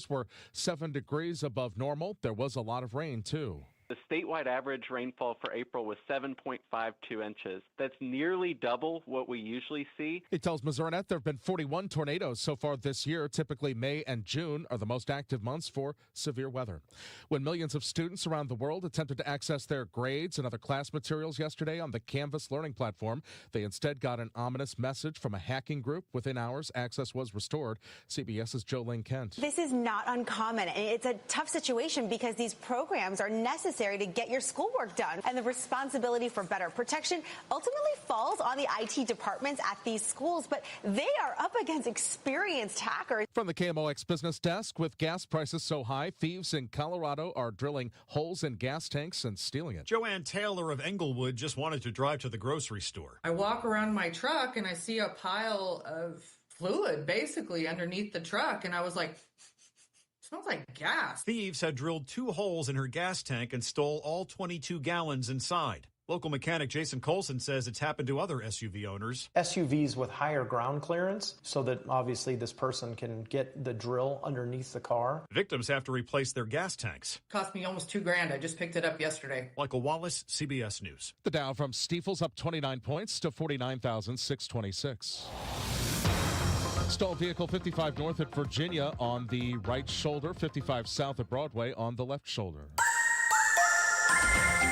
were 7 degrees above normal. There was a lot of rain, too. The statewide average rainfall for April was 7.52 inches. That's nearly double what we usually see. He tells MissouriNet there have been 41 tornadoes so far this year. Typically, May and June are the most active months for severe weather. When millions of students around the world attempted to access their grades and other class materials yesterday on the Canvas learning platform, they instead got an ominous message from a hacking group. Within hours, access was restored. CBS's Jolene Kent. This is not uncommon, and it's a tough situation because these programs are necessary to get your schoolwork done. And the responsibility for better protection ultimately falls on the IT departments at these schools, but they are up against experienced hackers. From the KMOX business desk, with gas prices so high, thieves in Colorado are drilling holes in gas tanks and stealing it. Joanne Taylor of Englewood just wanted to drive to the grocery store. I walk around my truck and I see a pile of fluid basically underneath the truck, and I was like, smells like gas. Thieves had drilled 2 holes in her gas tank and stole all 22 gallons inside. Local mechanic Jason Colson says it's happened to other SUV owners. SUVs with higher ground clearance so that obviously this person can get the drill underneath the car. Victims have to replace their gas tanks. Cost me almost $2,000. I just picked it up yesterday. Michael Wallace, CBS News. The Dow from Stifel's up 29 points to 49,626. Stalled vehicle 55 north at Virginia on the right shoulder, 55 south at Broadway on the left shoulder.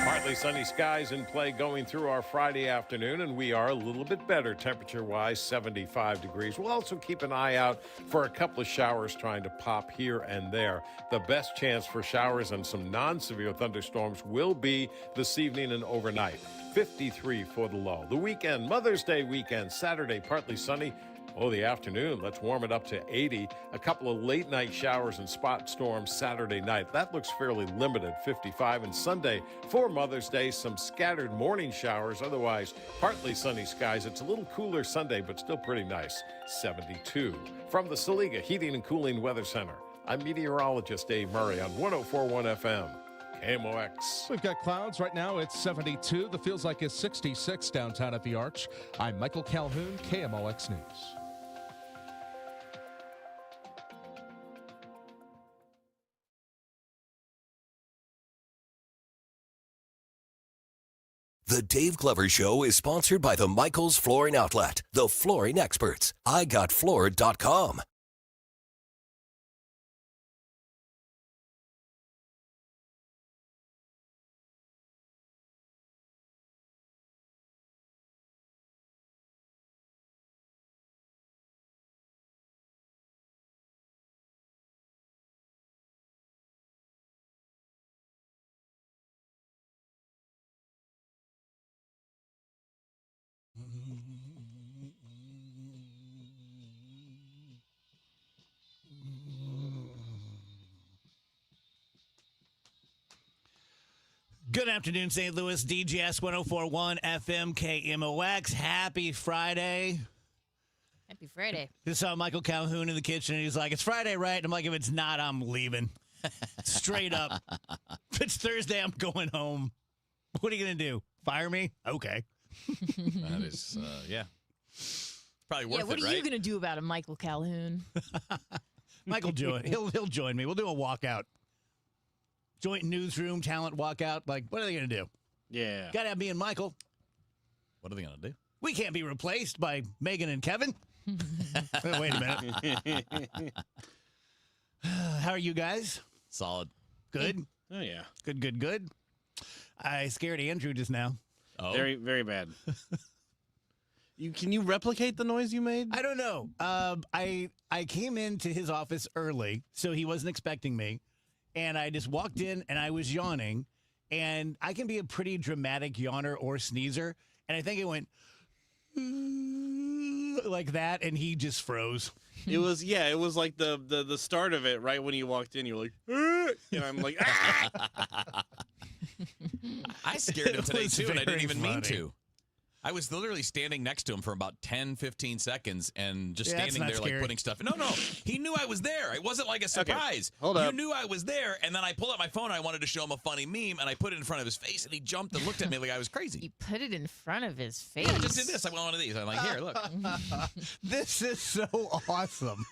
Partly sunny skies in play going through our Friday afternoon, and we are a little bit better temperature-wise, 75 degrees. We'll also keep an eye out for a couple of showers trying to pop here and there. The best chance for showers and some non-severe thunderstorms will be this evening and overnight. 53 for the low. The weekend, Mother's Day weekend, Saturday, partly sunny. Oh, the afternoon, let's warm it up to 80. A couple of late night showers and spot storms Saturday night. That looks fairly limited, 55. And Sunday, for Mother's Day, some scattered morning showers. Otherwise, partly sunny skies. It's a little cooler Sunday, but still pretty nice, 72. From the Saliga Heating and Cooling Weather Center, I'm meteorologist Dave Murray on 104.1 FM. KMOX. We've got clouds. Right now it's 72. The feels like it's 66 downtown at the Arch. I'm Michael Calhoun, KMOX News. The Dave Glover Show is sponsored by the Michaels Flooring Outlet, the flooring experts. IGotFloored.com. Good afternoon, St. Louis. DGS 104.1 FM KMOX. Happy Friday. Happy Friday. Just saw Michael Calhoun in the kitchen, and he's like, it's Friday, right? And I'm like, if it's not, I'm leaving. Straight up. If it's Thursday, I'm going home. What are you going to do? Fire me? Okay. That is, yeah. Probably worth it, what are you going to do about it, Michael Calhoun? Michael join. He'll join me. We'll do a walkout. Joint newsroom talent walkout. Like, what are they going to do? Yeah. Got to have me and Michael. What are they going to do? We can't be replaced by Megan and Kevin. Wait a minute. How are you guys? Solid. Good? Oh, yeah. Good. I scared Andrew just now. Oh. Very, very bad. Can you replicate the noise you made? I don't know. I came into his office early, so he wasn't expecting me. And I just walked in, and I was yawning. And I can be a pretty dramatic yawner or sneezer. And I think it went like that, and he just froze. It was like the start of it, right when you walked in. You're like, and I'm like, I scared him today, too, and I didn't even mean funny. to. I was literally standing next to him for about 10, 15 seconds and just Yeah, that's standing there not like scary. putting stuff. No, he knew I was there. It wasn't like a surprise. Hold up. You knew I was there, and then I pulled out my phone. I wanted to show him a funny meme, and I put it in front of his face, and he jumped and looked at me like I was crazy. You put it in front of his face. Yeah, I just did this. I went one of these. I'm like, here, look. This is so awesome.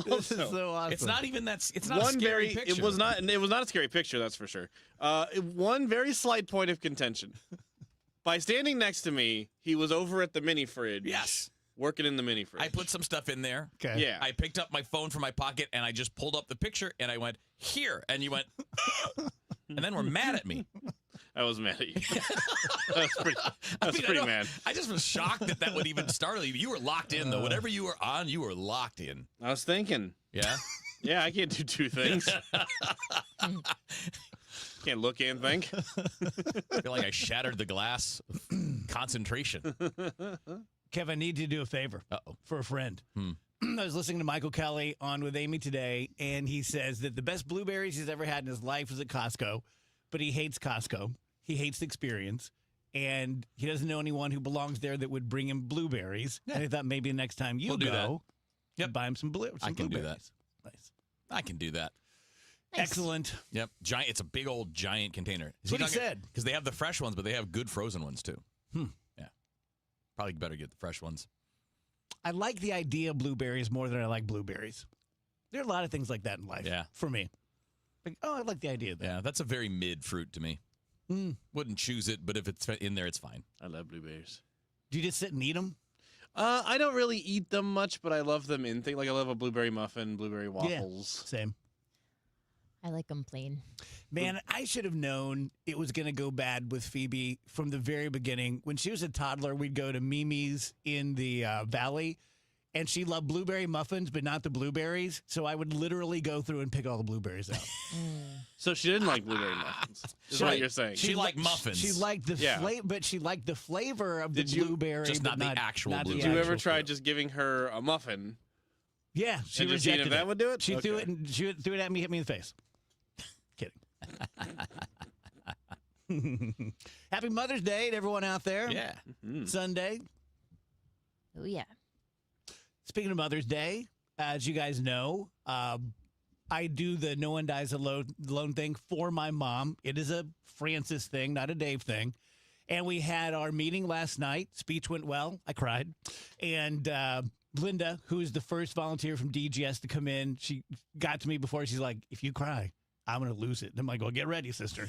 This is so awesome. It's not even that. It's not a scary picture. It was not a scary picture, that's for sure. One very slight point of contention. By standing next to me, he was over at the mini fridge. Yes. Working in the mini fridge. I put some stuff in there. Okay. Yeah. I picked up my phone from my pocket and I just pulled up the picture and I went, here. And you went, and then we're mad at me. I was mad at you. I was pretty mad. I just was shocked that would even startle you. You were locked in, though. Whatever you were on, you were locked in. I was thinking. Yeah? Yeah, I can't do two things. Can't look and think. I feel like I shattered the glass of concentration. Kev, I need you to do a favor for a friend. I was listening to Michael Kelly on with Amy today, and he says that the best blueberries he's ever had in his life was at Costco, but he hates Costco. He hates the experience, and he doesn't know anyone who belongs there that would bring him blueberries. Yeah. And I thought maybe next time you go, buy him some blueberries. I can do that. Nice. I can do that. Nice. Excellent. Yep. Giant. It's a big old giant container. That's what he said. Because they have the fresh ones, but they have good frozen ones, too. Yeah. Probably better get the fresh ones. I like the idea of blueberries more than I like blueberries. There are a lot of things like that in life for me. Like, I like the idea of that. Yeah, that's a very mid fruit to me. Wouldn't choose it, but if it's in there, it's fine. I love blueberries. Do you just sit and eat them? I don't really eat them much, but I love them in things. Like I love a blueberry muffin, blueberry waffles. Yeah, same. I like them plain. Man, I should have known it was going to go bad with Phoebe from the very beginning. When she was a toddler, we'd go to Mimi's in the valley, and she loved blueberry muffins, but not the blueberries. So I would literally go through and pick all the blueberries out. So she didn't like blueberry muffins, is what you're saying. She liked muffins. She liked the flavor, but she liked the flavor of the blueberry. Just but not the actual blueberry. Did you ever try just giving her a muffin? Yeah, she and just rejected seeing if that would do it? She threw it, and she threw it at me, hit me in the face. Kidding. Happy Mother's Day to everyone out there. Yeah. Sunday. Oh, yeah. Speaking of Mother's Day, as you guys know, I do the No One Dies Alone thing for my mom. It is a Francis thing, not a Dave thing. And we had our meeting last night. Speech went well. I cried. And Linda, who is the first volunteer from DGS to come in, she got to me before. She's like, if you cry, I'm going to lose it. And I'm like, well, get ready, sister.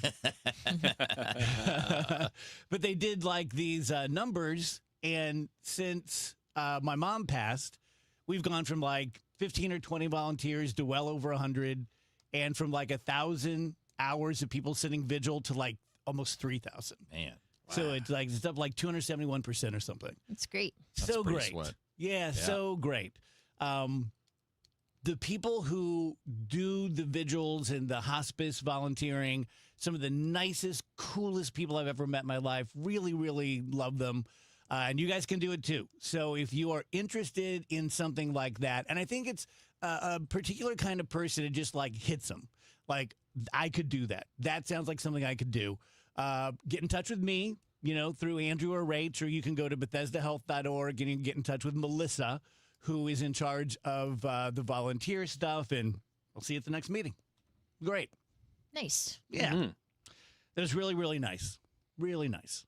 But they did like these numbers. And since my mom passed, we've gone from like 15 or 20 volunteers to well over 100. And from like 1,000 hours of people sitting vigil to like almost 3,000. Man. Wow. So it's up like 271% or something. That's great. So great. Sweat. Yeah, so great. The people who do the vigils and the hospice volunteering, some of the nicest, coolest people I've ever met in my life. Really, really love them. And you guys can do it too. So if you are interested in something like that, and I think it's a particular kind of person that just like hits them. Like, I could do that. That sounds like something I could do. Get in touch with me, through Andrew or Rach, or you can go to BethesdaHealth.org and you can get in touch with Melissa, who is in charge of the volunteer stuff, and we'll see you at the next meeting. Great. Nice. Yeah. Mm-hmm. That was really, really nice. Really nice.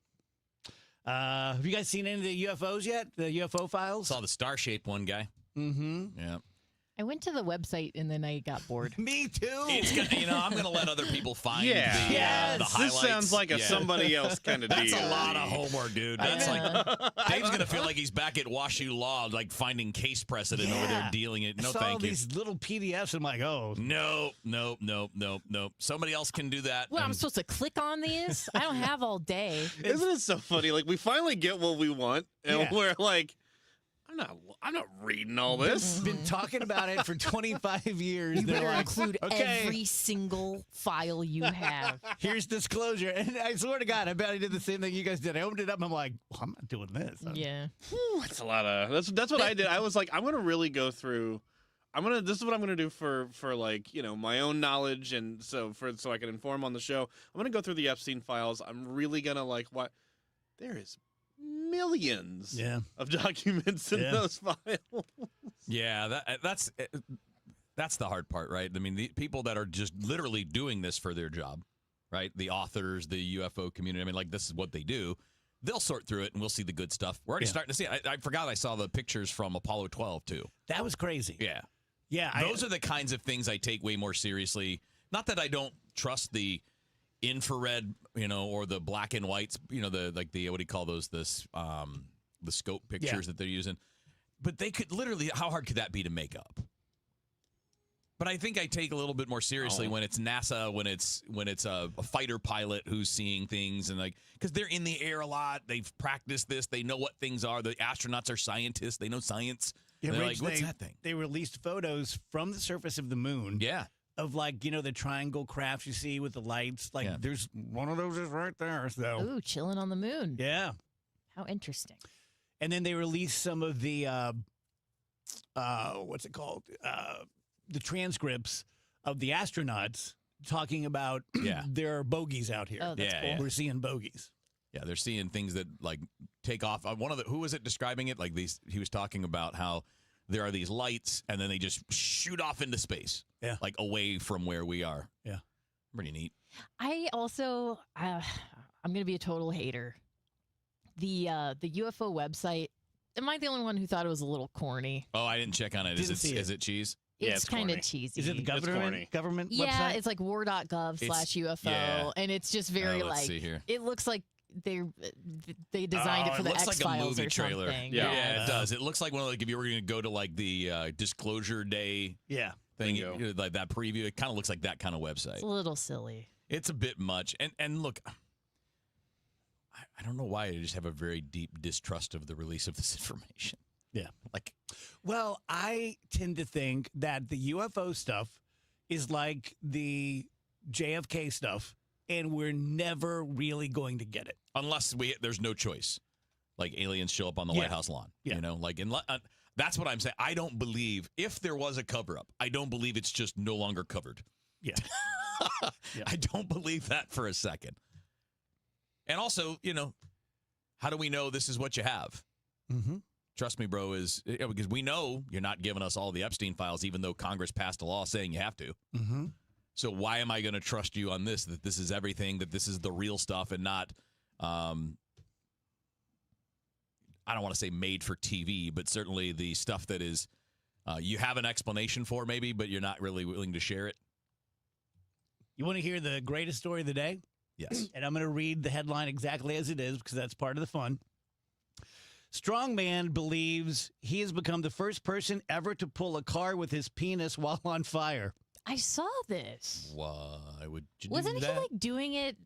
Have you guys seen any of the UFOs yet? The UFO files? Saw the star-shaped one guy. Mm-hmm. Yeah. I went to the website and then I got bored. Me too. It's gonna, I'm going to let other people find the This highlights. sounds like a somebody else kind of deal. That's a lot of homework, dude. That's like Dave's going to feel like he's back at WashU Law, like finding case precedent over there dealing it. No, I saw thank you. these little PDFs. I'm like, oh. No. Somebody else can do that. Well, I'm supposed to click on these? I don't have all day. Isn't it so funny? Like, we finally get what we want, and we're like, I'm not reading all this. Been talking about it for 25 years. You better like, include every single file you have. Here's disclosure. And I swear to God, I bet I did the same thing you guys did. I opened it up and I'm like, well, I'm not doing this. Yeah. That's a lot of that's what I did. I was like, I'm gonna really go through this is what I'm gonna do for like, my own knowledge, and so I can inform on the show. I'm gonna go through the Epstein files. I'm really gonna like what there is millions of documents in those files. Yeah, that's the hard part, right? I mean, the people that are just literally doing this for their job, right? The authors, the UFO community. I mean, like, this is what they do. They'll sort through it, and we'll see the good stuff. We're already starting to see it. I forgot I saw the pictures from Apollo 12, too. That was crazy. Yeah. Yeah, those are the kinds of things I take way more seriously. Not that I don't trust the infrared, or the black and whites, what do you call those? The scope pictures that they're using. But they could literally, how hard could that be to make up? But I think I take a little bit more seriously when it's NASA, when it's a fighter pilot who's seeing things, and because they're in the air a lot, they've practiced this, they know what things are. The astronauts are scientists, they know science. Yeah, they're Rich, like, what's that thing? They released photos from the surface of the moon. Yeah. Of the triangle crafts you see with the lights. There's one of those is right there. So. Ooh, chilling on the moon. Yeah. How interesting. And then they released some of the, what's it called? The transcripts of the astronauts talking about there are bogeys out here. Oh, that's cool. We're seeing bogeys. Yeah, they're seeing things that take off. Who was it describing it? He was talking about how there are these lights and then they just shoot off into space. Yeah. Away from where we are. Yeah. Pretty neat. I also, I'm going to be a total hater. The UFO website, am I the only one who thought it was a little corny? Oh, I didn't check on it. Is it cheese? It's kind of cheesy. Is it the government website? Yeah, it's like war.gov/UFO, and it's just very let's see here. It looks like they designed it for the X-Files like a movie or trailer. something. Yeah, it does. It looks like if you were going to go to the Disclosure Day thing, like that preview, it kind of looks like that kind of website. It's a little silly. It's a bit much. And look, I don't know why I just have a very deep distrust of the release of this information. Yeah. Well, I tend to think that the UFO stuff is like the JFK stuff, and we're never really going to get it. Unless there's no choice. Like aliens show up on the White House lawn. Yeah. That's what I'm saying. I don't believe, if there was a cover-up, I don't believe it's just no longer covered. Yeah. I don't believe that for a second. And also, how do we know this is what you have? Mm-hmm. Trust me, bro, because we know you're not giving us all the Epstein files, even though Congress passed a law saying you have to. Mm-hmm. So why am I going to trust you on this, that this is everything, that this is the real stuff and not, I don't want to say made for TV, but certainly the stuff that is, you have an explanation for maybe, but you're not really willing to share it? You want to hear the greatest story of the day? Yes. And I'm going to read the headline exactly as it is because that's part of the fun. Strongman believes he has become the first person ever to pull a car with his penis while on fire. I saw this. Why would you Wasn't do he that? doing it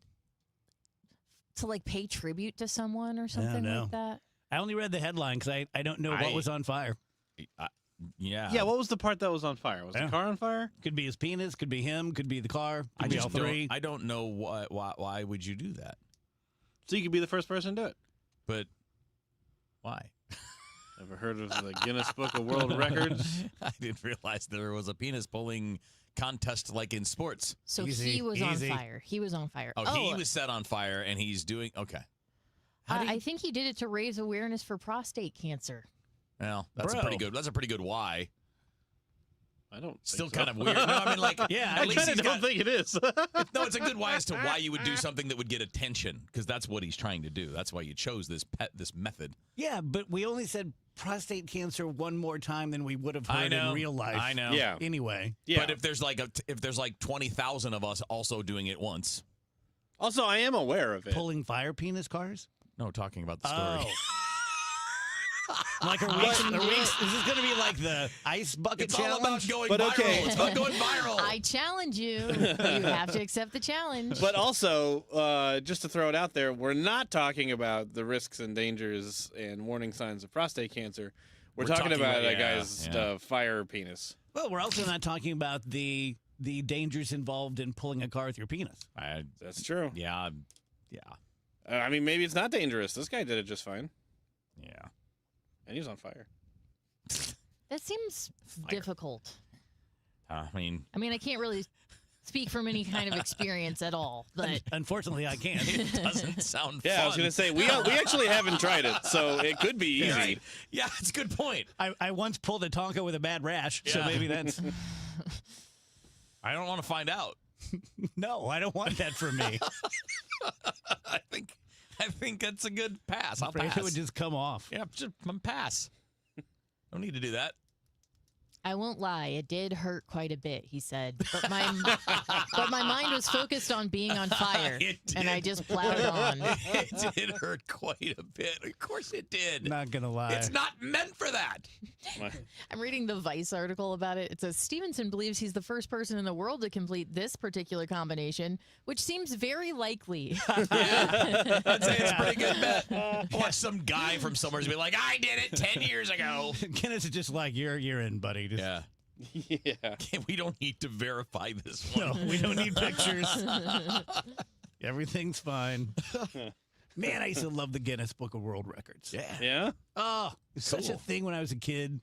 to pay tribute to someone or something like that? I only read the headline because I don't know what was on fire. Yeah. Yeah, what was the part that was on fire? Was the car on fire? Could be his penis, could be him, could be the car, could be all three. I don't know why would you do that? So you could be the first person to do it. But why? Ever heard of the Guinness Book of World Records? I didn't realize there was a penis pulling contest like in sports. So he was on fire. He was on fire. Oh, he was set on fire, and he's doing okay. I think he did it to raise awareness for prostate cancer. Well, that's a pretty good why. I don't. Still think kind of weird. No, I mean, yeah, I kind of don't think it is. No, it's a good why as to why you would do something that would get attention, because that's what he's trying to do. That's why you chose this method. Yeah, but we only said prostate cancer one more time than we would have heard in real life. I know. Yeah. Anyway. Yeah. But if there's like 20,000 of us also doing it once. Also, I am aware of it. Pulling fire penis cars? No, talking about the story. Oh. Like, are we, is this going to be like the ice bucket it's challenge? All about going viral. It's about going viral. I challenge you. You have to accept the challenge. But also, just to throw it out there, we're not talking about the risks and dangers and warning signs of prostate cancer. We're talking about a guy's fire penis. Well, we're also not talking about the dangers involved in pulling a car with your penis. That's true. Yeah. I mean, maybe it's not dangerous. This guy did it just fine. Yeah. And he was on fire. That seems difficult. I mean, I can't really speak from any kind of experience at all. But unfortunately, I can't. It doesn't sound fun. I was going to say, we actually haven't tried it, so it could be easy. Right. Yeah, it's a good point. I once pulled a Tonka with a bad rash, so maybe that's... I don't want to find out. No, I don't want that for me. I think that's a good pass. I'll afraid pass. it would just come off. Yeah, just pass. Don't need to do that. I won't lie, it did hurt quite a bit, he said. But my mind was focused on being on fire, and I just plowed on. It did hurt quite a bit. Of course it did. Not going to lie. It's not meant for that. I'm reading the Vice article about it. It says Stevenson believes he's the first person in the world to complete this particular combination, which seems very likely. Yeah. I'd say it's a pretty good bet. Watch some guy from somewhere be like, I did it 10 years ago. Guinness is just like, you're in, buddy. Just... Yeah. Yeah. We don't need to verify this one. No, we don't need pictures. Everything's fine. Man, I used to love the Guinness Book of World Records. Yeah. Yeah? Oh, it's such a thing when I was a kid.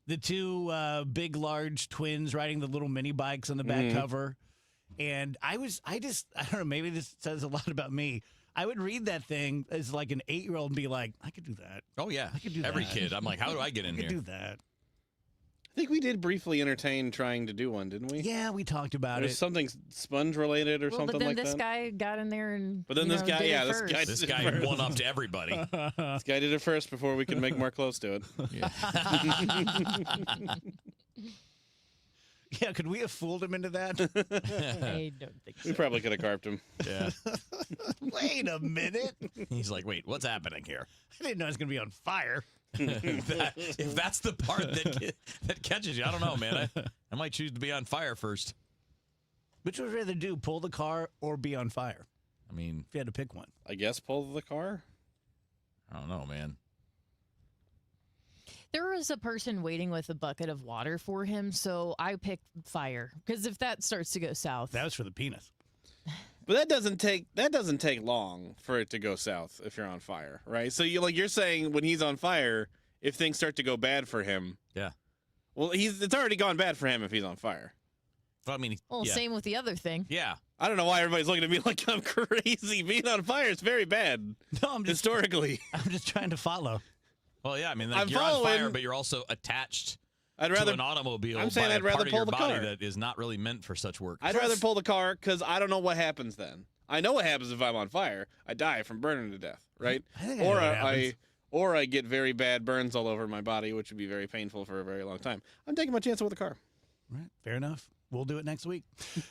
The two big, large twins riding the little mini bikes on the back cover. And I don't know, maybe this says a lot about me. I would read that thing as like an 8-year-old and be like, I could do that. Oh, yeah. I could do Every that. kid. I'm like, how do I get in I could here? do that. I think we did briefly entertain trying to do one, didn't we? Yeah, we talked about There's it. something sponge related or Well, something but then like this that. guy got in there and. But then this guy, did it yeah, this first. guy- This guy won up to everybody. This guy did it first before we could make more close to it. Yeah, could we have fooled him into that? I don't think so. We probably could have carped him. Yeah. Wait a minute. He's like, wait, what's happening here? I didn't know I was going to be on fire. If that's the part that catches you, I don't know, man. I might choose to be on fire first. Which would you rather do, pull the car or be on fire? I mean, If you had to pick one. I guess pull the car. I don't know, man. There was a person waiting with a bucket of water for him, so I picked fire. Because if that starts to go south. That was for the penis. But that doesn't take long for it to go south if you're on fire, right? So you're saying when he's on fire, if things start to go bad for him, Yeah. well, it's already gone bad for him if he's on fire. Well, I mean, Well, yeah. same with the other thing. Yeah. I don't know why everybody's looking at me like I'm crazy. Being on fire is very bad. No, I'm just historically. I'm just trying to follow. Well, yeah, I mean, I'm you're on following. fire, but you're also attached I'd to rather an automobile I'm saying by I'd a rather part of pull your the body car. that is not really meant for such work. I'd rather pull the car because I don't know what happens then. I know what happens if I'm on fire. I die from burning to death, right? I think I know what happens. Or I get very bad burns all over my body, which would be very painful for a very long time. I'm taking my chance with the car. Right, fair enough. We'll do it next week.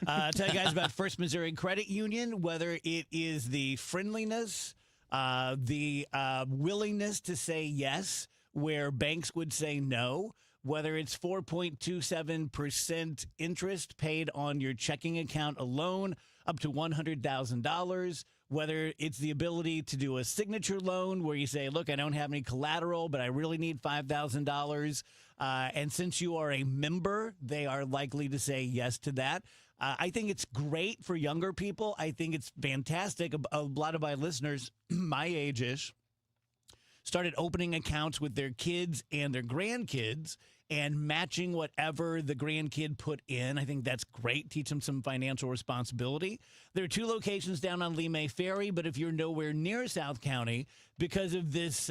Tell you guys about First Missouri Credit Union, whether it is the friendliness, the willingness to say yes, where banks would say no, whether it's 4.27% interest paid on your checking account alone, up to $100,000, whether it's the ability to do a signature loan where you say, look, I don't have any collateral, but I really need $5,000. And since you are a member, they are likely to say yes to that. I think it's great for younger people. I think it's fantastic. A lot of my listeners, my age-ish, started opening accounts with their kids and their grandkids and matching whatever the grandkid put in. I think that's great. Teach them some financial responsibility. There are 2 locations down on Lee May Ferry, but if you're nowhere near South County, because of this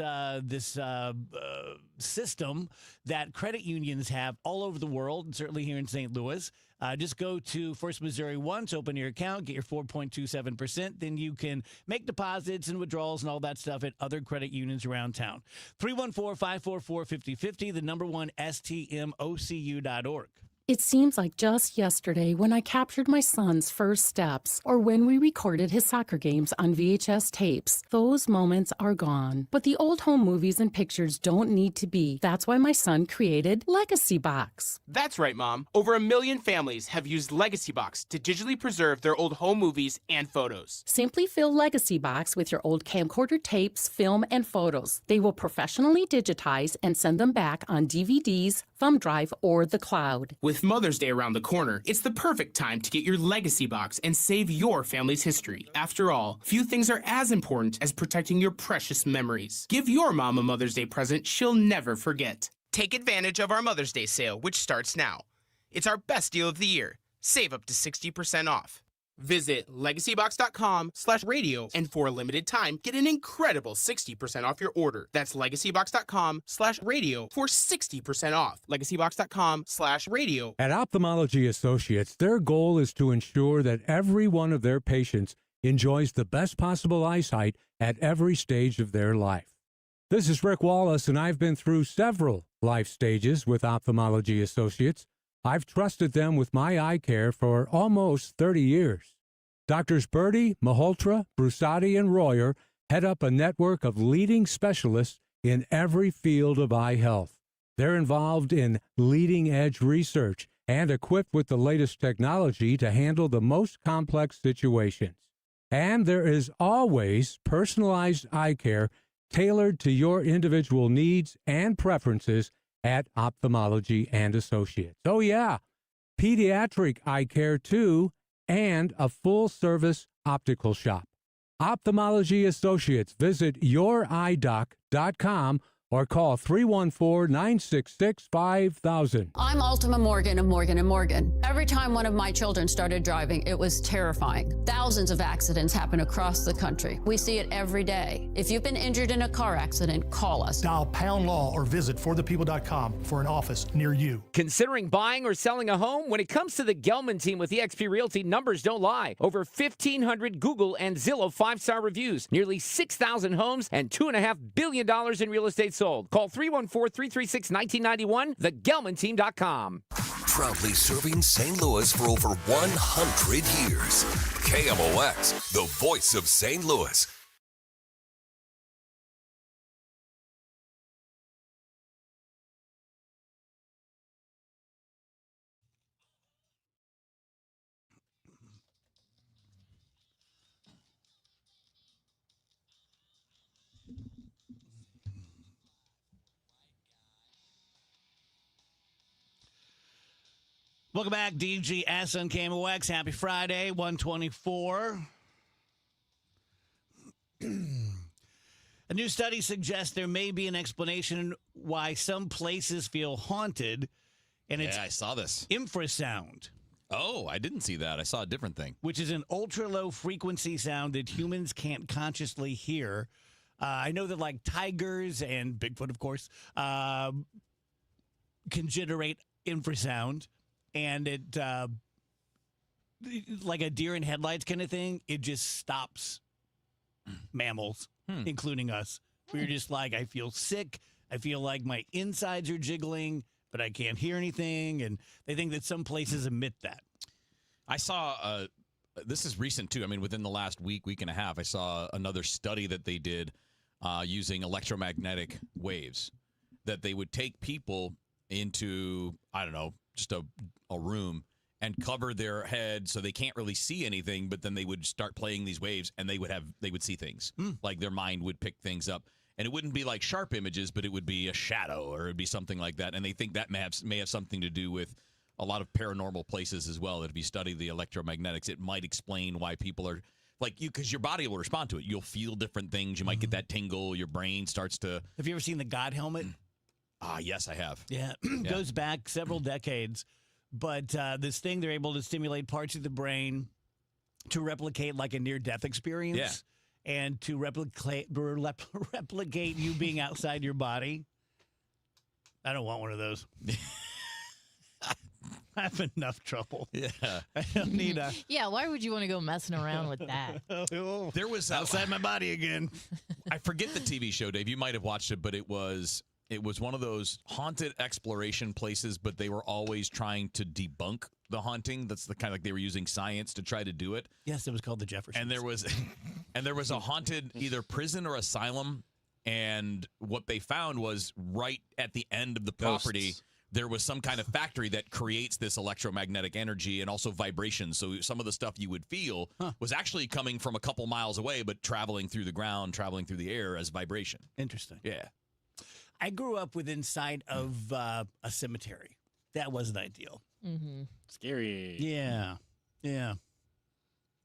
system that credit unions have all over the world, and certainly here in St. Louis, just go to First Missouri once, open your account, get your 4.27%. Then you can make deposits and withdrawals and all that stuff at other credit unions around town. 314-544-5050, the number one, stmocu.org. It seems like just yesterday when I captured my son's first steps or when we recorded his soccer games on VHS tapes. Those moments are gone. But the old home movies and pictures don't need to be. That's why my son created Legacy Box. That's right, Mom. Over 1 million families have used Legacy Box to digitally preserve their old home movies and photos. Simply fill Legacy Box with your old camcorder tapes, film, and photos. They will professionally digitize and send them back on DVDs, thumb drive, or the cloud. With Mother's Day around the corner, it's the perfect time to get your Legacy Box and save your family's history. After all, few things are as important as protecting your precious memories. Give your mom a Mother's Day present she'll never forget. Take advantage of our Mother's Day sale, which starts now. It's our best deal of the year. Save up to 60% off. Visit legacybox.com/radio and for a limited time, get an incredible 60% off your order. That's legacybox.com/radio for 60% off. Legacybox.com/radio. At Ophthalmology Associates, their goal is to ensure that every one of their patients enjoys the best possible eyesight at every stage of their life. This is Rick Wallace, and I've been through several life stages with Ophthalmology Associates. I've trusted them with my eye care for almost 30 years. Doctors Birdie, Malhotra, Brusati, and Royer head up a network of leading specialists in every field of eye health. They're involved in leading-edge research and equipped with the latest technology to handle the most complex situations. And there is always personalized eye care tailored to your individual needs and preferences at Ophthalmology and Associates. Oh, yeah, pediatric eye care, too, and a full-service optical shop. Ophthalmology Associates. Visit youridoc.com or call 314-966-5000. I'm Ultima Morgan of Morgan & Morgan. Every time one of my children started driving, it was terrifying. Thousands of accidents happen across the country. We see it every day. If you've been injured in a car accident, call us. Dial pound law or visit forthepeople.com for an office near you. Considering buying or selling a home? When it comes to the Gelman team with eXp Realty, numbers don't lie. Over 1,500 Google and Zillow 5-star reviews, nearly 6,000 homes, and $2.5 billion in real estate sold. Call 314-336-1991, thegelmanteam.com. Proudly serving St. Louis for over 100 years. KMOX, the voice of St. Louis. Welcome back, DGS on KMOX. Happy Friday, 124. A new study suggests there may be an explanation why some places feel haunted, and it's I saw this. Infrasound. Oh, I didn't see that. I saw a different thing. Which is an ultra-low frequency sound that humans can't consciously hear. I know that, like, tigers and Bigfoot, of course, can generate infrasound. And it, like a deer in headlights kind of thing, it just stops mammals, including us. We're just like, I feel sick. I feel like my insides are jiggling, but I can't hear anything. And they think that some places emit that. I saw, this is recent too. I mean, within the last week and a half, I saw another study that they did using electromagnetic waves, that they would take people into, I don't know, just a room and cover their head so they can't really see anything, but then they would start playing these waves and they would see things. Like their mind would pick things up. And it wouldn't be like sharp images, but it would be a shadow or it'd be something like that. And they think that may have something to do with a lot of paranormal places as well. That if you study the electromagnetics, it might explain why people are like you, because your body will respond to it. You'll feel different things. You might get that tingle. Your brain starts to. Have you ever seen the God helmet? Yes, I have. Yeah, goes back several decades. But this thing, they're able to stimulate parts of the brain to replicate like a near-death experience and to replicate you being outside your body. I don't want one of those. I have enough trouble. Yeah. I don't need a... Yeah, why would you want to go messing around with that? There was outside my body again. I forget the TV show, Dave. You might have watched it, but it was one of those haunted exploration places, but they were always trying to debunk the haunting. That's the kind of like they were using science to try to do it. Yes, it was called the Jeffersons. And there was a haunted either prison or asylum, and what they found was right at the end of the property, Ghosts. there was some kind of factory that creates this electromagnetic energy and also vibrations. So some of the stuff you would feel was actually coming from a couple miles away, but traveling through the ground, traveling through the air as vibration. Interesting. Yeah. I grew up within sight of a cemetery. That wasn't ideal. Mm-hmm. Scary. Yeah. Yeah.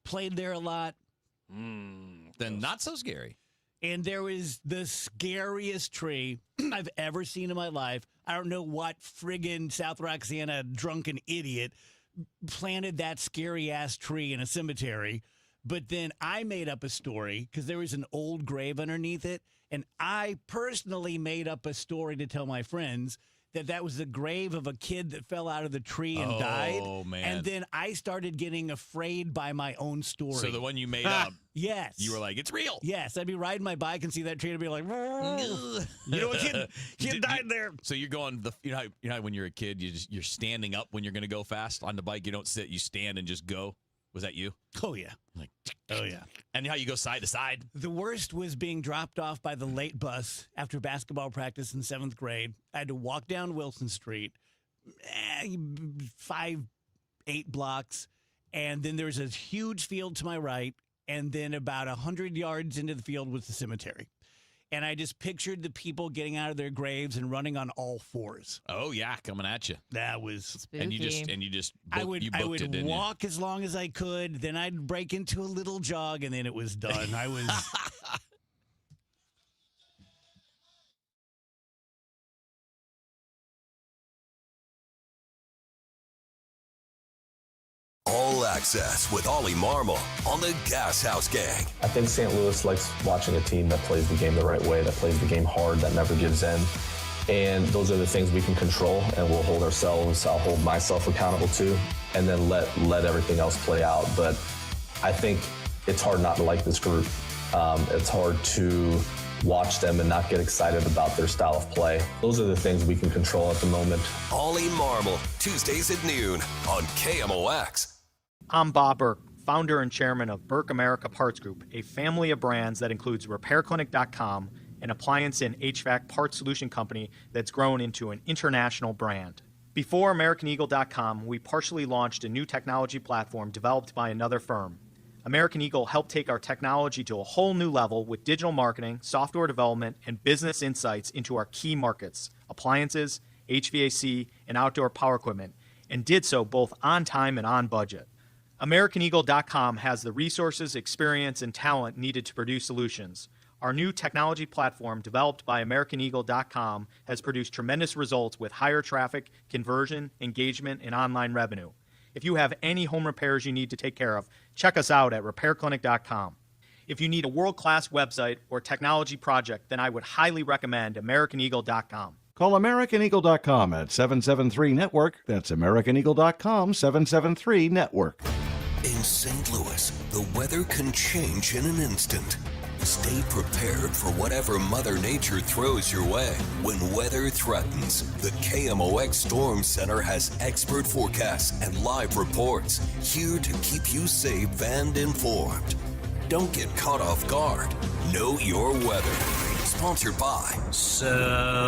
Played there a lot. Then not so scary. And there was the scariest tree I've ever seen in my life. I don't know what friggin' South Roxana drunken idiot planted that scary-ass tree in a cemetery. But then I made up a story because there was an old grave underneath it. And I personally made up a story to tell my friends that was the grave of a kid that fell out of the tree and died. Oh, man. And then I started getting afraid by my own story. So the one you made up. Yes. You were like, it's real. Yes. I'd be riding my bike and see that tree and be like, you know, a kid died there. So you're going, you know how when you're a kid, you're standing up when you're going to go fast on the bike. You don't sit, you stand and just go. Was that you? Oh, yeah. Like, oh, yeah. And how you go side to side? The worst was being dropped off by the late bus after basketball practice in 7th grade. I had to walk down Wilson Street, 8 blocks, and then there's a huge field to my right, and then about 100 yards into the field was the cemetery. And I just pictured the people getting out of their graves and running on all fours. Oh yeah, coming at you. That was spooky. And you just I would it, walk as long as I could, then I'd break into a little jog, and then it was done. I was. All Access with Ollie Marmol on the Gas House Gang. I think St. Louis likes watching a team that plays the game the right way, that plays the game hard, that never gives in. And those are the things we can control, and we'll hold I'll hold myself accountable to, and then let everything else play out. But I think it's hard not to like this group. It's hard to watch them and not get excited about their style of play. Those are the things we can control at the moment. Ollie Marmol, Tuesdays at noon on KMOX. I'm Bob Burke, founder and chairman of Burke America Parts Group, a family of brands that includes RepairClinic.com, an appliance and HVAC parts solution company that's grown into an international brand. Before AmericanEagle.com, we partially launched a new technology platform developed by another firm. American Eagle helped take our technology to a whole new level with digital marketing, software development, and business insights into our key markets, appliances, HVAC, and outdoor power equipment, and did so both on time and on budget. AmericanEagle.com has the resources, experience, and talent needed to produce solutions. Our new technology platform, developed by AmericanEagle.com, has produced tremendous results with higher traffic, conversion, engagement, and online revenue. If you have any home repairs you need to take care of, check us out at RepairClinic.com. If you need a world-class website or technology project, then I would highly recommend AmericanEagle.com. Call AmericanEagle.com at 773-NETWORK. That's AmericanEagle.com, 773-NETWORK. In St. Louis, the weather can change in an instant. Stay prepared for whatever Mother Nature throws your way. When weather threatens, the KMOX Storm Center has expert forecasts and live reports here to keep you safe and informed. Don't get caught off guard. Know your weather. Sponsored by Saliga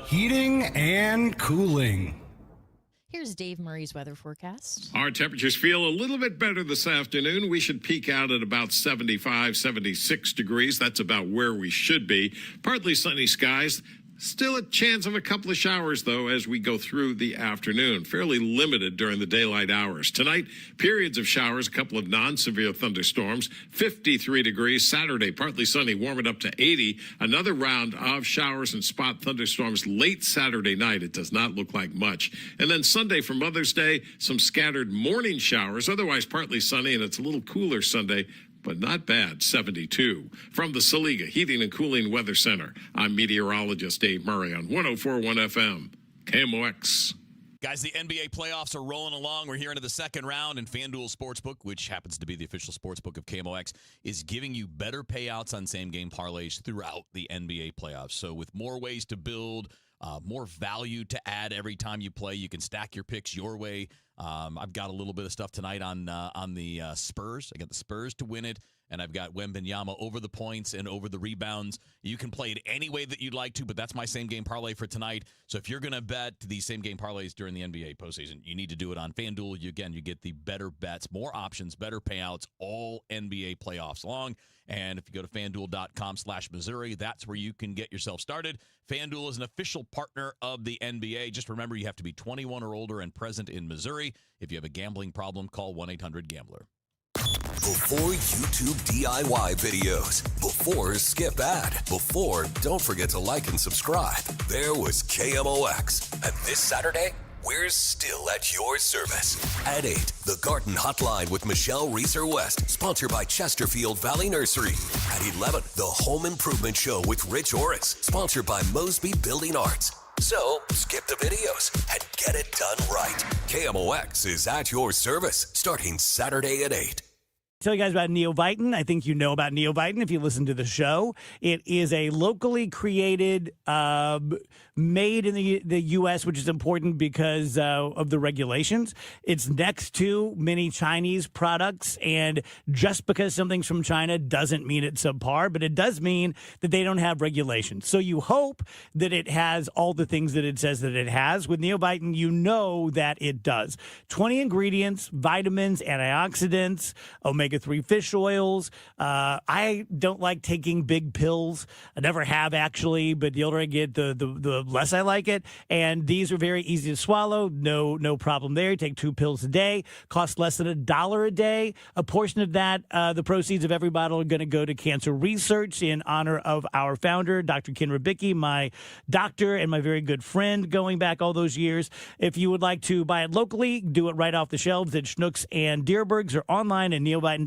Heating and Cooling. Here's Dave Murray's weather forecast. Our temperatures feel a little bit better this afternoon. We should peak out at about 75, 76 degrees. That's about where we should be. Partly sunny skies. Still a chance of a couple of showers, though, as we go through the afternoon. Fairly limited during the daylight hours. Tonight, periods of showers, a couple of non-severe thunderstorms. 53 degrees. Saturday, partly sunny, warming up to 80. Another round of showers and spot thunderstorms late Saturday night. It does not look like much. And then Sunday for Mother's Day, some scattered morning showers. Otherwise, partly sunny, and it's a little cooler Sunday, but not bad, 72. From the Saliga Heating and Cooling Weather Center, I'm meteorologist Dave Murray on 104.1 FM, KMOX. Guys, the NBA playoffs are rolling along. We're here into the second round, and FanDuel Sportsbook, which happens to be the official sportsbook of KMOX, is giving you better payouts on same-game parlays throughout the NBA playoffs. So with more ways to build, more value to add every time you play, you can stack your picks your way. I've got a little bit of stuff tonight on the Spurs. I got the Spurs to win it, and I've got Wembanyama over the points and over the rebounds. You can play it any way that you'd like to, but that's my same-game parlay for tonight. So if you're going to bet these same-game parlays during the NBA postseason, you need to do it on FanDuel. You get the better bets, more options, better payouts, all NBA playoffs long. And if you go to FanDuel.com/Missouri, that's where you can get yourself started. FanDuel is an official partner of the NBA. Just remember, you have to be 21 or older and present in Missouri. If you have a gambling problem, call 1-800-GAMBLER. Before YouTube DIY videos, before skip ad, before don't forget to like and subscribe, there was KMOX. And this Saturday, we're still at your service. At 8, the Garden Hotline with Michelle Reeser-West, sponsored by Chesterfield Valley Nursery. At 11, the Home Improvement Show with Rich Orris, sponsored by Mosby Building Arts. So, skip the videos and get it done right. KMOX is at your service, starting Saturday at 8. Tell you guys about Neovitin. I think you know about Neovitin if you listen to the show. It is a locally created, made in the U.S., which is important because of the regulations. It's next to many Chinese products, and just because something's from China doesn't mean it's subpar, but it does mean that they don't have regulations. So you hope that it has all the things that it says that it has. With Neovitin, you know that it does. 20 ingredients, vitamins, antioxidants, omega-3 fish oils. I don't like taking big pills. I never have, actually, but the older I get, the less I like it. And these are very easy to swallow. No problem there. You take 2 pills a day. Cost less than $1 a day. A portion of that, the proceeds of every bottle are going to go to cancer research in honor of our founder, Dr. Ken Ribicki, my doctor and my very good friend going back all those years. If you would like to buy it locally, do it right off the shelves at Schnucks and Deerbergs or online at neovitin.com.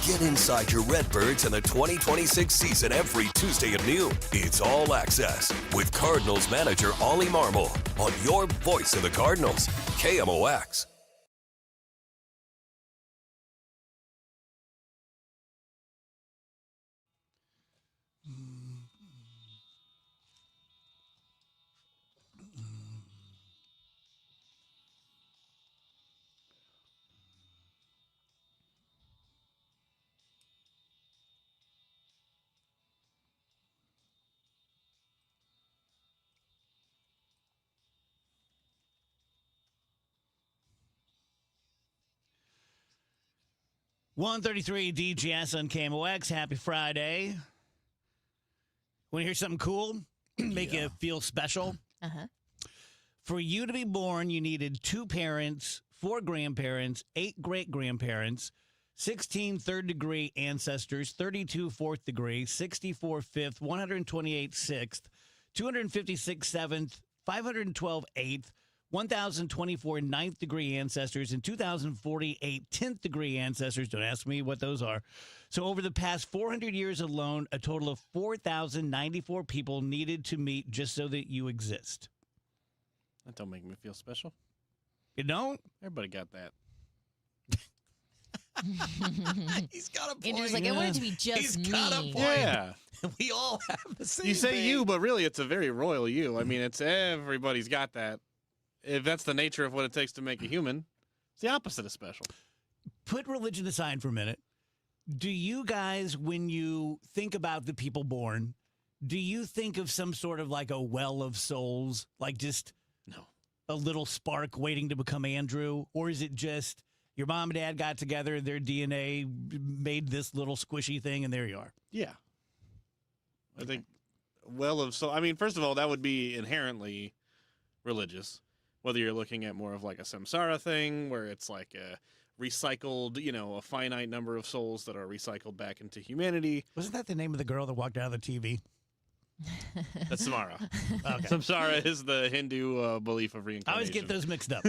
Get inside your Redbirds in the 2026 season every Tuesday at noon. It's All Access with Cardinals manager Ollie Marmol on your voice of the Cardinals, KMOX. $133 DGS on KMOX. Happy Friday. Want to hear something cool? Make you feel special? Uh-huh. For you to be born, you needed 2 parents, 4 grandparents, 8 great-grandparents, 16 third-degree ancestors, 32 fourth-degree, 64 fifth, 128 sixth, 256 seventh, 512 eighth, 1,024 ninth-degree ancestors, and 2,048 10th-degree ancestors. Don't ask me what those are. So over the past 400 years alone, a total of 4,094 people needed to meet just so that you exist. That don't make me feel special. You don't? Everybody got that. He's got a point. Andrew's like, I want it to be just He's me. got a point. Yeah. We all have the same You say thing. you, but really it's a very royal you. I mean, it's everybody's got that. If that's the nature of what it takes to make a human, it's the opposite of special. Put religion aside for a minute. Do you guys, when you think about the people born, do you think of some sort of like a well of souls? Like just a little spark waiting to become Andrew? Or is it just your mom and dad got together, their DNA made this little squishy thing, and there you are? Yeah. I think I mean, first of all, that would be inherently religious. Whether you're looking at more of like a samsara thing, where it's like a recycled, a finite number of souls that are recycled back into humanity. Wasn't that the name of the girl that walked out of the TV? That's Samara. Okay. Samsara is the Hindu belief of reincarnation. I always get those mixed up.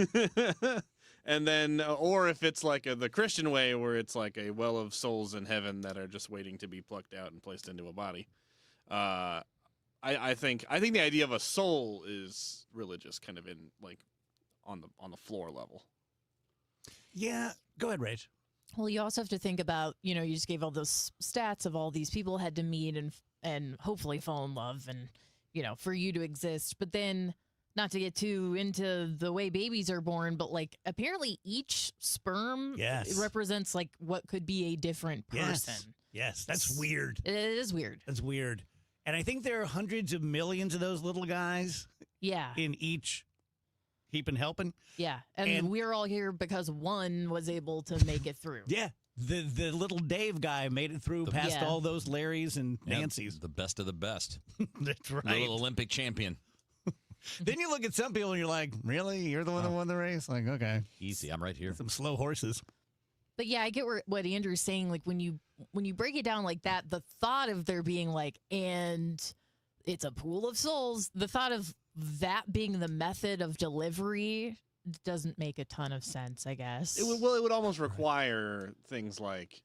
And then, or if it's like the Christian way, where it's like a well of souls in heaven that are just waiting to be plucked out and placed into a body. I think the idea of a soul is religious, kind of in like on the floor level. Yeah, go ahead, Rach. Well, you also have to think about, you just gave all those stats of all these people had to meet and hopefully fall in love and, for you to exist. But then, not to get too into the way babies are born, but like apparently each sperm represents like what could be a different person. Yes, that's weird. It is weird. That's weird. And I think there are hundreds of millions of those little guys. Yeah. In each heaping helping. Yeah. And we're all here because one was able to make it through. Yeah. The little Dave guy made it through past all those Larrys and Nancys. The best of the best. That's right. Little Olympic champion. Then you look at some people and you're like, really? You're the one that won the race? Like, okay. Easy. I'm right here. Some slow horses. But yeah, I get what Andrew's saying. Like when you break it down like that, the thought of there being like, and it's a pool of souls, the thought of that being the method of delivery doesn't make a ton of sense, I guess. It would almost require things like,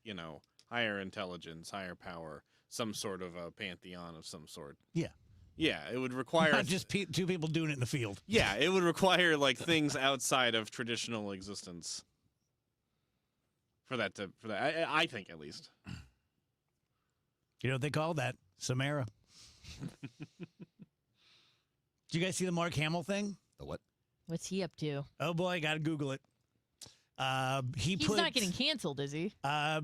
higher intelligence, higher power, some sort of a pantheon of some sort. Yeah. Yeah, it would require Not just two people doing it in the field. Yeah, it would require like things outside of traditional existence. For that, I think at least. You know what they call that? Samara. Did you guys see the Mark Hamill thing? The what? What's he up to? Oh boy, got to Google it. He's not getting canceled, is he?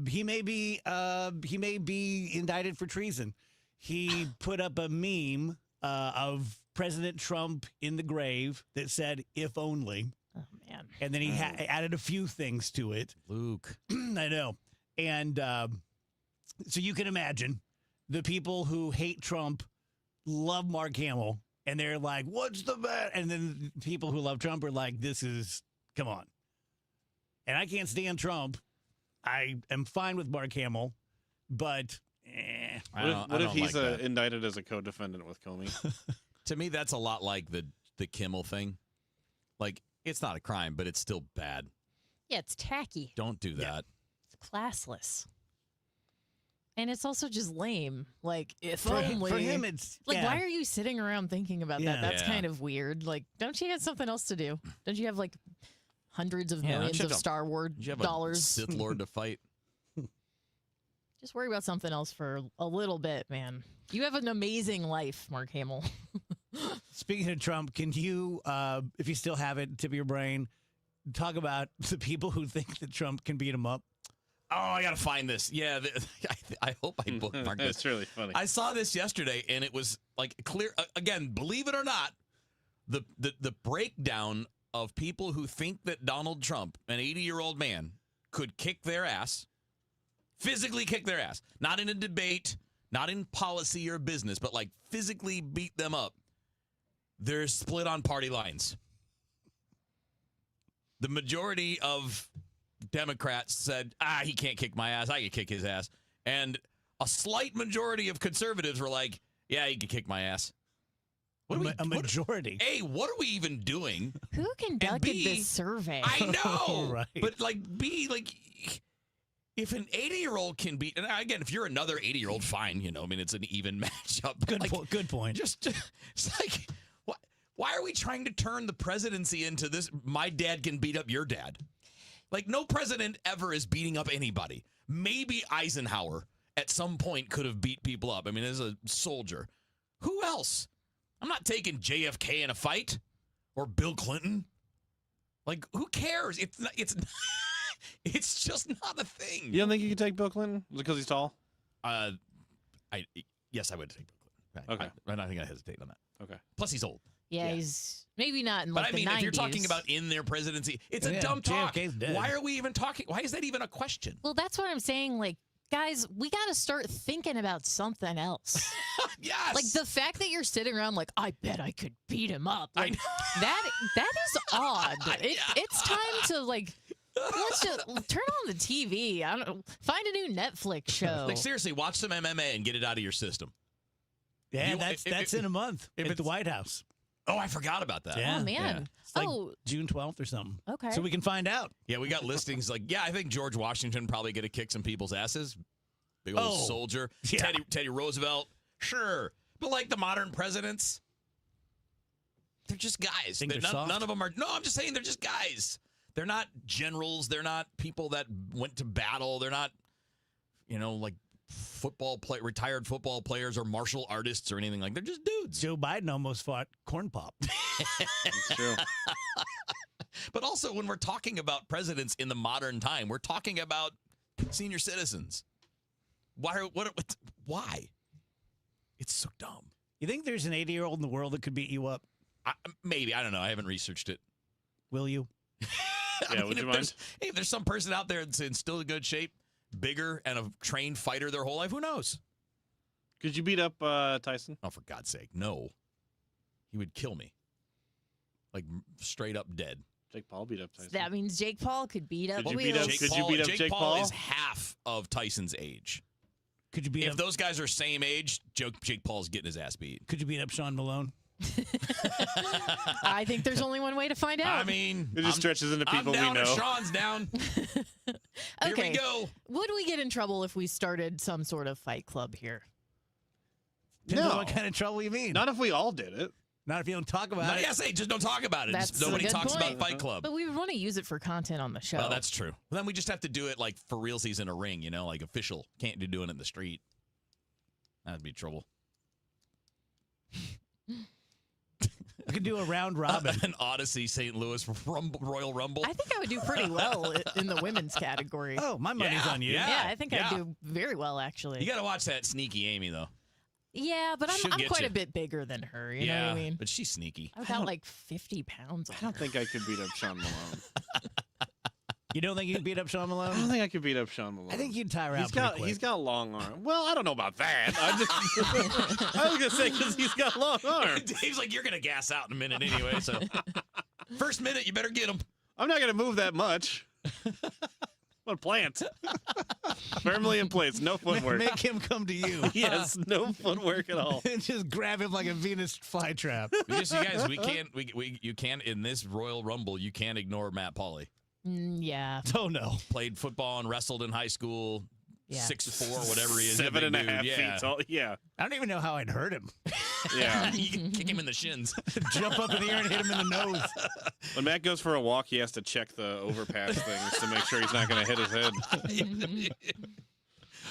He may be indicted for treason. He put up a meme of President Trump in the grave that said "if only." Oh man! And then he added a few things to it. Luke, I know. And so you can imagine the people who hate Trump love Mark Hamill, and they're like, "What's the bad?" And then people who love Trump are like, "This is come on." And I can't stand Trump. I am fine with Mark Hamill, but what if he's indicted as a co-defendant with Comey? To me, that's a lot like the Kimmel thing. Like, it's not a crime, but it's still bad. Yeah, it's tacky. Don't do that. It's classless. And it's also just lame. Like, if for only. For him, it's like, why are you sitting around thinking about that? That's kind of weird. Like, don't you have something else to do? Don't you have, like, hundreds of millions of Star Wars dollars? Sith Lord to fight. Just worry about something else for a little bit, man. You have an amazing life, Mark Hamill. Speaking of Trump, can you, if you still have it, tip of your brain, talk about the people who think that Trump can beat him up? Oh, I got to find this. Yeah, I hope I bookmarked this. It's really funny. I saw this yesterday, and it was like clear. Again, believe it or not, the breakdown of people who think that Donald Trump, an 80-year-old man, could kick their ass, physically kick their ass, not in a debate, not in policy or business, but like physically beat them up. They're split on party lines. The majority of Democrats said, he can't kick my ass. I can kick his ass. And a slight majority of conservatives were like, yeah, he can kick my ass. A majority. A, what are we even doing? Who conducted this survey? I know. Right. But like, B, like, if an 80-year-old can beat, and again, if you're another 80-year-old, fine, I mean, it's an even matchup. Good point. Just, it's like, why are we trying to turn the presidency into this? My dad can beat up your dad. Like, no president ever is beating up anybody. Maybe Eisenhower at some point could have beat people up. I mean, as a soldier. Who else? I'm not taking JFK in a fight or Bill Clinton. Like, who cares? It's just not a thing. You don't think you could take Bill Clinton? Was it because he's tall? Yes, I would take Bill Clinton. Okay. I'm not going to hesitate on that. Okay. Plus, he's old. Yeah, he's maybe not in But like I mean, the 90s. if you're talking about in their presidency, it's a dumb talk. JFK's dead. Why are we even talking? Why is that even a question? Well, that's what I'm saying. Like, guys, we got to start thinking about something else. Yes. Like the fact that you're sitting around like, I bet I could beat him up. Like, that is odd. It's time to like, let's just turn on the TV. I don't know, find a new Netflix show. Like, seriously, watch some MMA and get it out of your system. Yeah, that's in a month at the White House. Oh, I forgot about that. Yeah. Oh, man. It's like June 12th or something. Okay. So we can find out. Yeah, we got listings like, I think George Washington probably going to kick some people's asses. Big old soldier. Yeah. Teddy Roosevelt. Sure. But like the modern presidents, they're just guys. Think they're soft? None of them are. No, I'm just saying they're just guys. They're not generals. They're not people that went to battle. They're not, like retired football players or martial artists or anything like that. They're just dudes. Joe Biden almost fought Corn Pop. That's true. But also, when we're talking about presidents in the modern time, we're talking about senior citizens. Why? Why? It's so dumb. You think there's an 80-year-old in the world that could beat you up? Maybe. I don't know. I haven't researched it. Will you? Yeah, would you mind? If there's some person out there that's in still good shape, bigger, and a trained fighter their whole life, who knows? Could you beat up Tyson? Oh, for God's sake, no. He would kill me. Like, straight up dead. Jake Paul beat up Tyson. That means Jake Paul could beat up Could you Will. beat up Jake Paul? Is half of Tyson's age. Could you beat If up? those guys are same age, Jake Paul's getting his ass beat. Could you beat up Sean Malone? I think there's only one way to find out. I mean, it just stretches into people I'm down we know. If Sean's down. Here Okay. we go. Would we get in trouble if we started some sort of fight club here? Depends on what kind of trouble you mean. Not if we all did it. Not if you don't talk about No, it. yeah, say just don't talk about it. That's Just nobody a good talks point. about Fight Club. But we would want to use it for content on the show. Well, that's true. Well, then we just have to do it like for realsies in a ring, like official. Can't do doing it in the street. That'd be trouble. We could do a round robin. An Odyssey St. Louis Royal Rumble. I think I would do pretty well in the women's category. Oh, my money's on you. Yeah, I think I'd do very well, actually. You got to watch that Sneaky Amy, though. Yeah, but She'll I'm get quite you. a bit bigger than her. You know what I mean? But she's sneaky. I got like 50 pounds on I don't think I could beat up Sean Malone. You don't think you can beat up Sean I Malone? don't think I could beat up Sean Malone. I think you'd tire out pretty quick. He's got long arms. Well, I don't know about that. I was gonna say because he's got long arms. Dave's like, you're gonna gas out in a minute anyway. So first minute, you better get him. I'm not gonna move that much. What a plant. Firmly in place. No footwork. Make him come to you. Yes, no footwork at all. And just grab him like a Venus flytrap. Just you guys, you can't in this Royal Rumble. You can't ignore Matt Pauley. Yeah. Oh no. Played football and wrestled in high school. Yeah. 6'4", whatever he is. 7.5 feet feet tall. Yeah. I don't even know how I'd hurt him. Yeah. You can kick him in the shins. Jump up in the air and hit him in the nose. When Matt goes for a walk, he has to check the overpass things to make sure he's not going to hit his head.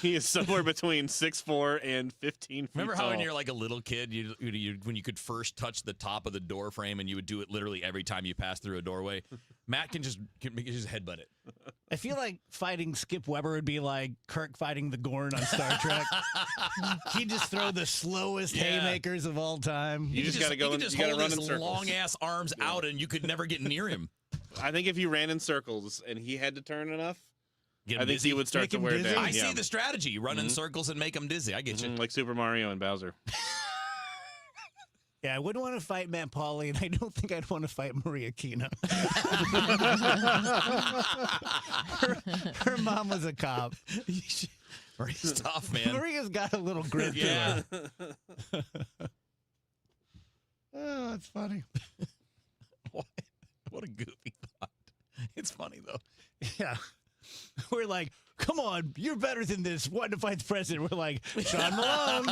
He is somewhere between 6'4" and 15 feet Remember how tall. when you're like a little kid, when you could first touch the top of the door frame and you would do it literally every time you pass through a doorway? Matt can just headbutt it. I feel like fighting Skip Weber would be like Kirk fighting the Gorn on Star Trek. He'd just throw the slowest haymakers of all time. You just got to go and you got to hold run in his circles. long ass arms out and you could never get near him. I think if you ran in circles and he had to turn enough, Get him I think dizzy. he would start to wear down. I see the strategy. You run in circles and make him dizzy. I get you. Like Super Mario and Bowser. Yeah, I wouldn't want to fight Matt Pauley, and I don't think I'd want to fight Maria Kina. her mom was a cop. Maria's tough, man. Maria's got a little grip to her. Oh, that's funny. What a goofy thought. It's funny, though. Yeah. We're like, come on, you're better than this. Wanting to fight the president. We're like, Sean Malone.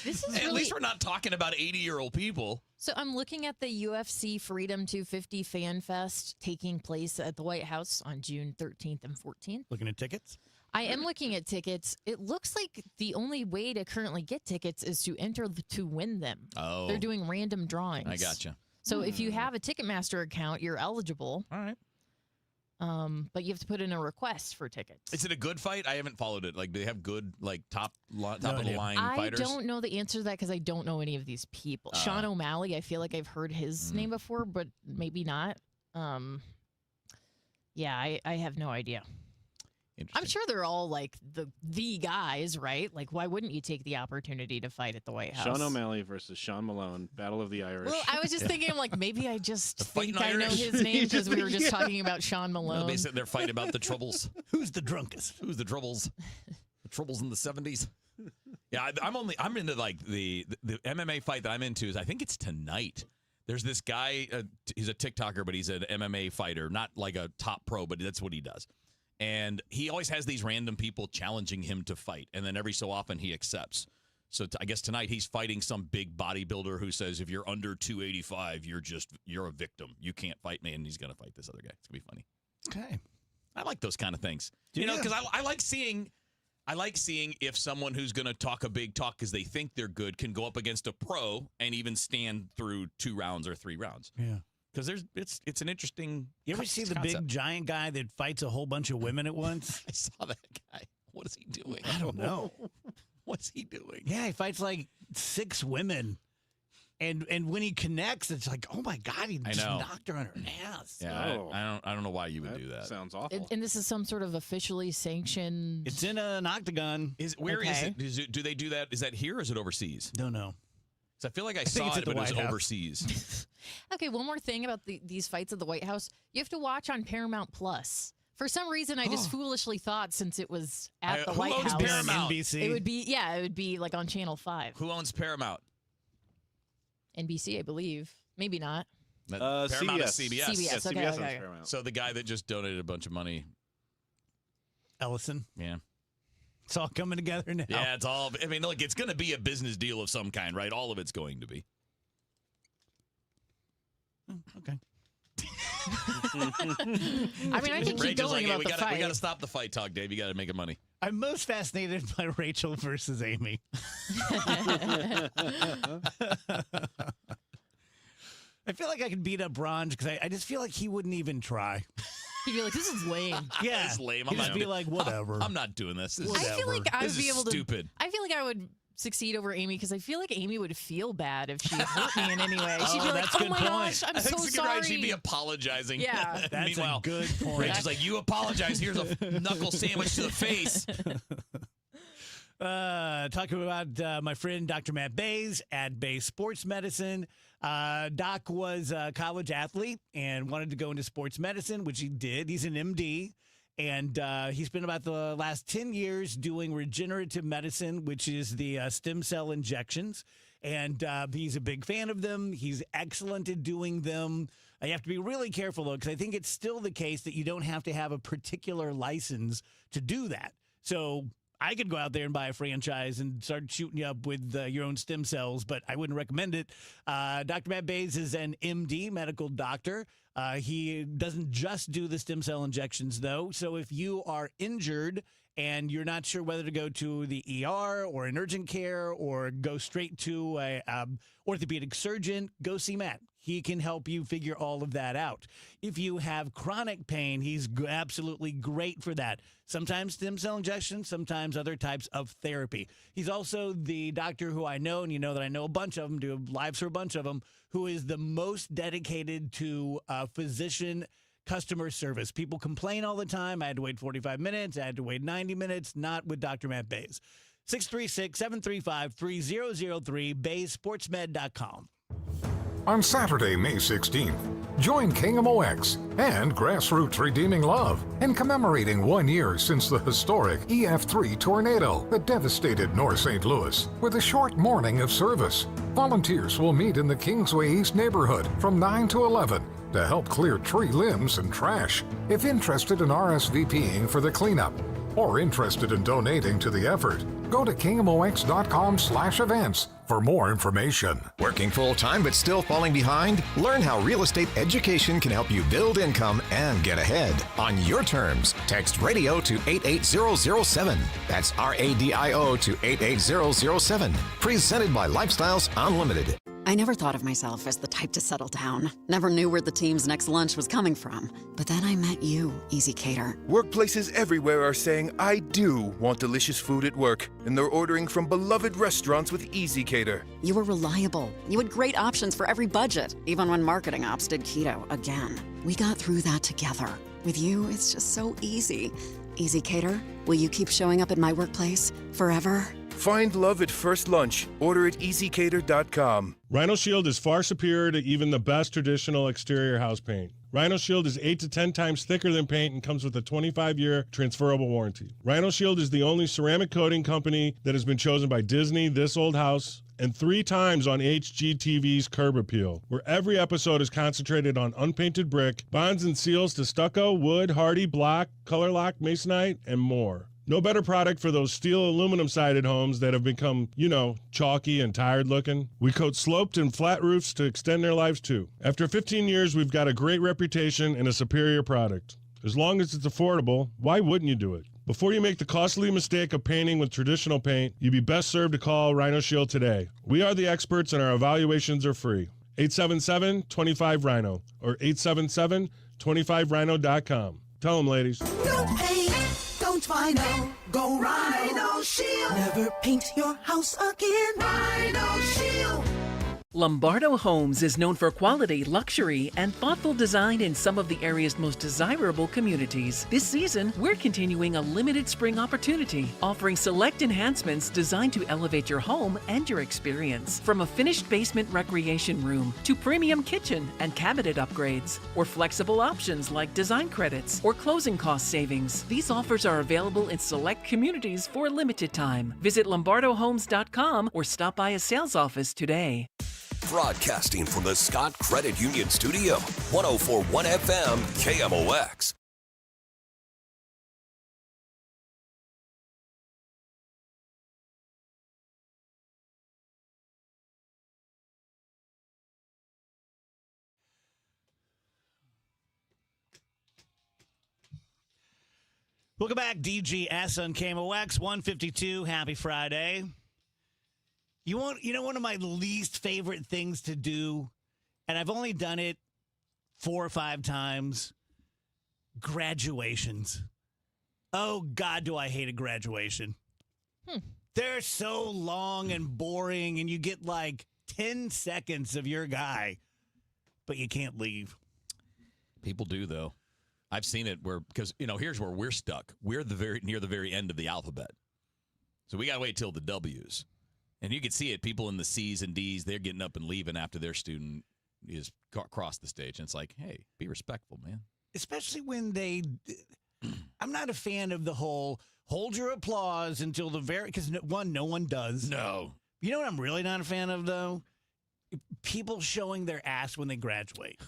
This is At really... least we're not talking about 80-year-old people. So I'm looking at the UFC Freedom 250 Fan Fest taking place at the White House on June 13th and 14th. Looking at tickets? I am looking at tickets. It looks like the only way to currently get tickets is to enter to win them. Oh. They're doing random drawings. I gotcha. So if you have a Ticketmaster account, you're eligible. All right. But you have to put in a request for tickets. Is it a good fight? I haven't followed it. Like, do they have good, like, top of the line I fighters? don't know the answer to that because I don't know any of these people. Sean O'Malley, I feel like I've heard his name before, but maybe not. Yeah, I have no idea. I'm sure they're all like the guys, right? Like, why wouldn't you take the opportunity to fight at the White House? Sean O'Malley versus Sean Malone, Battle of the Irish. Well, I was just thinking, I'm like, maybe I just think I know Irish. his name because we were just talking about Sean Malone. They'll be sitting there fighting about the troubles. Who's the drunkest? Who's the troubles? The troubles in the 70s. Yeah, I'm into like the MMA fight that I'm into is I think it's tonight. There's this guy, he's a TikToker, but he's an MMA fighter, not like a top pro, but that's what he does. And he always has these random people challenging him to fight. And then every so often he accepts. So I guess tonight he's fighting some big bodybuilder who says, if you're under 285, you're a victim. You can't fight me. And he's going to fight this other guy. It's going to be funny. Okay. I like those kind of things. Because I like seeing if someone who's going to talk a big talk because they think they're good can go up against a pro and even stand through 2 rounds or 3 rounds. Yeah. Because it's an interesting. You ever see the big giant guy that fights a whole bunch of women at once? I saw that guy. What is he doing? I don't know. What's he doing? Yeah, he fights like 6 women. And when he connects, it's like, oh my God, he just knocked her on her ass. Yeah, I don't know why you would do that. Sounds awful. And this is some sort of officially sanctioned. It's in an octagon. Where is it? Do they do that? Is that here or is it overseas? Don't know. So I feel like I saw it, but it was overseas. Okay, one more thing about these fights at the White House. You have to watch on Paramount Plus. For some reason, I just foolishly thought since it was at the White House, Paramount? NBC. It would be like on Channel 5. Who owns Paramount? NBC, I believe. Maybe not. Paramount is CBS. CBS. Yeah, Okay, CBS okay. owns Paramount. So the guy that just donated a bunch of money. Ellison. Yeah. It's all coming together now. Yeah, it's all. I mean, look, it's going to be a business deal of some kind, right? All of it's going to be. Okay. I mean, I can keep Rachel's going like, about the fight. We got to stop the fight talk, Dave. You got to make it money. I'm most fascinated by Rachel versus Amy. I feel like I could beat up Bronze because I just feel like he wouldn't even try. He'd be like, "This is lame." Yeah, It's lame. He'd just be like, "Whatever." I'm not doing this. This I is feel like I would this be is able to. stupid. I feel like I would succeed over Amy because I feel like Amy would feel bad if she hurt me in any way. She'd be like, that's a "Oh good my point. gosh, I'm I think so it's a good sorry." right. She'd be apologizing. Yeah. That's Meanwhile, a good point. Rachel's like, "You apologize. Here's a knuckle sandwich to the face." Talking about my friend Dr. Matt Bays at Bays Sports Medicine. Doc was a college athlete and wanted to go into sports medicine, which he did. He's an MD. And he spent about the last 10 years doing regenerative medicine, which is the stem cell injections. And he's a big fan of them. He's excellent at doing them. You have to be really careful, though, because I think it's still the case that you don't have to have a particular license to do that. So I could go out there and buy a franchise and start shooting you up with your own stem cells, but I wouldn't recommend it. Dr. Matt Bays is an MD, medical doctor. He doesn't just do the stem cell injections, though. So if you are injured and you're not sure whether to go to the ER or an urgent care or go straight to a orthopedic surgeon, go see Matt. He can help you figure all of that out. If you have chronic pain, he's absolutely great for that. Sometimes stem cell injections, sometimes other types of therapy. He's also the doctor who I know, and you know that I know a bunch of them, do lives for a bunch of them, who is the most dedicated to physician customer service. People complain all the time. I had to wait 45 minutes. I had to wait 90 minutes. Not with Dr. Matt Bays. 636-735-3003, BaysSportsMed.com. On Saturday, May 16th, join KMOX and Grassroots Redeeming Love in commemorating 1 year since the historic EF3 tornado that devastated North St. Louis with a short morning of service. Volunteers will meet in the Kingsway East neighborhood from 9 to 11 to help clear tree limbs and trash. If interested in RSVPing for the cleanup or interested in donating to the effort, go to KMOX.com/events for more information. Working full-time but still falling behind? Learn how real estate education can help you build income and get ahead on your terms. Text radio to 88007. That's RADIO to 88007. Presented by Lifestyles Unlimited. I never thought of myself as the type to settle down. Never knew where the team's next lunch was coming from. But then I met you, Easy Cater. Workplaces everywhere are saying, I do want delicious food at work. And they're ordering from beloved restaurants with Easy Cater. You were reliable. You had great options for every budget, even when marketing ops did keto again. We got through that together. With you, it's just so easy. Easy Cater, will you keep showing up at my workplace forever? Find love at first lunch. Order at easycater.com. Rhino Shield is far superior to even the best traditional exterior house paint. Rhino Shield is 8 to 10 times thicker than paint and comes with a 25-year transferable warranty. Rhino Shield is the only ceramic coating company that has been chosen by Disney, This Old House, and 3 times on HGTV's Curb Appeal, where every episode is concentrated on unpainted brick, bonds and seals to stucco, wood, hardy, block, color lock, masonite, and more. No better product for those steel aluminum-sided homes that have become, chalky and tired looking. We coat sloped and flat roofs to extend their lives too. After 15 years, we've got a great reputation and a superior product. As long as it's affordable, why wouldn't you do it? Before you make the costly mistake of painting with traditional paint, you'd be best served to call Rhino Shield today. We are the experts and our evaluations are free. 877-25-RHINO or 877-25rhino.com. Tell them, ladies. Don't paint, don't Rhino, go Rhino Shield. Never paint your house again. Rhino Shield. Lombardo Homes is known for quality, luxury, and thoughtful design in some of the area's most desirable communities. This season, we're continuing a limited spring opportunity, offering select enhancements designed to elevate your home and your experience. From a finished basement recreation room to premium kitchen and cabinet upgrades, or flexible options like design credits or closing cost savings. These offers are available in select communities for a limited time. Visit lombardohomes.com or stop by a sales office today. Broadcasting from the Scott Credit Union Studio, 104.1 FM, KMOX. Welcome back, DGS on KMOX 152. Happy Friday. You know one of my least favorite things to do, and I've only done it 4 or 5 times, graduations. Oh, God, do I hate a graduation. They're so long and boring, and you get like 10 seconds of your guy, but you can't leave. People do, though. I've seen it because here's where we're stuck. We're near the very end of the alphabet. So we got to wait till the W's. And you can see it. People in the C's and D's, they're getting up and leaving after their student is across the stage. And it's like, hey, be respectful, man. Especially when I'm not a fan of the whole hold your applause until the very, because no one does. No. You know what I'm really not a fan of, though? People showing their ass when they graduate.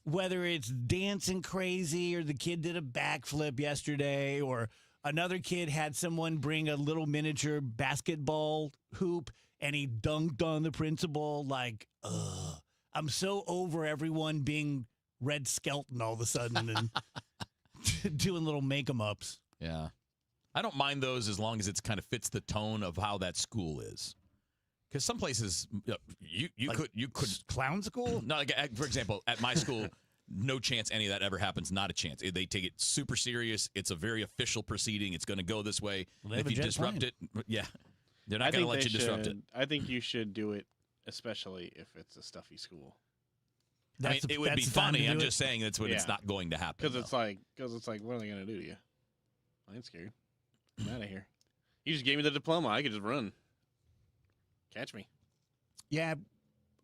Whether it's dancing crazy or the kid did a backflip yesterday or another kid had someone bring a little miniature basketball hoop and he dunked on the principal. Like, ugh. I'm so over everyone being Red Skelton all of a sudden and doing little make-em-ups. Yeah. I don't mind those as long as it kind of fits the tone of how that school is. Because some places you could clown school. No, like, for example, at my school, no chance any of that ever happens. Not a chance. They take it super serious. It's a very official proceeding. It's going to go this way. Well, if you disrupt it, they're not going to let you disrupt it. I think you should do it, especially if it's a stuffy school. It would be funny. I'm just saying that's when it's not going to happen. Because it's like, what are they going to do to you? I ain't scared. I'm out of here. You just gave me the diploma. I could just run. Catch me. Yeah,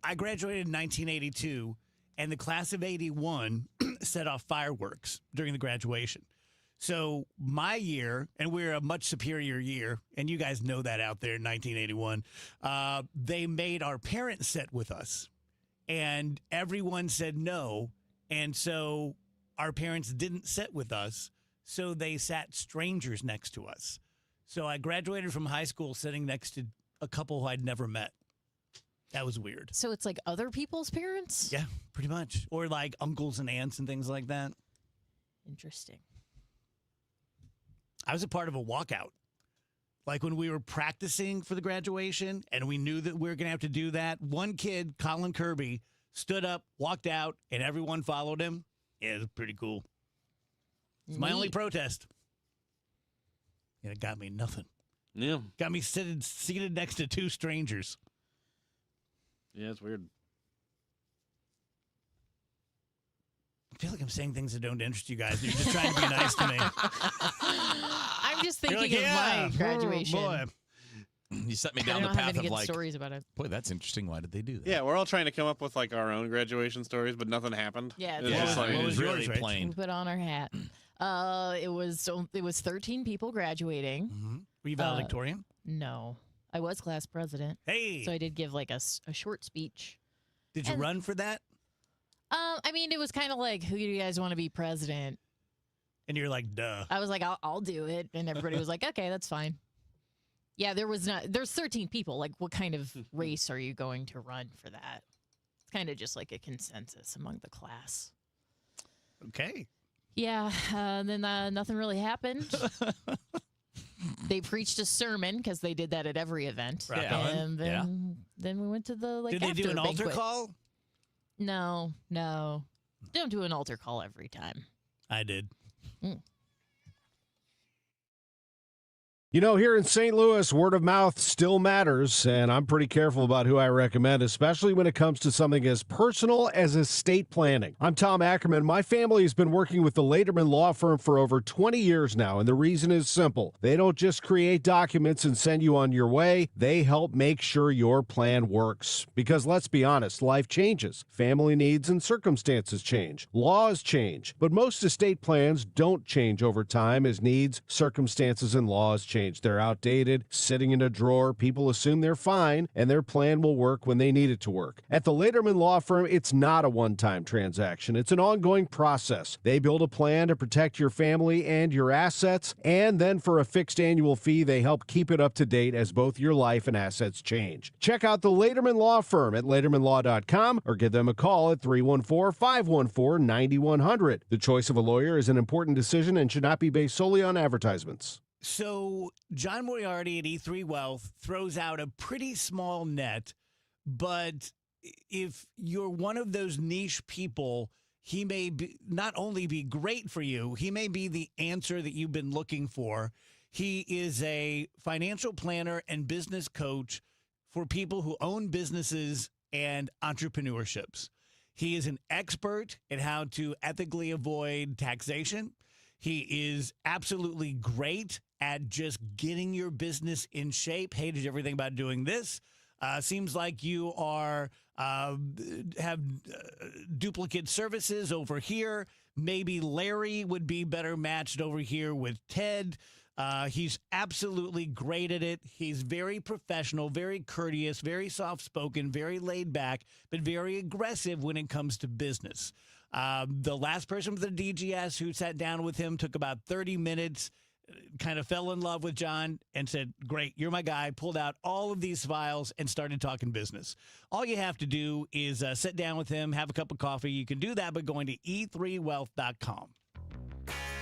I graduated in 1982, and the class of 81 set off fireworks during the graduation. So my year, and we're a much superior year, and you guys know that out there in 1981, they made our parents sit with us, and everyone said no, and so our parents didn't sit with us, so they sat strangers next to us. So I graduated from high school sitting next to a couple who I'd never met. That was weird. So it's like other people's parents? Yeah, pretty much. Or like uncles and aunts and things like that. Interesting. I was a part of a walkout. Like when we were practicing for the graduation and we knew that we were going to have to do that, one kid, Colin Kirby, stood up, walked out, and everyone followed him. Yeah, it was pretty cool. It's my only protest. And it got me nothing. Yeah. Got me seated next to 2 strangers. Yeah, it's weird. I feel like I'm saying things that don't interest you guys. You're just trying to be nice to me. I'm just thinking like, of my graduation. Boy. You set me I down don't the have path any of good like, stories about it. boy, that's interesting. Why did they do that? Yeah, we're all trying to come up with like our own graduation stories, but nothing happened. Yeah, It's just like, it was really yours, Rach? plain. We put on our hat. It was 13 people graduating. Mm-hmm. Were you valedictorian? No, I was class president. Hey, So I did give like a short speech. did you run for that? I mean, it was kind of like, who do you guys want to be president? And you're like, duh. I was like, I'll do it. And everybody was like, okay, that's fine. Yeah, there's 13 people. Like, what kind of race are you going to run for that? It's kind of just like a consensus among the class. Okay. Yeah, then nothing really happened. They preached a sermon because they did that at every event. Right. And then we went to the Did they do after an altar banquet. call? No. Don't do an altar call every time. I did. You know, here in St. Louis, word of mouth still matters, and I'm pretty careful about who I recommend, especially when it comes to something as personal as estate planning. I'm Tom Ackerman. My family has been working with the Laderman Law Firm for over 20 years now, and the reason is simple. They don't just create documents and send you on your way. They help make sure your plan works. Because let's be honest, life changes. Family needs and circumstances change. Laws change. But most estate plans don't change over time as needs, circumstances, and laws change changed. They're outdated, sitting in a drawer. People assume they're fine, and their plan will work when they need it to work. At the Lederman Law Firm, it's not a one-time transaction. It's an ongoing process. They build a plan to protect your family and your assets, and then for a fixed annual fee, they help keep it up to date as both your life and assets change. Check out the Lederman Law Firm at LedermanLaw.com or give them a call at 314-514-9100. The choice of a lawyer is an important decision and should not be based solely on advertisements. So John Moriarty at E3 Wealth throws out a pretty small net, but if you're one of those niche people, he may be, not only be great for you, he may be the answer that you've been looking for. He is a financial planner and business coach for people who own businesses and entrepreneurships. He is an expert in how to ethically avoid taxation. He is absolutely great at just getting your business in shape. Hated everything about doing this. Seems like you are have duplicate services over here. Maybe Larry would be better matched over here with Ted. He's absolutely great at it. He's very professional, very courteous, very soft-spoken, very laid back, but very aggressive when it comes to business. The last person from the DGS who sat down with him took about 30 minutes, kind of fell in love with John and said, great, you're my guy, pulled out all of these files and started talking business. All you have to do is sit down with him, have a cup of coffee. You can do that by going to e3wealth.com.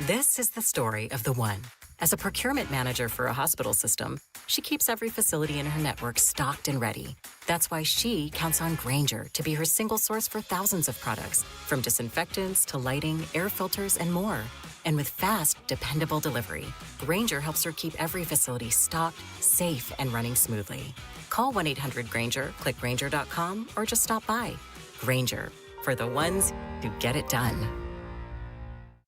This is the story of the one. As a procurement manager for a hospital system, she keeps every facility in her network stocked and ready. That's why she counts on Grainger to be her single source for thousands of products, from disinfectants to lighting, air filters, and more. And with fast, dependable delivery, Grainger helps her keep every facility stocked, safe, and running smoothly. Call 1-800-GRAINGER, click Grainger.com, or just stop by. Grainger, for the ones who get it done.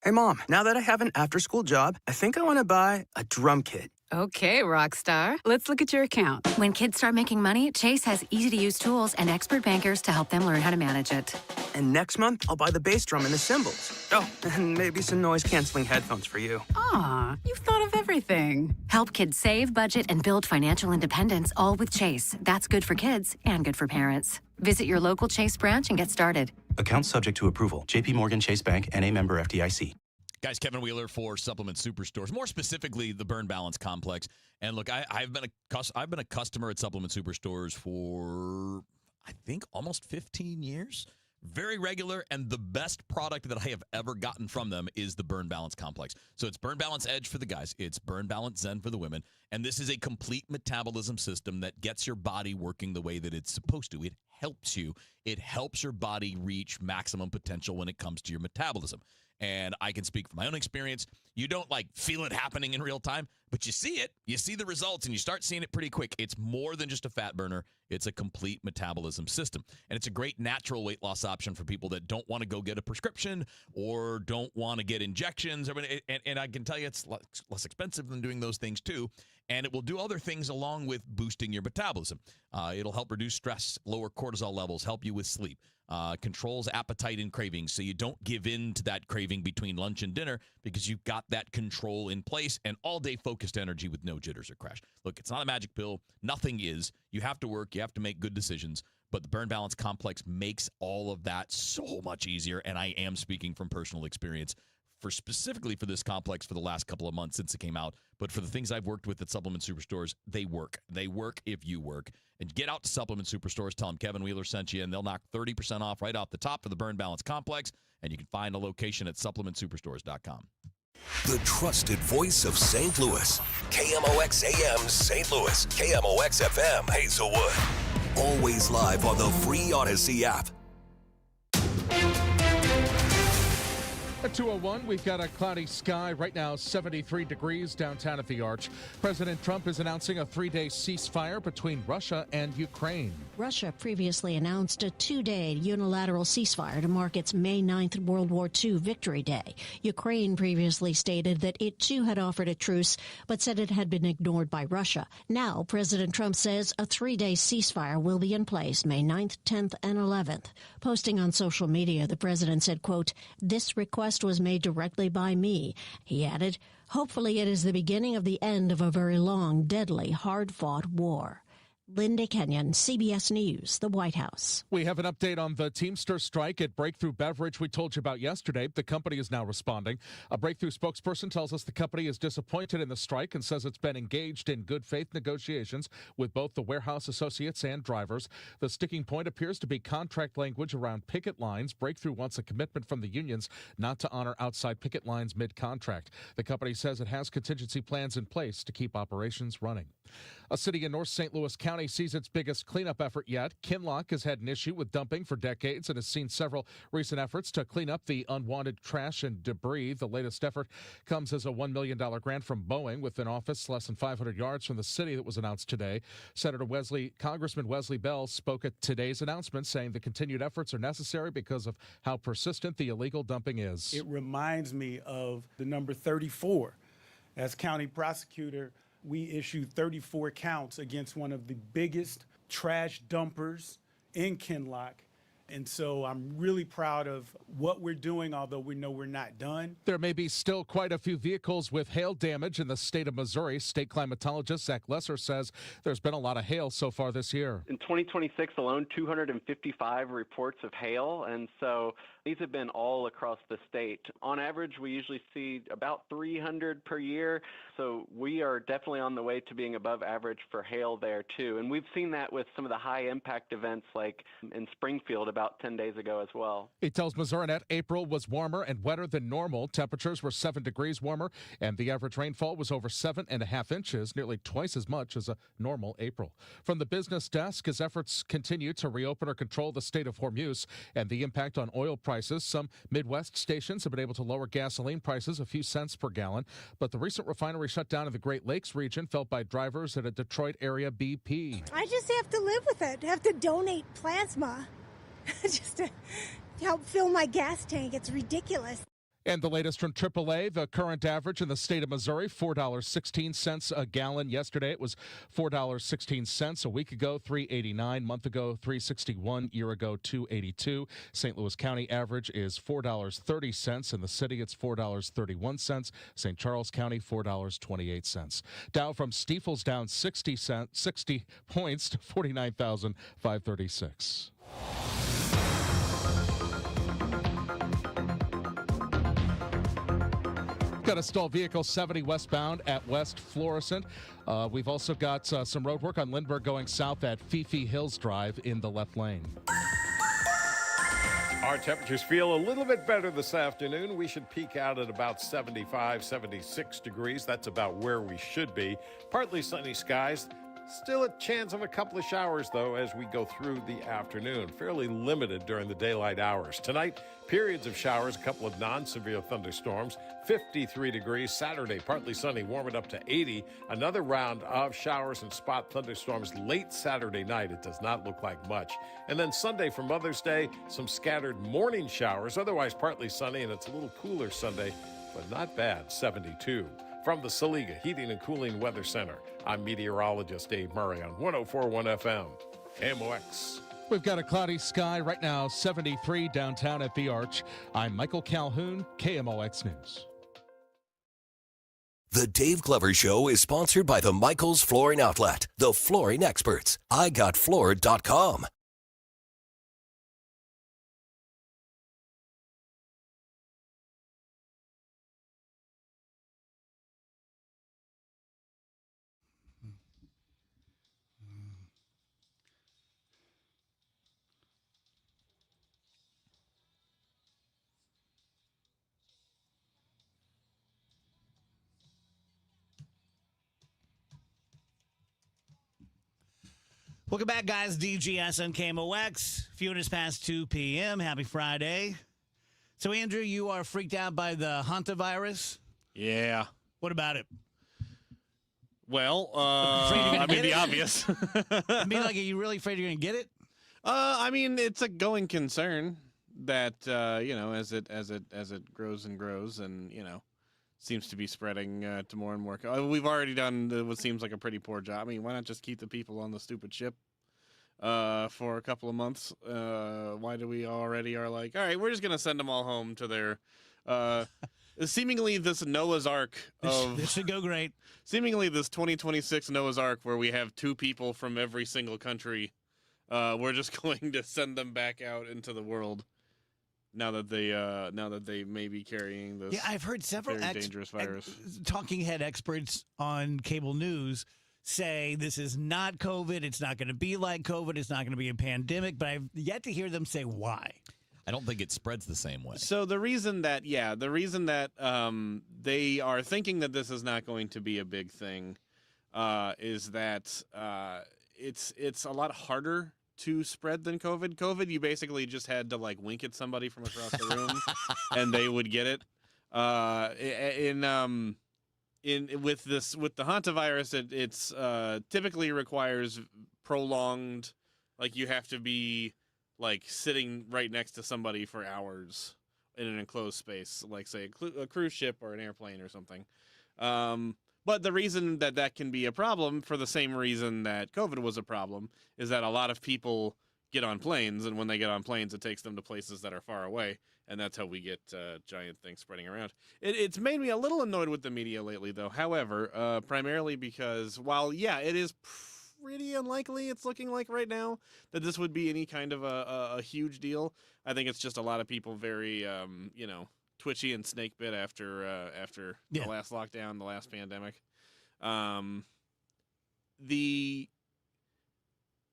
Hey, Mom, now that I have an after-school job, I think I want to buy a drum kit. Okay, Rockstar. Let's look at your account. When kids start making money, Chase has easy-to-use tools and expert bankers to help them learn how to manage it. And next month, I'll buy the bass drum and the cymbals. Oh, and maybe some noise-canceling headphones for you. Aw, you've thought of everything. Help kids save, budget, and build financial independence, all with Chase. That's good for kids and good for parents. Visit your local Chase branch and get started. Account subject to approval. J.P. Morgan Chase Bank, N.A. member FDIC. Guys, Kevin Wheeler for Supplement Superstores, more specifically the Burn Balance Complex. And look, I've been a customer at Supplement Superstores for, I think, almost 15 years. Very regular, and the best product that I have ever gotten from them is the Burn Balance Complex. So it's Burn Balance Edge for the guys. It's Burn Balance Zen for the women. And this is a complete metabolism system that gets your body working the way that it's supposed to. It helps you. It helps your body reach maximum potential when it comes to your metabolism. And I can speak from my own experience. You don't feel it happening in real time, but you see it. You see the results, and you start seeing it pretty quick. It's more than just a fat burner. It's a complete metabolism system. And it's a great natural weight loss option for people that don't want to go get a prescription or don't want to get injections. And I can tell you it's less expensive than doing those things too. And it will do other things along with boosting your metabolism. It'll help reduce stress, lower cortisol levels, help you with sleep. Controls appetite and cravings, so you don't give in to that craving between lunch and dinner because you've got that control in place and all-day focused energy with no jitters or crash. Look, it's not a magic pill. Nothing is. You have to work. You have to make good decisions. But the Burn Balance Complex makes all of that so much easier, and I am speaking from personal experience specifically for this complex for the last couple of months since it came out. But for the things I've worked with at Supplement Superstores, they work. They work if you work. And get out to Supplement Superstores, tell them Kevin Wheeler sent you, and they'll knock 30% off right off the top for the Burn Balance Complex. And you can find a location at supplementsuperstores.com. The trusted voice of St. Louis. KMOX AM St. Louis. KMOX FM Hazelwood. Always live on the free Odyssey app. At 2:01, we've got a cloudy sky. Right now, 73 degrees downtown at the Arch. President Trump is announcing a 3-day ceasefire between Russia and Ukraine. Russia previously announced a 2-day unilateral ceasefire to mark its May 9th World War II Victory Day. Ukraine previously stated that it too had offered a truce, but said it had been ignored by Russia. Now, President Trump says a 3-day ceasefire will be in place May 9th, 10th, and 11th. Posting on social media, the president said, quote, "This request request was made directly by me. He added, hopefully it is the beginning of the end of a very long, deadly, hard-fought war. Linda Kenyon, CBS News, the White House. We have an update on the Teamster strike at Breakthrough Beverage we told you about yesterday. The company is now responding. A Breakthrough spokesperson tells us the company is disappointed in the strike and says it's been engaged in good faith negotiations with both the warehouse associates and drivers. The sticking point appears to be contract language around picket lines. Breakthrough wants a commitment from the unions not to honor outside picket lines mid-contract. The company says it has contingency plans in place to keep operations running. A city in North St. Louis County sees its biggest cleanup effort yet. Kinloch has had an issue with dumping for decades and has seen several recent efforts to clean up the unwanted trash and debris. The latest effort comes as a $1 million grant from Boeing with an office less than 500 yards from the city that was announced today. Congressman Wesley Bell spoke at today's announcement, saying the continued efforts are necessary because of how persistent the illegal dumping is. It reminds me of the number 34. As county prosecutor, we issued 34 counts against one of the biggest trash dumpers in Kinloch. And so I'm really proud of what we're doing, although we know we're not done. There may be still quite a few vehicles with hail damage in the state of Missouri. State climatologist Zach Lesser says there's been a lot of hail so far this year. In 2026 alone, 255 reports of hail, and so these have been all across the state. On average, we usually see about 300 per year, so we are definitely on the way to being above average for hail there too. And we've seen that with some of the high impact events like in Springfield about 10 days ago as well. He tells MissouriNet April was warmer and wetter than normal. Temperatures were 7 degrees warmer, and the average rainfall was over 7.5 inches, nearly twice as much as a normal April. From the business desk, as efforts continue to reopen or control the state of Hormuz and the impact on oil prices, some Midwest stations have been able to lower gasoline prices a few cents per gallon. But the recent refinery shutdown in the Great Lakes region felt by drivers at a Detroit area BP. I just have to live with it. I have to donate plasma just to help fill my gas tank. It's ridiculous. And the latest from AAA, the current average in the state of Missouri, $4.16 a gallon. Yesterday it was $4.16. A week ago, $3.89. Month ago, $3.61. Year ago, $2.82. St. Louis County average is $4.30. In the city, it's $4.31. St. Charles County, $4.28. Dow from Stifel's down 60 points to 49,536. Got a stalled vehicle 70 westbound at West Florissant. We've also got some road work on Lindbergh going south at Fifi Hills Drive in the left lane. Our temperatures feel a little bit better this afternoon. We should peak out at about 75, 76 degrees. That's about where we should be. Partly sunny skies. Still a chance of a couple of showers, though, as we go through the afternoon. Fairly limited during the daylight hours. Tonight, periods of showers, a couple of non-severe thunderstorms. 53 degrees. Saturday, partly sunny, warm it up to 80. Another round of showers and spot thunderstorms late Saturday night. It does not look like much. And then Sunday for Mother's Day, some scattered morning showers. Otherwise, partly sunny, and it's a little cooler Sunday, but not bad, 72. From the Saliga Heating and Cooling Weather Center, I'm meteorologist Dave Murray on 104.1 FM, KMOX. We've got a cloudy sky right now, 73 downtown at the Arch. I'm Michael Calhoun, KMOX News. The Dave Glover Show is sponsored by the Michaels Flooring Outlet, the flooring experts. IGotFloored.com. Welcome back, guys. DGS and KMOX. Few minutes past 2 p.m. Happy Friday. So, Andrew, you are freaked out by the hantavirus? Yeah. What about it? Well, I mean, the obvious. I mean, like, are you really afraid you're going to get it? I mean, it's a going concern that, as it grows and grows and, seems to be spreading to more and more. We've already done what seems like a pretty poor job. I mean, why not just keep the people on the stupid ship for a couple of months? Why do we already are like, all right, we're just going to send them all home to their Seemingly this Noah's Ark of This should go great. Seemingly this 2026 Noah's Ark where we have 2 people from every single country. We're just going to send them back out into the world now that they may be carrying this. Yeah, I've heard several very dangerous virus. talking head experts on cable news say this is not COVID. It's not going to be like COVID. It's not going to be a pandemic. But I've yet to hear them say why. I don't think it spreads the same way. So the reason that they are thinking that this is not going to be a big thing is that it's a lot harder to spread than COVID. COVID, you basically just had to like wink at somebody from across the room, and they would get it. With the hantavirus, it's typically requires prolonged, like you have to be like sitting right next to somebody for hours in an enclosed space, like say a cruise ship or an airplane or something. But the reason that can be a problem, for the same reason that COVID was a problem, is that a lot of people get on planes, and when they get on planes, it takes them to places that are far away, and that's how we get giant things spreading around. It's made me a little annoyed with the media lately, though. However, primarily because while, yeah, it is pretty unlikely, it's looking like right now, that this would be any kind of a huge deal. I think it's just a lot of people very, twitchy and snake bit after the last lockdown, the last pandemic. The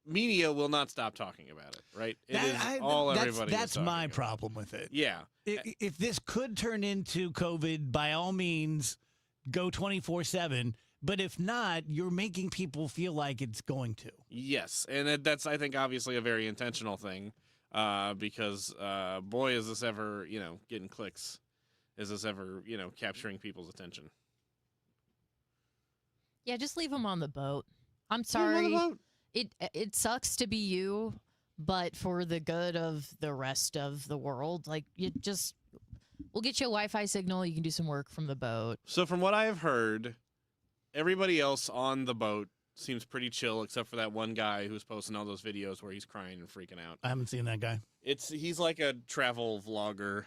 media will not stop talking about it, right? That's my problem with it. Yeah. If this could turn into COVID, by all means, go 24/7. But if not, you're making people feel like it's going to. Yes, and that's, I think, obviously a very intentional thing. Because boy, is this ever, getting clicks. Is this ever, capturing people's attention? Yeah, just leave them on the boat. I'm sorry. It sucks to be you, but for the good of the rest of the world, like we'll get you a Wi-Fi signal. You can do some work from the boat. So from what I have heard, everybody else on the boat seems pretty chill, except for that one guy who's posting all those videos where he's crying and freaking out. I haven't seen that guy. He's like a travel vlogger,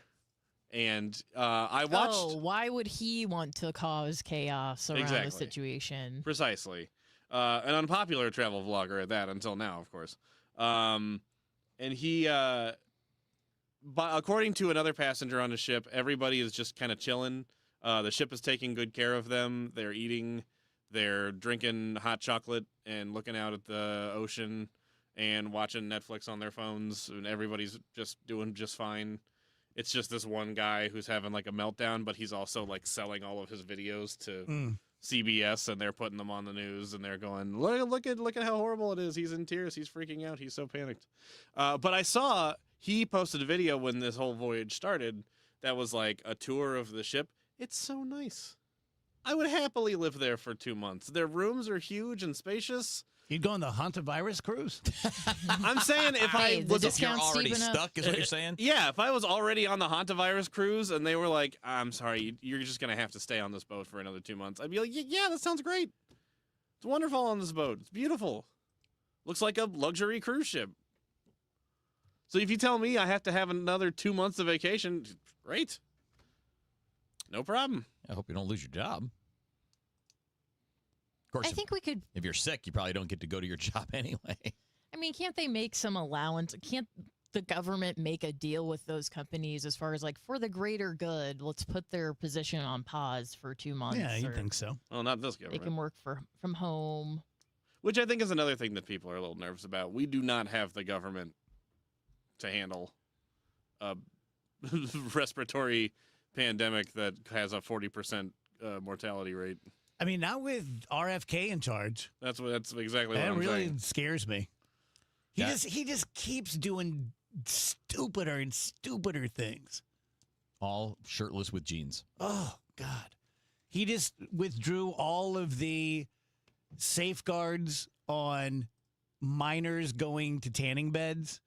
and I watched. Oh, why would he want to cause chaos around the situation? Precisely, an unpopular travel vlogger at that until now, of course. And he, but according to another passenger on the ship, everybody is just kind of chilling. The ship is taking good care of them. They're eating. They're drinking hot chocolate and looking out at the ocean and watching Netflix on their phones, and everybody's just doing just fine. It's just this one guy who's having like a meltdown, but he's also like selling all of his videos to CBS, and they're putting them on the news, and they're going, look at how horrible it is. He's in tears. He's freaking out. He's so panicked. But I saw he posted a video when this whole voyage started that was like a tour of the ship. It's so nice. I would happily live there for 2 months. Their rooms are huge and spacious. You'd go on the hantavirus cruise? I'm saying if I was already stuck, is what you're saying? Yeah, if I was already on the hantavirus cruise and they were like, I'm sorry, you're just going to have to stay on this boat for another 2 months, I'd be like, yeah, that sounds great. It's wonderful on this boat. It's beautiful. Looks like a luxury cruise ship. So if you tell me I have to have another 2 months of vacation, great. No problem. I hope you don't lose your job. Of course, I think we could. If you're sick, you probably don't get to go to your job anyway. I mean, can't they make some allowance? Can't the government make a deal with those companies as far as like for the greater good? Let's put their position on pause for 2 months. Yeah, you think so? Well, not this government. They can work from home. Which I think is another thing that people are a little nervous about. We do not have the government to handle a respiratory pandemic that has a 40% mortality rate. I mean, not with RFK in charge. That's exactly what I'm really saying. Scares me. He just keeps doing stupider and stupider things. All shirtless with jeans. Oh God. He just withdrew all of the safeguards on minors going to tanning beds.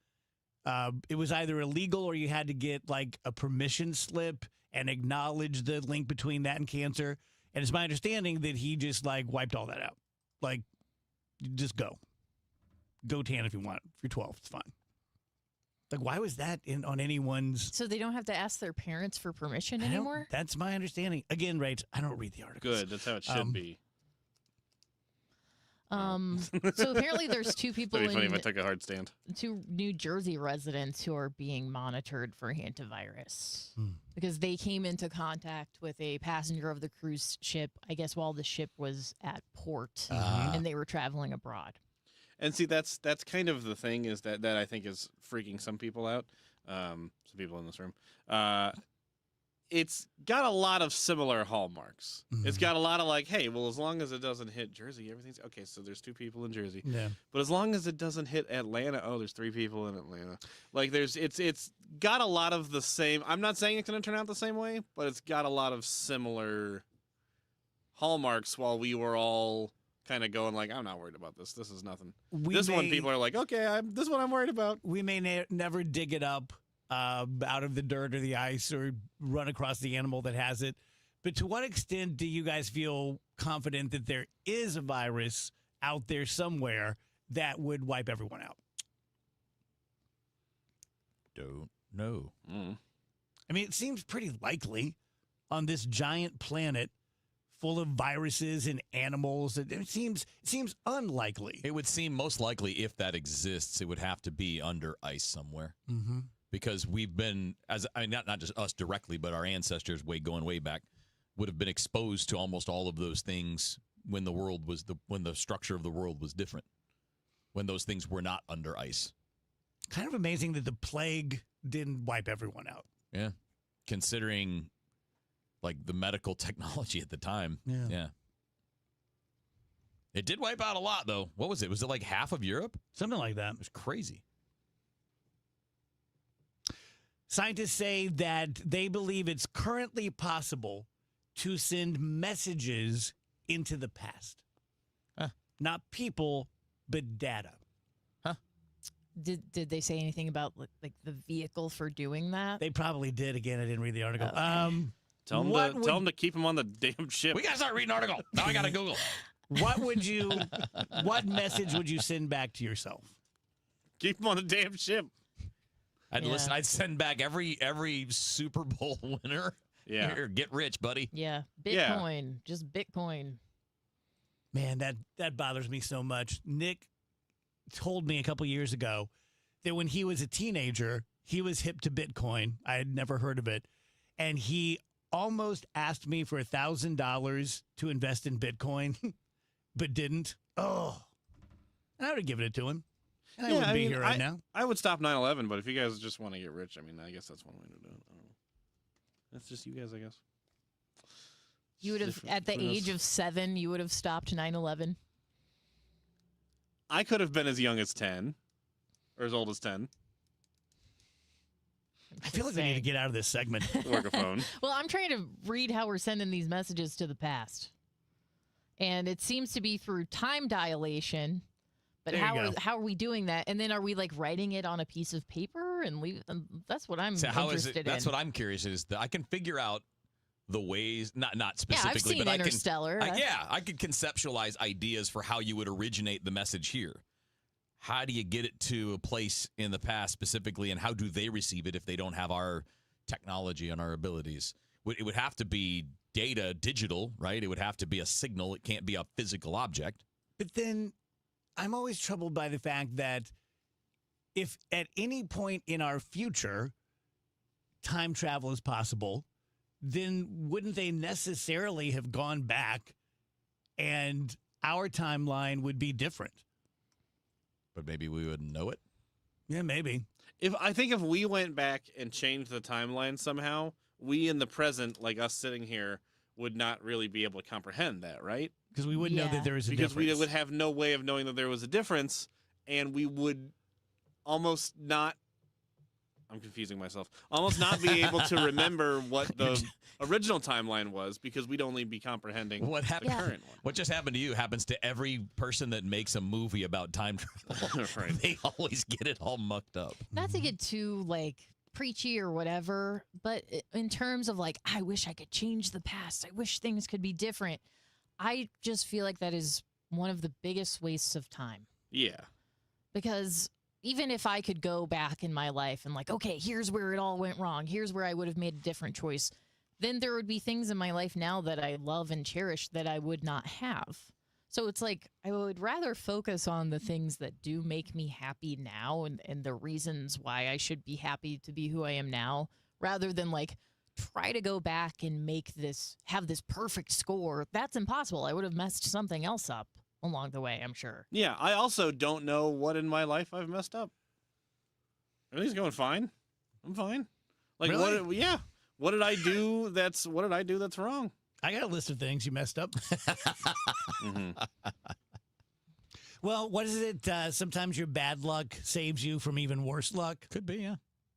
It was either illegal or you had to get like a permission slip and acknowledge the link between that and cancer. And it's my understanding that he just like wiped all that out. Like, just go tan if you want. If you're 12, it's fine. Like, why was that on anyone's? So they don't have to ask their parents for permission anymore? That's my understanding. Again, Rach, I don't read the articles. Good. That's how it should be. So apparently there's two people That'd be funny if I took a hard stand. two New Jersey residents who are being monitored for hantavirus because they came into contact with a passenger of the cruise ship, I guess, while the ship was at port and they were traveling abroad. And see, that's kind of the thing is that I think is freaking some people out. Some people in this room. It's got a lot of similar hallmarks. It's got a lot of like, hey, well, as long as it doesn't hit Jersey, everything's okay. So there's 2 people in Jersey. Yeah. But as long as it doesn't hit Atlanta, oh, there's 3 people in Atlanta. Like it's got a lot of the same. I'm not saying it's going to turn out the same way, but it's got a lot of similar hallmarks. While we were all kind of going like, I'm not worried about this. This is nothing. This one, people are like, okay, this one I'm worried about. We may never dig it up out of the dirt or the ice or run across the animal that has it. But to what extent do you guys feel confident that there is a virus out there somewhere that would wipe everyone out? Don't know. I mean, it seems pretty likely on this giant planet full of viruses and animals. It seems unlikely. It would seem most likely if that exists, it would have to be under ice somewhere. Mm-hmm. Because we've been, not just us directly, but our ancestors going way back, would have been exposed to almost all of those things when the structure of the world was different, when those things were not under ice. Kind of amazing that the plague didn't wipe everyone out. Yeah, considering like the medical technology at the time. Yeah. It did wipe out a lot, though. What was it? Was it like half of Europe? Something like that. It was crazy. Scientists say that they believe it's currently possible to send messages into the past. Not people, but data. Did they say anything about like the vehicle for doing that? They probably did. Again, I didn't read the article. Okay. Tell them to keep him on the damn ship. We gotta start reading article. Now I gotta Google. What message would you send back to yourself? Keep him on the damn ship. I'd send back every Super Bowl winner. Yeah. Here, get rich, buddy. Yeah. Bitcoin. Just Bitcoin. Man, that bothers me so much. Nick told me a couple years ago that when he was a teenager, he was hip to Bitcoin. I had never heard of it. And he almost asked me for $1,000 to invest in Bitcoin, but didn't. Oh, I would have given it to him. And I wouldn't be here right now. I would stop 9/11, but if you guys just want to get rich, I mean, I guess that's one way to do it. I don't know. That's just you guys, I guess. You would have, at the age of 7, you would have stopped 9/11. I could have been as young as 10, or as old as 10. I feel like we need to get out of this segment. Work a phone. Well, I'm trying to read how we're sending these messages to the past. And it seems to be through time dilation. But how are we doing that? And then are we like writing it on a piece of paper and leave? That's what I'm interested in. That's what I'm curious is that I can figure out the ways, not specifically, I've seen but Interstellar. I could conceptualize ideas for how you would originate the message here. How do you get it to a place in the past specifically, and how do they receive it if they don't have our technology and our abilities? It would have to be data, digital, right? It would have to be a signal. It can't be a physical object. But then I'm always troubled by the fact that if at any point in our future time travel is possible, then wouldn't they necessarily have gone back and our timeline would be different? But maybe we wouldn't know it. Yeah, maybe. I think if we went back and changed the timeline somehow, we in the present, like us sitting here, would not really be able to comprehend that, right? Because we wouldn't know that there is a difference. Because we would have no way of knowing that there was a difference, and we would almost not, I'm confusing myself, almost not be able to remember what the original timeline was, because we'd only be comprehending the current one. What just happened to you happens to every person that makes a movie about time travel. Right. They always get it all mucked up. Not to get too like preachy or whatever, but in terms of like, I wish I could change the past. I wish things could be different. I just feel like that is one of the biggest wastes of time. Yeah. Because even if I could go back in my life and like, okay, here's where it all went wrong. Here's where I would have made a different choice. Then there would be things in my life now that I love and cherish that I would not have. So it's like I would rather focus on the things that do make me happy now and the reasons why I should be happy to be who I am now, rather than like try to go back and have this perfect score. That's impossible. I would have messed something else up along the way, I'm sure. Yeah, I also don't know what in my life I've messed up. Everything's going fine. I'm fine. Like Really? What did I do that's wrong? I got a list of things you messed up. Well, what is it? Sometimes your bad luck saves you from even worse luck. Could be, yeah.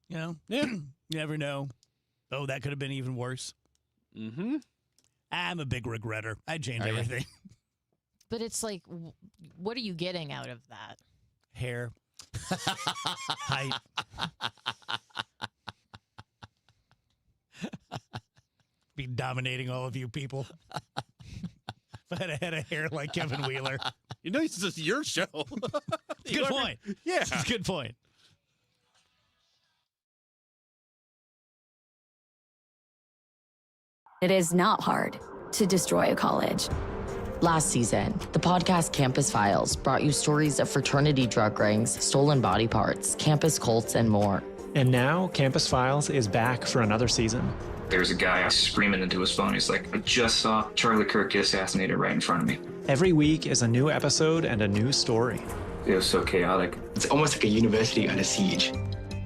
You know? Yeah. You never know. Oh, that could have been even worse. Mm-hmm. I'm a big regretter. I'd change everything. But it's like, what are you getting out of that? Hair. Height. Be dominating all of you people. If I had a hair like Kevin Wheeler. You know, it's just your show. Good point. Yeah. Good point. It is not hard to destroy a college. Last season, the podcast Campus Files brought you stories of fraternity drug rings, stolen body parts, campus cults, and more. And now, Campus Files is back for another season. There's a guy screaming into his phone. He's like, I just saw Charlie Kirk get assassinated right in front of me. Every week is a new episode and a new story. It was so chaotic. It's almost like a university under siege.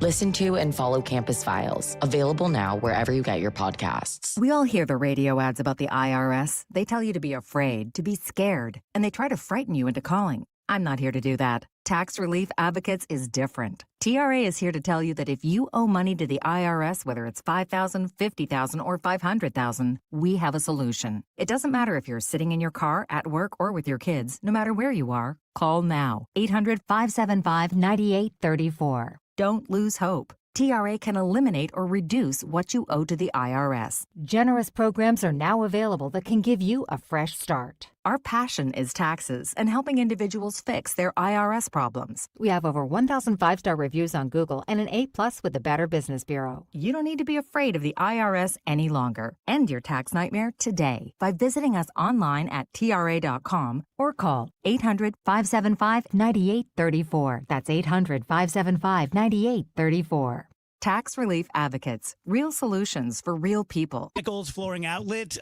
Listen to and follow Campus Files, available now wherever you get your podcasts. We all hear the radio ads about the IRS. They tell you to be afraid, to be scared, and they try to frighten you into calling. I'm not here to do that. Tax Relief Advocates is different. TRA is here to tell you that if you owe money to the IRS, whether it's $5,000, $50,000, or $500,000, we have a solution. It doesn't matter if you're sitting in your car, at work, or with your kids. No matter where you are, call now. 800-575-9834. Don't lose hope. TRA can eliminate or reduce what you owe to the IRS. Generous programs are now available that can give you a fresh start. Our passion is taxes and helping individuals fix their IRS problems. We have over 1,000 5-star reviews on Google and an A+ with the Better Business Bureau. You don't need to be afraid of the IRS any longer. End your tax nightmare today by visiting us online at TRA.com or call 800-575-9834. That's 800-575-9834. Tax Relief Advocates, real solutions for real people. Nichols Flooring Outlet.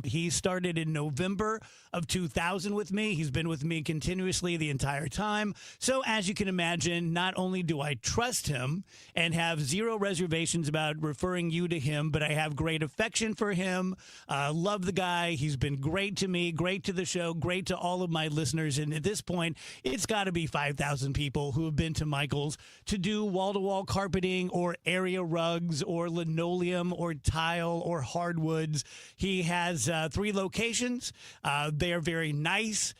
He started in November of 2000 with me. He's been with me continuously the entire time. So as you can imagine, not only do I trust him and have zero reservations about referring you to him, but I have great affection for him. Love the guy. He's been great to me, great to the show, great to all of my listeners. And at this point, it's got to be 5,000 people who have been to Michael's to do wall-to-wall carpeting or area rugs or linoleum or tile or hardwoods. He has 3 locations. They are very nice.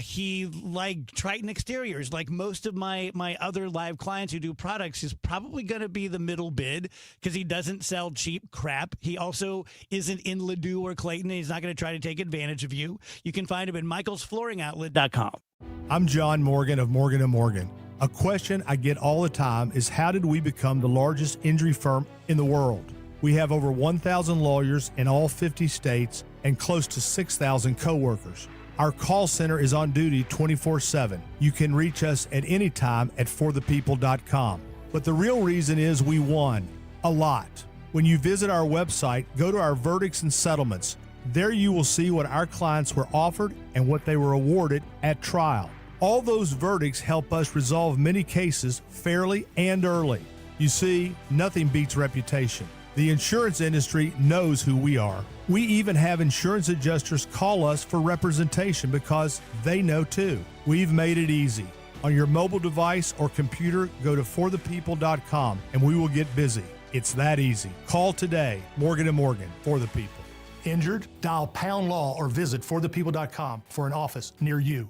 He, like Triton Exteriors, like most of my other live clients who do products, is probably going to be the middle bid because he doesn't sell cheap crap. He also isn't in Ladue or Clayton. And he's not going to try to take advantage of you. You can find him at michaelsflooringoutlet.com. I'm John Morgan of Morgan & Morgan. A question I get all the time is, how did we become the largest injury firm in the world? We have over 1,000 lawyers in all 50 states and close to 6,000 coworkers. Our call center is on duty 24/7. You can reach us at any time at forthepeople.com. But the real reason is we won a lot. When you visit our website, go to our verdicts and settlements. There you will see what our clients were offered and what they were awarded at trial. All those verdicts help us resolve many cases fairly and early. You see, nothing beats reputation. The insurance industry knows who we are. We even have insurance adjusters call us for representation because they know too. We've made it easy. On your mobile device or computer, go to forthepeople.com and we will get busy. It's that easy. Call today. Morgan & Morgan, for the people. Injured? Dial pound law or visit forthepeople.com for an office near you.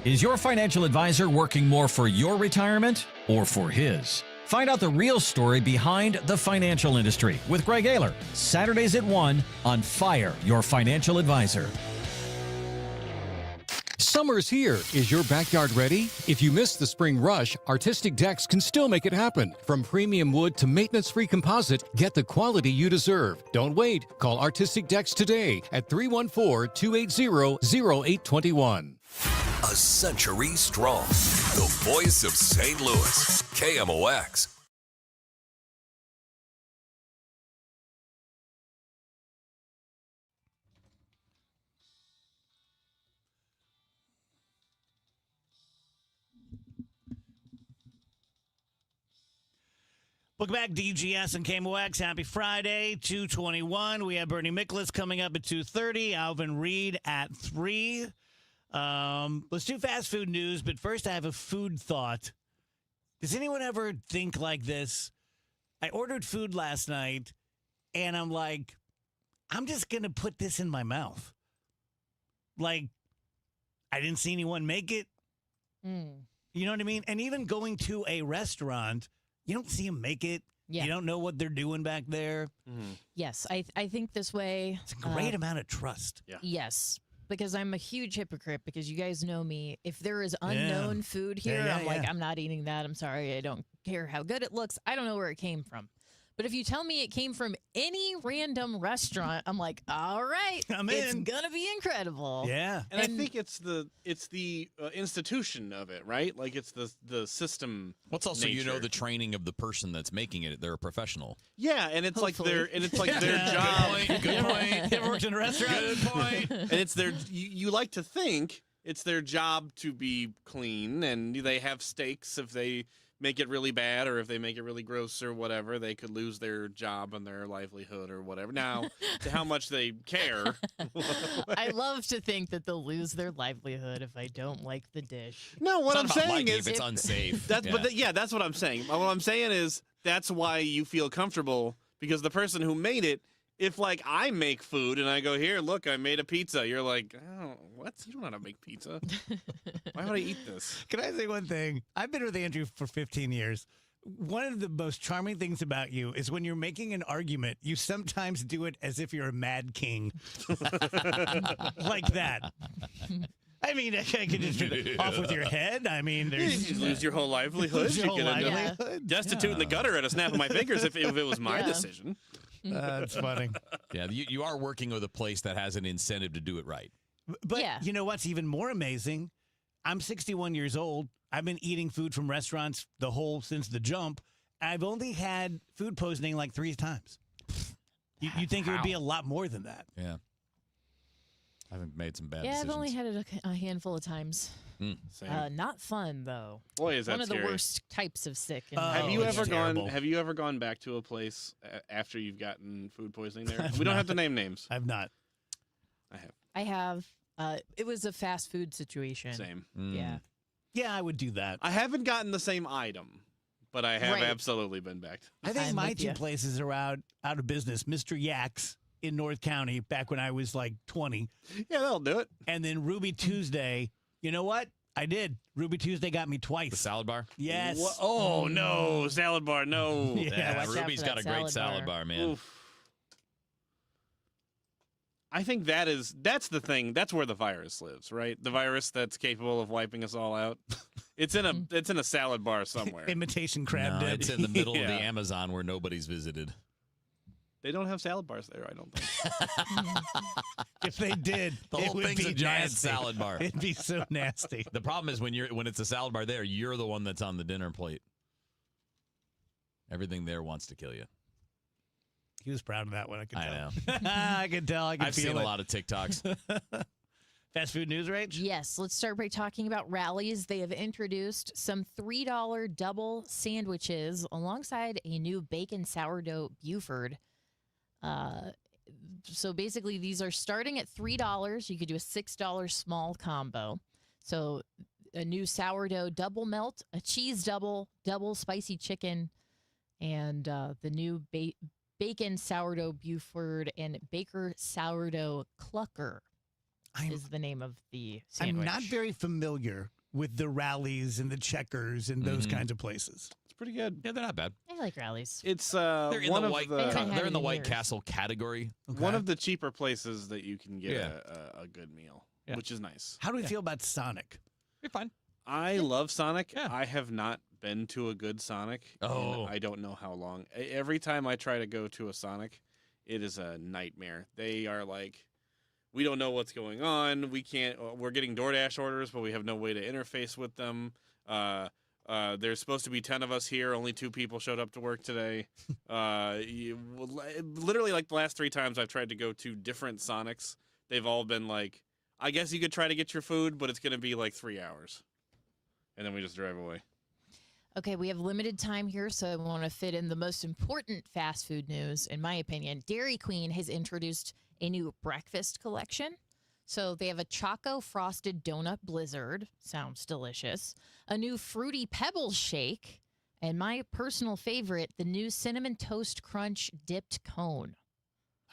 Is your financial advisor working more for your retirement or for his? Find out the real story behind the financial industry with Greg Ayler, Saturdays at 1 on Fire Your Financial Advisor. Summer's here. Is your backyard ready? If you missed the spring rush, Artistic Decks can still make it happen. From premium wood to maintenance-free composite, get the quality you deserve. Don't wait. Call Artistic Decks today at 314-280-0821. A century strong. The voice of St. Louis. KMOX. Look back, DGS and KMOX. Happy Friday, 2:21. We have Bernie Miklasz coming up at 2:30. Alvin Reed at 3. Let's do fast food news, but first I have a food thought. Does anyone ever think like this? I ordered food last night, and I'm like, I'm just going to put this in my mouth. Like, I didn't see anyone make it. You know what I mean? And even going to a restaurant, you don't see them make it. Yeah. You don't know what they're doing back there. Yes, I think this way. It's a great amount of trust. Yeah. Yes, because I'm a huge hypocrite because you guys know me. If there is unknown food here, I'm like, I'm not eating that. I'm sorry. I don't care how good it looks. I don't know where it came from. But if you tell me it came from any random restaurant, I'm like, all right, it's gonna be incredible. Yeah, and I think it's the institution of it, right? Like it's the system. What's also nature. you know the training of the person that's making it. They're a professional. Yeah, and it's like their job. Good point. You ever worked in a restaurant? Good point. And it's their you like to think it's their job to be clean, and they have stakes if they make it really bad or if they make it really gross or whatever, they could lose their job and their livelihood or whatever. Now, to how much they care. I love to think that they'll lose their livelihood if I don't like the dish. No, what I'm saying is if it's unsafe. That's that's what I'm saying. What I'm saying is that's why you feel comfortable, because the person who made it, if like I make food and I go, here, look, I made a pizza. You're like, oh, what? You don't know how to make pizza. Why would I eat this? Can I say one thing? I've been with Andrew for 15 years. One of the most charming things about you is when you're making an argument, you sometimes do it as if you're a mad king. Like that. I mean, I could just off with your head. I mean, you lose your whole livelihood. You get destitute in the gutter at a snap of my fingers if it was my decision. That's funny. Yeah, you are working with a place that has an incentive to do it right. But you know what's even more amazing? I'm 61 years old. I've been eating food from restaurants since the jump. I've only had food poisoning like 3 times. You'd think it would be a lot more than that. Yeah. I haven't made some bad Yeah, decisions. I've only had it a handful of times. Same. Not fun though. Boy, is that one of scary. the worst types of sick. Have you ever gone back to a place after you've gotten food poisoning there? We don't have to name names. I've not. I have. It was a fast food situation. Same. Yeah. Yeah, I would do that. I haven't gotten the same item, but I have absolutely been back. I think my 2 places are out of business. Mr. Yak's in North County back when I was like 20. Yeah, that'll do it. And then Ruby Tuesday. You know what? I did. Ruby Tuesday got me twice. The salad bar? Yes. Oh, no. Salad bar, no. Yeah, Ruby's got a great salad bar, man. Oof. I think that's the thing. That's where the virus lives, right? The virus that's capable of wiping us all out. It's in a salad bar somewhere. Imitation crab dip. It's in the middle of the Amazon where nobody's visited. They don't have salad bars there, I don't think. If they did, the it whole would thing's be a giant nasty. salad bar. It'd be so nasty. The problem is when it's a salad bar there, you're the one that's on the dinner plate. Everything there wants to kill you. He was proud of that one. I could tell. I know. I can tell. I can I've feel seen it. a lot of TikToks. Fast food news, Rach? Yes. Let's start by talking about Rallies. They have introduced some $3 double sandwiches alongside a new bacon sourdough Buford. So basically, these are starting at $3. You could do a $6 small combo. So a new sourdough double melt, a cheese double spicy chicken, and the new bacon sourdough Buford and Baker sourdough clucker is the name of the sandwich. I'm not very familiar with the Rallies and the Checkers and those kinds of places. It's pretty good. Yeah, they're not bad. I like Rallies. It's They're in one the of White. the They're in the White years. Castle category. one of the cheaper places that you can get Yeah. a good meal, Yeah. which is nice. How do we feel about Sonic? You're fine. I love Sonic. Yeah. I have not been to a good Sonic. Oh. I don't know how long. Every time I try to go to a Sonic, it is a nightmare. They are like, we don't know what's going on. We can't. We're getting DoorDash orders, but we have no way to interface with them. There's supposed to be 10 of us here. Only 2 people showed up to work today. Literally, like the last 3 times I've tried to go to different Sonics, they've all been like, I guess you could try to get your food, but it's going to be like 3 hours. And then we just drive away. Okay, we have limited time here, so I want to fit in the most important fast food news, in my opinion. Dairy Queen has introduced a new breakfast collection. So they have a Choco Frosted Donut Blizzard. Sounds delicious. A new Fruity Pebbles Shake. And my personal favorite, the new Cinnamon Toast Crunch Dipped Cone.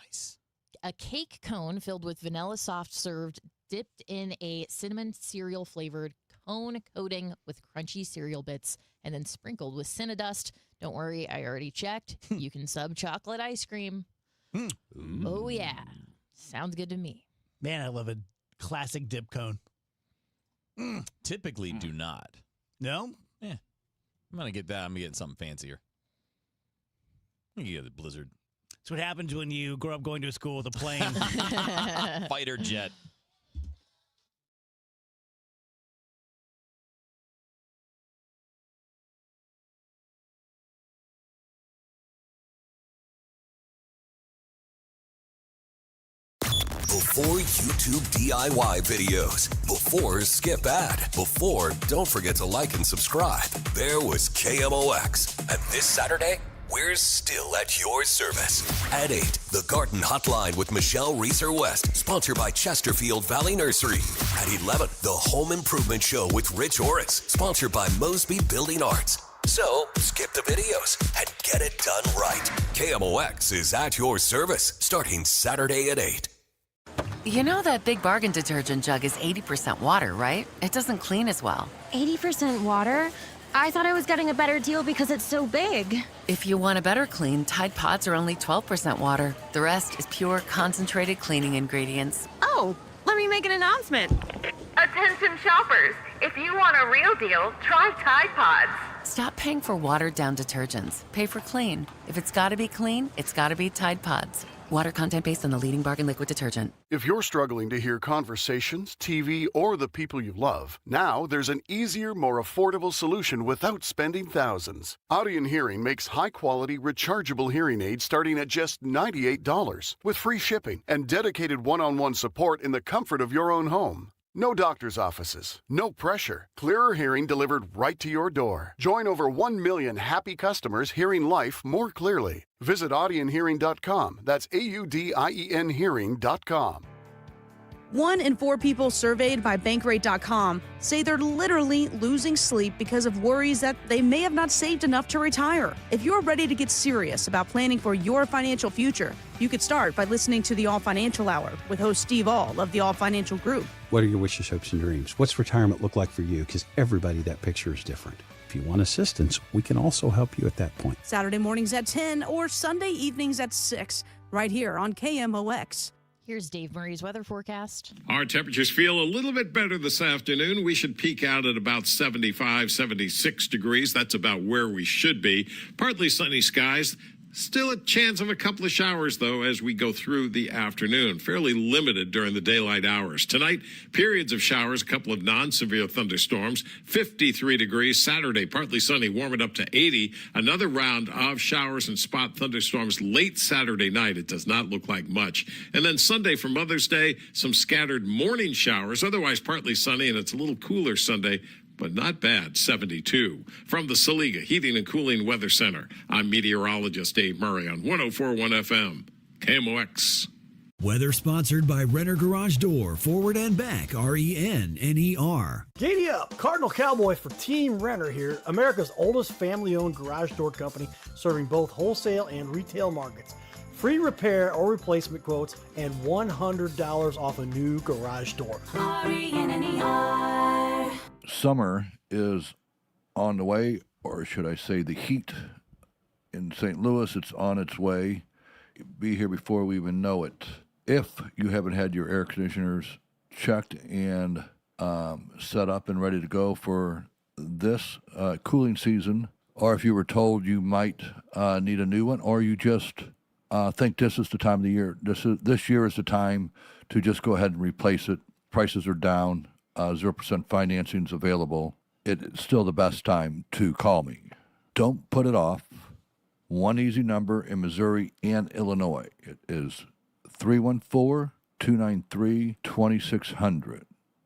Nice. A cake cone filled with vanilla soft served, dipped in a cinnamon cereal flavored cone coating with crunchy cereal bits, and then sprinkled with Cinnadust. Don't worry, I already checked. You can sub chocolate ice cream. Oh, yeah. Sounds good to me. Man, I love a classic dip cone. Typically do not. No? Yeah. I'm going to get that. I'm getting something fancier. I'm going to get the Blizzard. That's what happens when you grow up going to a school with a plane. Fighter jet. Before YouTube DIY videos, before skip ad, before don't forget to like and subscribe, there was KMOX. And this Saturday, we're still at your service. At 8, the Garden Hotline with Michelle Reeser-West, sponsored by Chesterfield Valley Nursery. At 11, the Home Improvement Show with Rich Orris, sponsored by Mosby Building Arts. So, skip the videos and get it done right. KMOX is at your service, starting Saturday at 8. You know that Big Bargain detergent jug is 80% water, right? It doesn't clean as well. 80% water? I thought I was getting a better deal because it's so big. If you want a better clean, Tide Pods are only 12% water. The rest is pure, concentrated cleaning ingredients. Oh, let me make an announcement. Attention shoppers, if you want a real deal, try Tide Pods. Stop paying for watered-down detergents. Pay for clean. If it's gotta be clean, it's gotta be Tide Pods. Water content based on the leading bargain liquid detergent. If you're struggling to hear conversations, TV, or the people you love, now there's an easier, more affordable solution without spending thousands. Audion Hearing makes high-quality, rechargeable hearing aids starting at just $98 with free shipping and dedicated one-on-one support in the comfort of your own home. No doctor's offices, no pressure. Clearer hearing delivered right to your door. Join over 1 million happy customers hearing life more clearly. Visit audionhearing.com. That's AUDIEN hearing.com. 1 in 4 people surveyed by Bankrate.com say they're literally losing sleep because of worries that they may have not saved enough to retire. If you're ready to get serious about planning for your financial future, you could start by listening to the All Financial Hour with host Steve All of the All Financial Group. What are your wishes, hopes, and dreams? What's retirement look like for you? Because everybody, that picture is different. If you want assistance, we can also help you at that point. Saturday mornings at 10 or Sunday evenings at 6, right here on KMOX. Here's Dave Murray's weather forecast. Our temperatures feel a little bit better this afternoon. We should peak out at about 75, 76 degrees. That's about where we should be. Partly sunny skies. Still a chance of a couple of showers, though, as we go through the afternoon. Fairly limited during the daylight hours. Tonight, periods of showers, a couple of non-severe thunderstorms. 53 degrees. Saturday, partly sunny, warming up to 80. Another round of showers and spot thunderstorms late Saturday night. It does not look like much. And then Sunday for Mother's Day, some scattered morning showers. Otherwise, partly sunny, and it's a little cooler Sunday, but not bad, 72. From the Saliga Heating and Cooling Weather Center, I'm meteorologist Dave Murray on 104.1 FM, KMOX. Weather sponsored by Renner Garage Door, forward and back, RENNER. Giddy up! Cardinal Cowboy for Team Renner here, America's oldest family-owned garage door company, serving both wholesale and retail markets. Free repair or replacement quotes and $100 off a new garage door. Summer is on the way. or should I say the heat in St. Louis. It's on its way. Be here before we even know it. If you haven't had your air conditioners checked and set up and ready to go for this cooling season, or if you were told you might need a new one, or you just think this is the time of the year, this year is the time to just go ahead and replace it. Prices are down, 0% financing is available. It's still the best time to call me. Don't put it off. One easy number in Missouri and Illinois. It is 314-293-2600.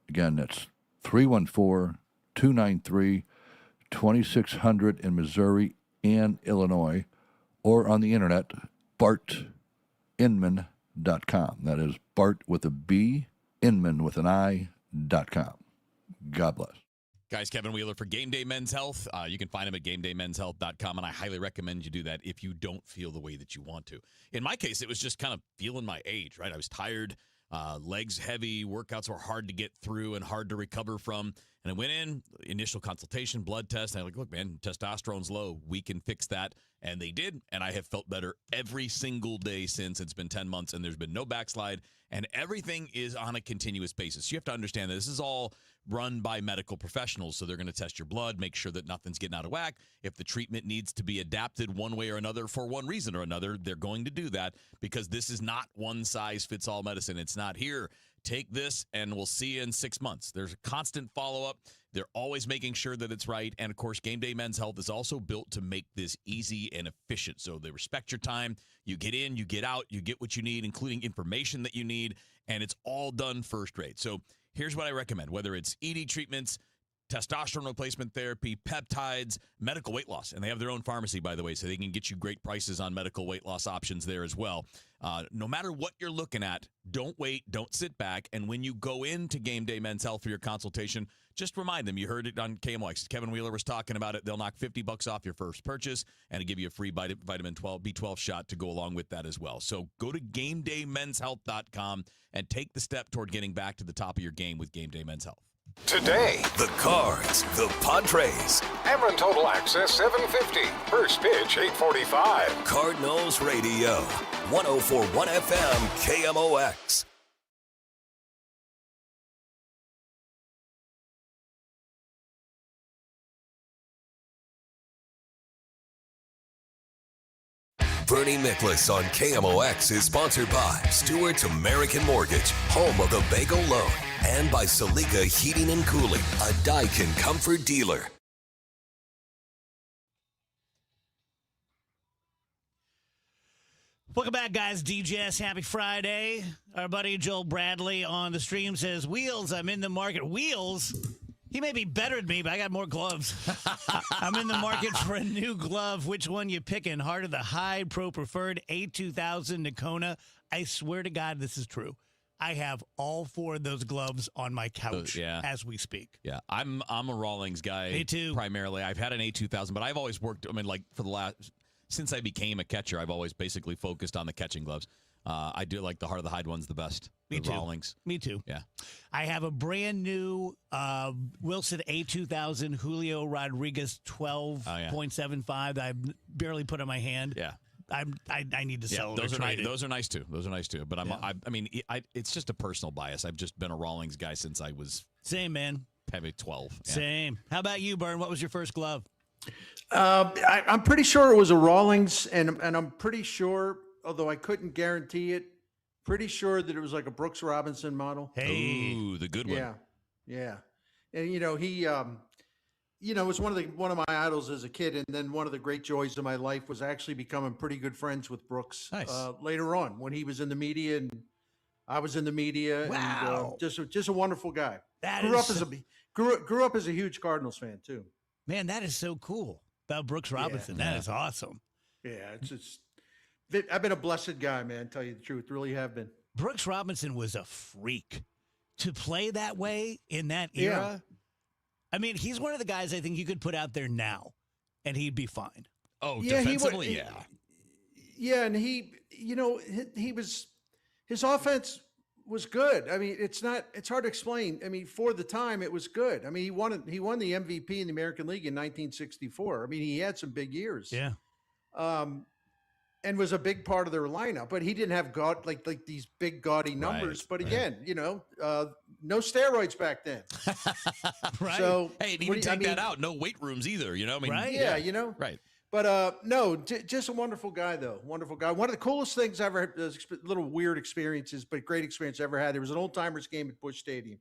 Again, that's 314-293-2600 in Missouri and Illinois, or on the internet, bartinman.com. That is Bart with a B, Inman with an I.com. God bless. Guys, Kevin Wheeler for Game Day Men's Health. You can find him at GameDayMen'sHealth.com, and I highly recommend you do that if you don't feel the way that you want to. In my case, it was just kind of feeling my age, right? I was tired, legs heavy, workouts were hard to get through and hard to recover from. And I went in, initial consultation, blood test, and I'm like, look, man, testosterone's low. We can fix that. And they did, and I have felt better every single day since. It's been 10 months, and there's been no backslide, and everything is on a continuous basis. You have to understand that this is all run by medical professionals, so they're going to test your blood, make sure that nothing's getting out of whack. If the treatment needs to be adapted one way or another for one reason or another, they're going to do that, because this is not one-size-fits-all medicine. It's not here. Take this, and we'll see you in 6 months. There's a constant follow-up. They're always making sure that it's right. And, of course, Game Day Men's Health is also built to make this easy and efficient. So they respect your time. You get in, you get out, you get what you need, including information that you need, and it's all done first rate. So here's what I recommend, whether it's ED treatments, testosterone replacement therapy, peptides, medical weight loss. And they have their own pharmacy, by the way, so they can get you great prices on medical weight loss options there as well. No matter what you're looking at, don't wait, don't sit back. And when you go into Game Day Men's Health for your consultation, just remind them you heard it on KMOX. Kevin Wheeler was talking about it. They'll knock $50 off your first purchase and give you a free vitamin B12 shot to go along with that as well. So go to GameDayMen'sHealth.com and take the step toward getting back to the top of your game with Game Day Men's Health. Today, the Cards, the Padres. Ameren Total Access 750. First pitch 8:45. Cardinals Radio. 104.1 FM KMOX. Bernie Miklasz on KMOX is sponsored by Stewart's American Mortgage, home of the Bagel Loan, and by Salika Heating and Cooling, a Daikin comfort dealer. Welcome back, guys. DJS, happy Friday. Our buddy Joel Bradley on the stream says, Wheels, I'm in the market. Wheels? He may be better than me, but I got more gloves. I'm in the market for a new glove. Which one you picking? Heart of the Hide, Pro Preferred, A2000, Nakona. I swear to God, this is true. I have all four of those gloves on my couch as we speak. Yeah, I'm a Rawlings guy. Me too. Primarily. I've had an A2000, but I've always worked, for the last, since I became a catcher, I've always basically focused on the catching gloves. I do like the Heart of the Hide ones the best. Me too. Rawlings. Me too. Yeah. I have a brand new Wilson A2000 Julio Rodriguez 12.75 that I barely put on my hand. Yeah. I need to sell it. Those are nice too. Those are nice too. But it's just a personal bias. I've just been a Rawlings guy since I was same man. Probably 12. Yeah. Same. How about you, Bern? What was your first glove? I'm pretty sure it was a Rawlings, and I'm pretty sure, although I couldn't guarantee it, pretty sure that it was like a Brooks Robinson model. Hey, ooh, the good one. Yeah. And he was one of my idols as a kid, and then one of the great joys of my life was actually becoming pretty good friends with Brooks. Nice. Later on, when he was in the media and I was in the media. Wow. And just a wonderful guy. Grew up as a huge Cardinals fan too. Man, that is so cool about Brooks Robinson. That is awesome. Yeah, I've been a blessed guy, man. Tell you the truth, really have been. Brooks Robinson was a freak to play that way in that era. I mean, he's one of the guys I think you could put out there now, and he'd be fine. Oh, defensively, Yeah, and he was his offense was good. I mean, it's hard to explain. I mean, for the time, it was good. I mean, he won the MVP in the American League in 1964. I mean, he had some big years. Yeah. And was a big part of their lineup, but he didn't have like these big gaudy numbers. Right, but again, no steroids back then. Right. So hey, and even take that out. No weight rooms either. I mean, right? Yeah, Right. But no, just a wonderful guy, though. Wonderful guy. One of the coolest things I ever had, little weird experiences, but great experience I ever had. There was an old timers game at Busch Stadium,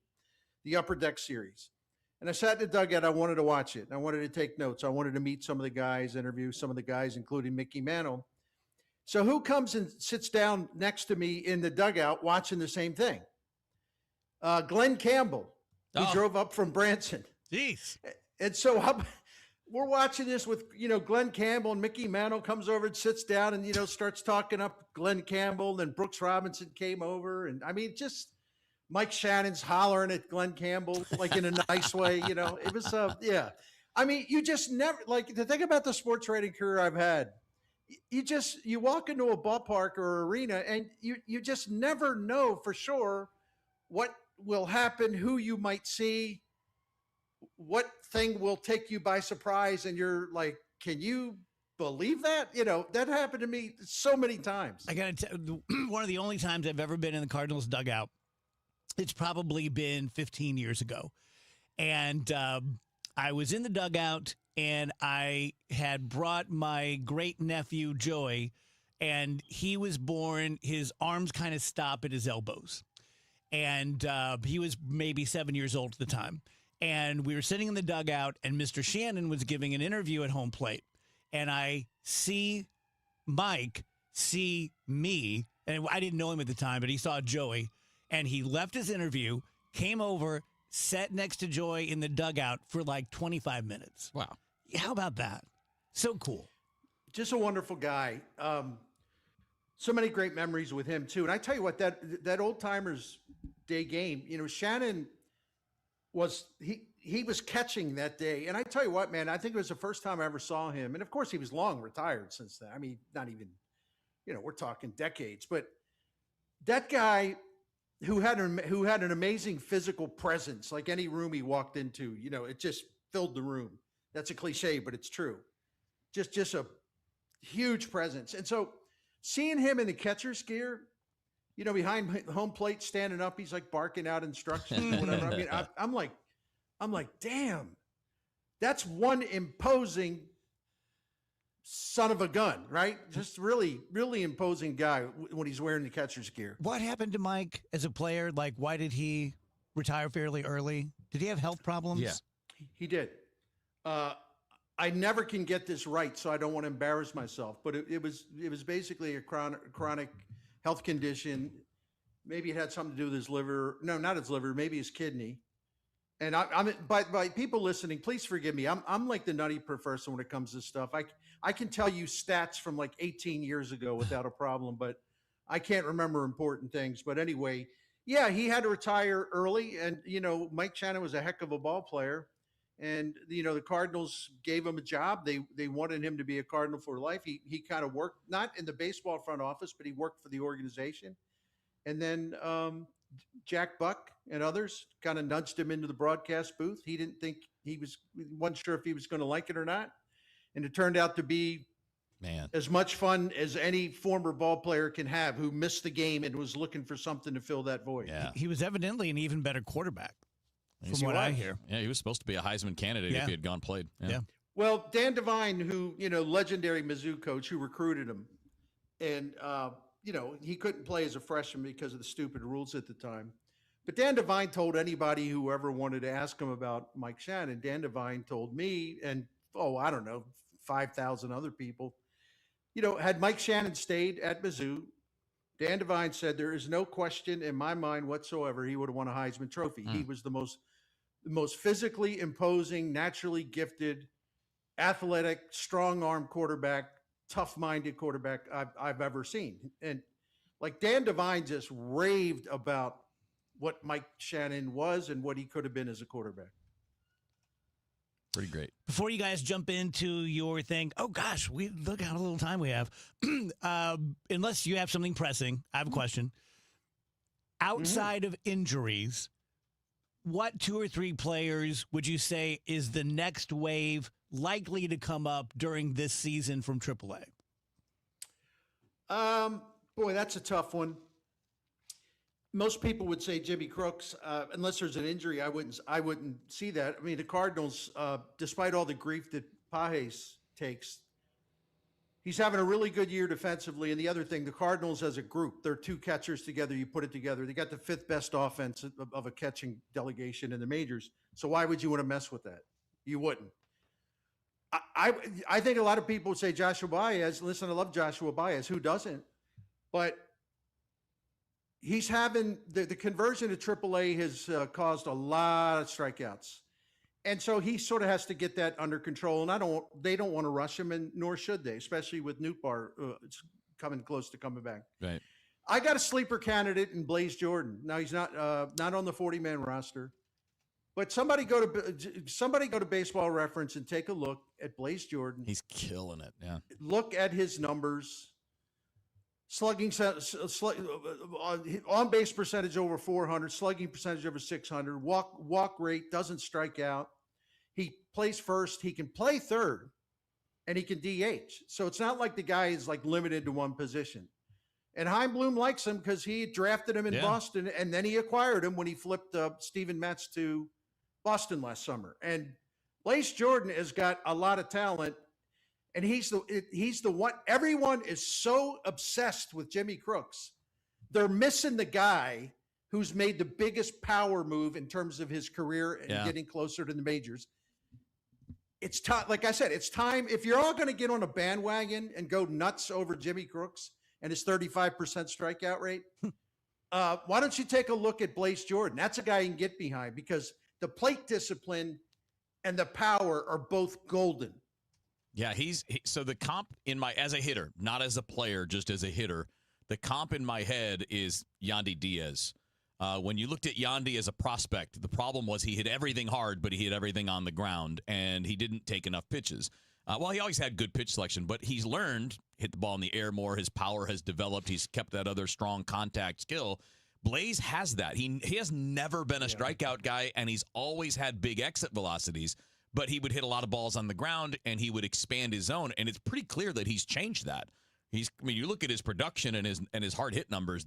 the Upper Deck Series. And I sat in the dugout. I wanted to watch it. I wanted to take notes. I wanted to meet some of the guys, interview some of the guys, including Mickey Mantle. So who comes and sits down next to me in the dugout watching the same thing? Glenn Campbell, who drove up from Branson. Jeez. And so we're watching this with, Glenn Campbell, and Mickey Mantle comes over and sits down and, starts talking up Glenn Campbell. Then Brooks Robinson came over. And I mean, just Mike Shannon's hollering at Glenn Campbell, like in a nice way, it was, yeah. I mean, you just never, like, the thing about the sports writing career I've had, you walk into a ballpark or arena and you just never know for sure what will happen, who you might see, what thing will take you by surprise. And you're like, can you believe that? That happened to me so many times. I got to tell one of the only times I've ever been in the Cardinals dugout, it's probably been 15 years ago. And I was in the dugout and I had brought my great nephew, Joey, and he was born, his arms kind of stop at his elbows. And he was maybe 7 years old at the time. And we were sitting in the dugout, and Mr. Shannon was giving an interview at home plate. And I see Mike see me, and I didn't know him at the time, but he saw Joey. And he left his interview, came over, sat next to Joey in the dugout for like 25 minutes. Wow. How about that? So cool. Just a wonderful guy. So many great memories with him too. And I tell you what, that old timers day game, Shannon was, he was catching that day. And I tell you what, man, I think it was the first time I ever saw him. And of course he was long retired since then. I mean, not even, we're talking decades, but that guy who had an amazing physical presence, like any room he walked into, it just filled the room. That's a cliche, but it's true. Just a huge presence. And so seeing him in the catcher's gear, behind home plate, standing up, he's like barking out instructions or whatever. I mean, I'm like, damn, that's one imposing son of a gun, right? Just really, really imposing guy when he's wearing the catcher's gear. What happened to Mike as a player? Like, why did he retire fairly early? Did he have health problems? Yeah. He did. I never can get this right, so I don't want to embarrass myself. But it was basically a chronic health condition. Maybe it had something to do with his liver. No, not his liver. Maybe his kidney. And I'm by people listening, please forgive me. I'm like the nutty person when it comes to stuff. I can tell you stats from like 18 years ago without a problem, but I can't remember important things. But anyway, yeah, he had to retire early, and Mike Shannon was a heck of a ball player. And, the Cardinals gave him a job. They wanted him to be a Cardinal for life. He kind of worked, not in the baseball front office, but he worked for the organization. And then Jack Buck and others kind of nudged him into the broadcast booth. He didn't think he wasn't sure if he was going to like it or not. And it turned out to be as much fun as any former ball player can have who missed the game and was looking for something to fill that void. Yeah. He was evidently an even better quarterback. Yes, From what I hear. Yeah, he was supposed to be a Heisman candidate if he had gone played. Yeah. Well, Dan Devine, who, legendary Mizzou coach who recruited him, and, he couldn't play as a freshman because of the stupid rules at the time. But Dan Devine told anybody who ever wanted to ask him about Mike Shannon. Dan Devine told me and, 5,000 other people, had Mike Shannon stayed at Mizzou, Dan Devine said there is no question in my mind whatsoever he would have won a Heisman Trophy. He was the most physically imposing, naturally gifted, athletic, strong-arm quarterback, tough-minded quarterback I've ever seen. And like Dan Devine just raved about what Mike Shannon was and what he could have been as a quarterback. Pretty great. Before you guys jump into your thing, oh gosh, we look how little time we have. Unless you have something pressing, I have a question. outside of injuries, what 2 or 3 players would you say is the next wave likely to come up during this season from AAA? Boy, that's a tough one. Most people would say Jimmy Crooks, unless there's an injury. I wouldn't see that. I mean, the Cardinals, despite all the grief that Pages takes, he's having a really good year defensively. And the other thing, the Cardinals as a group, they're 2 catchers together. You put it together, they got the 5th best offense of a catching delegation in the majors. So why would you want to mess with that? You wouldn't. I think a lot of people would say Joshua Baez. Listen, I love Joshua Baez. Who doesn't? But he's having the conversion to AAA has caused a lot of strikeouts. And so he sort of has to get that under control. And they don't want to rush him, and nor should they, especially with Nootbaar coming close to coming back. Right. I got a sleeper candidate in Blaze Jordan. Now he's not on the 40-man roster, but somebody go to Baseball Reference and take a look at Blaze Jordan. He's killing it. Yeah. Look at his numbers. Slugging, on base percentage over 400, slugging percentage over 600, walk rate, doesn't strike out. He plays first, he can play third, and he can DH. So it's not like the guy is like limited to one position. And Heimblum likes him because he drafted him in Boston, and then he acquired him when he flipped Steven Metz to Boston last summer. And Blaze Jordan has got a lot of talent. And he's the one. Everyone is so obsessed with Jimmy Crooks. They're missing the guy who's made the biggest power move in terms of his career and getting closer to the majors. It's time. Like I said, it's time. If you're all going to get on a bandwagon and go nuts over Jimmy Crooks and his 35% strikeout rate, why don't you take a look at Blaze Jordan? That's a guy you can get behind because the plate discipline and the power are both golden. Yeah, so the comp as a hitter, not as a player, just as a hitter, the comp in my head is Yandy Diaz. When you looked at Yandy as a prospect, the problem was he hit everything hard, but he hit everything on the ground, and he didn't take enough pitches. Well, he always had good pitch selection, but he's learned, hit the ball in the air more, his power has developed, he's kept that other strong contact skill. Blaze has that. He has never been a strikeout guy, and he's always had big exit velocities. But he would hit a lot of balls on the ground, and he would expand his zone, and it's pretty clear that he's changed that. You look at his production and his hard hit numbers.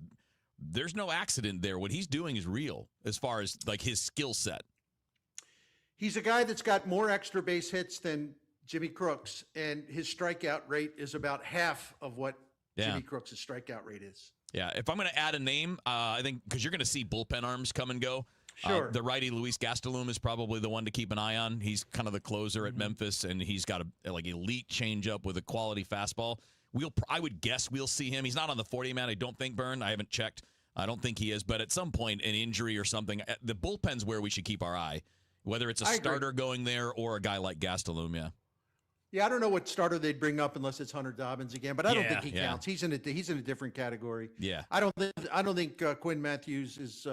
There's no accident there. What he's doing is real as far as like his skill set. He's a guy that's got more extra base hits than Jimmy Crooks, and his strikeout rate is about half of what Jimmy Crooks' strikeout rate is. Yeah, if I'm going to add a name, I think because you're going to see bullpen arms come and go. Sure. The righty Luis Gastelum is probably the one to keep an eye on. He's kind of the closer at Memphis, and he's got a elite changeup with a quality fastball. I would guess we'll see him. He's not on the 40-man, I don't think, Byrne. I haven't checked. I don't think he is. But at some point, an injury or something, the bullpen's where we should keep our eye, whether it's a starter going there or a guy like Gastelum, Yeah, I don't know what starter they'd bring up unless it's Hunter Dobbins again, but I don't think he counts. He's in a different category. Yeah. I don't think Quinn Matthews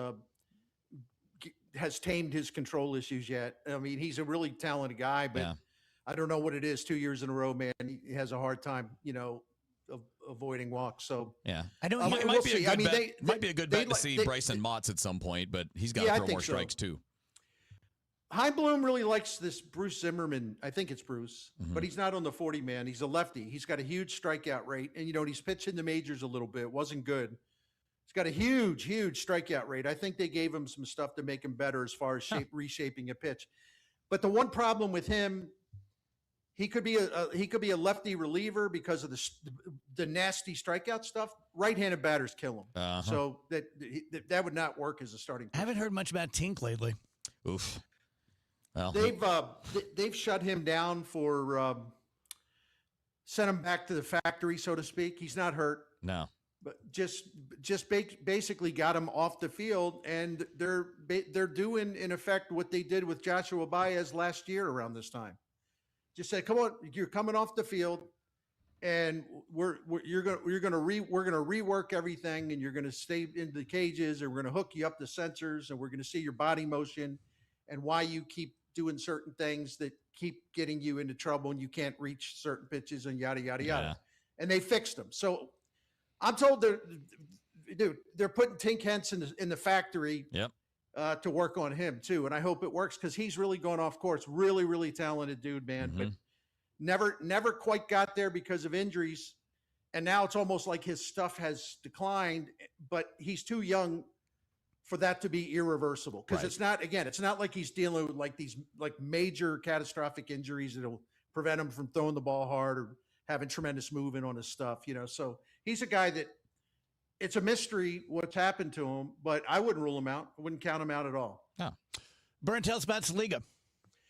has tamed his control issues yet. I mean, he's a really talented guy, but I don't know what it is. 2 years in a row, man, he has a hard time, avoiding walks. So I don't. It might be a good bet. Might be a good bet to see Bryson Motts at some point, but he's got to throw more strikes too. Heimblum really likes this Bruce Zimmerman. I think it's Bruce, but he's not on the 40-man. He's a lefty. He's got a huge strikeout rate, and he's pitched in the majors a little bit. Wasn't good. He's got a huge strikeout rate. I think they gave him some stuff to make him better as far as reshaping a pitch. But the one problem with him, he could be a lefty reliever because of the nasty strikeout stuff. Right-handed batters kill him, so that would not work as a starting pitcher. I haven't heard much about Tink lately. Oof. Well, they've shut him down for sent him back to the factory, so to speak. He's not hurt. No. But just basically got him off the field, and they're doing in effect what they did with Joshua Baez last year around this time. Just said, "Come on, you're coming off the field, and we're gonna rework everything, and you're gonna stay in the cages, and we're gonna hook you up to sensors, and we're gonna see your body motion, and why you keep doing certain things that keep getting you into trouble, and you can't reach certain pitches, and yada yada yada." And they fixed them. So I'm told that dude, they're putting Tink Hence in the factory. Yep. To work on him too, and I hope it works because he's really going off course. Really, really talented dude, man. But never quite got there because of injuries, and now it's almost like his stuff has declined. But he's too young for that to be irreversible because it's not like he's dealing with like these like major catastrophic injuries that'll prevent him from throwing the ball hard or having tremendous movement on his stuff. So he's a guy that. It's a mystery what's happened to him, but I wouldn't rule him out. I wouldn't count him out at all. No. Burn, tell us about Saliga.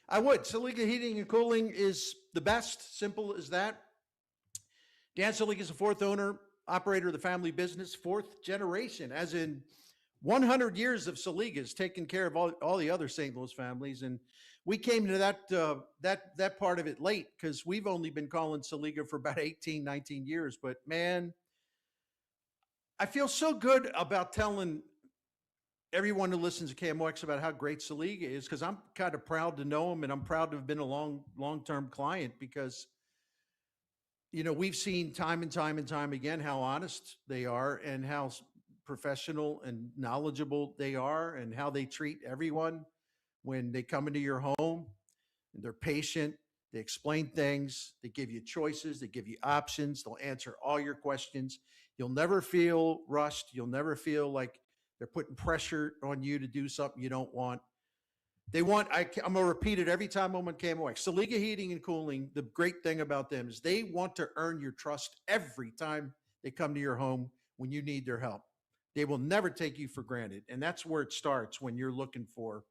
I would. Saliga Heating and Cooling is the best. Simple as that. Dan Saliga is the fourth owner, operator of the family business, fourth generation, as in 100 years of Saliga's taking care of all the other St. Louis families. And we came to that part of it late because we've only been calling Saliga for about 18, 19 years. But, man, I feel so good about telling everyone who listens to KMOX about how great Saliga is because I'm kind of proud to know him and I'm proud to have been a long-term client because, we've seen time and time again how honest they are and how professional and knowledgeable they are and how they treat everyone when they come into your home. And they're patient. They explain things. They give you choices. They give you options. They'll answer all your questions. You'll never feel rushed. You'll never feel like they're putting pressure on you to do something you don't want. I'm going to repeat it every time I'm on KMOX. Saliga Heating and Cooling, the great thing about them is they want to earn your trust every time they come to your home when you need their help. They will never take you for granted. And that's where it starts when you're looking for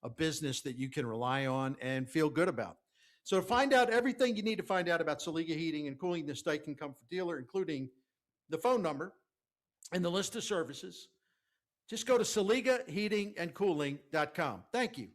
a business that you can rely on and feel good about. So to find out everything you need to find out about Saliga Heating and Cooling, the Steichen Comfort dealer, including the phone number and the list of services, just go to SaligaHeatingandCooling.com. Thank you.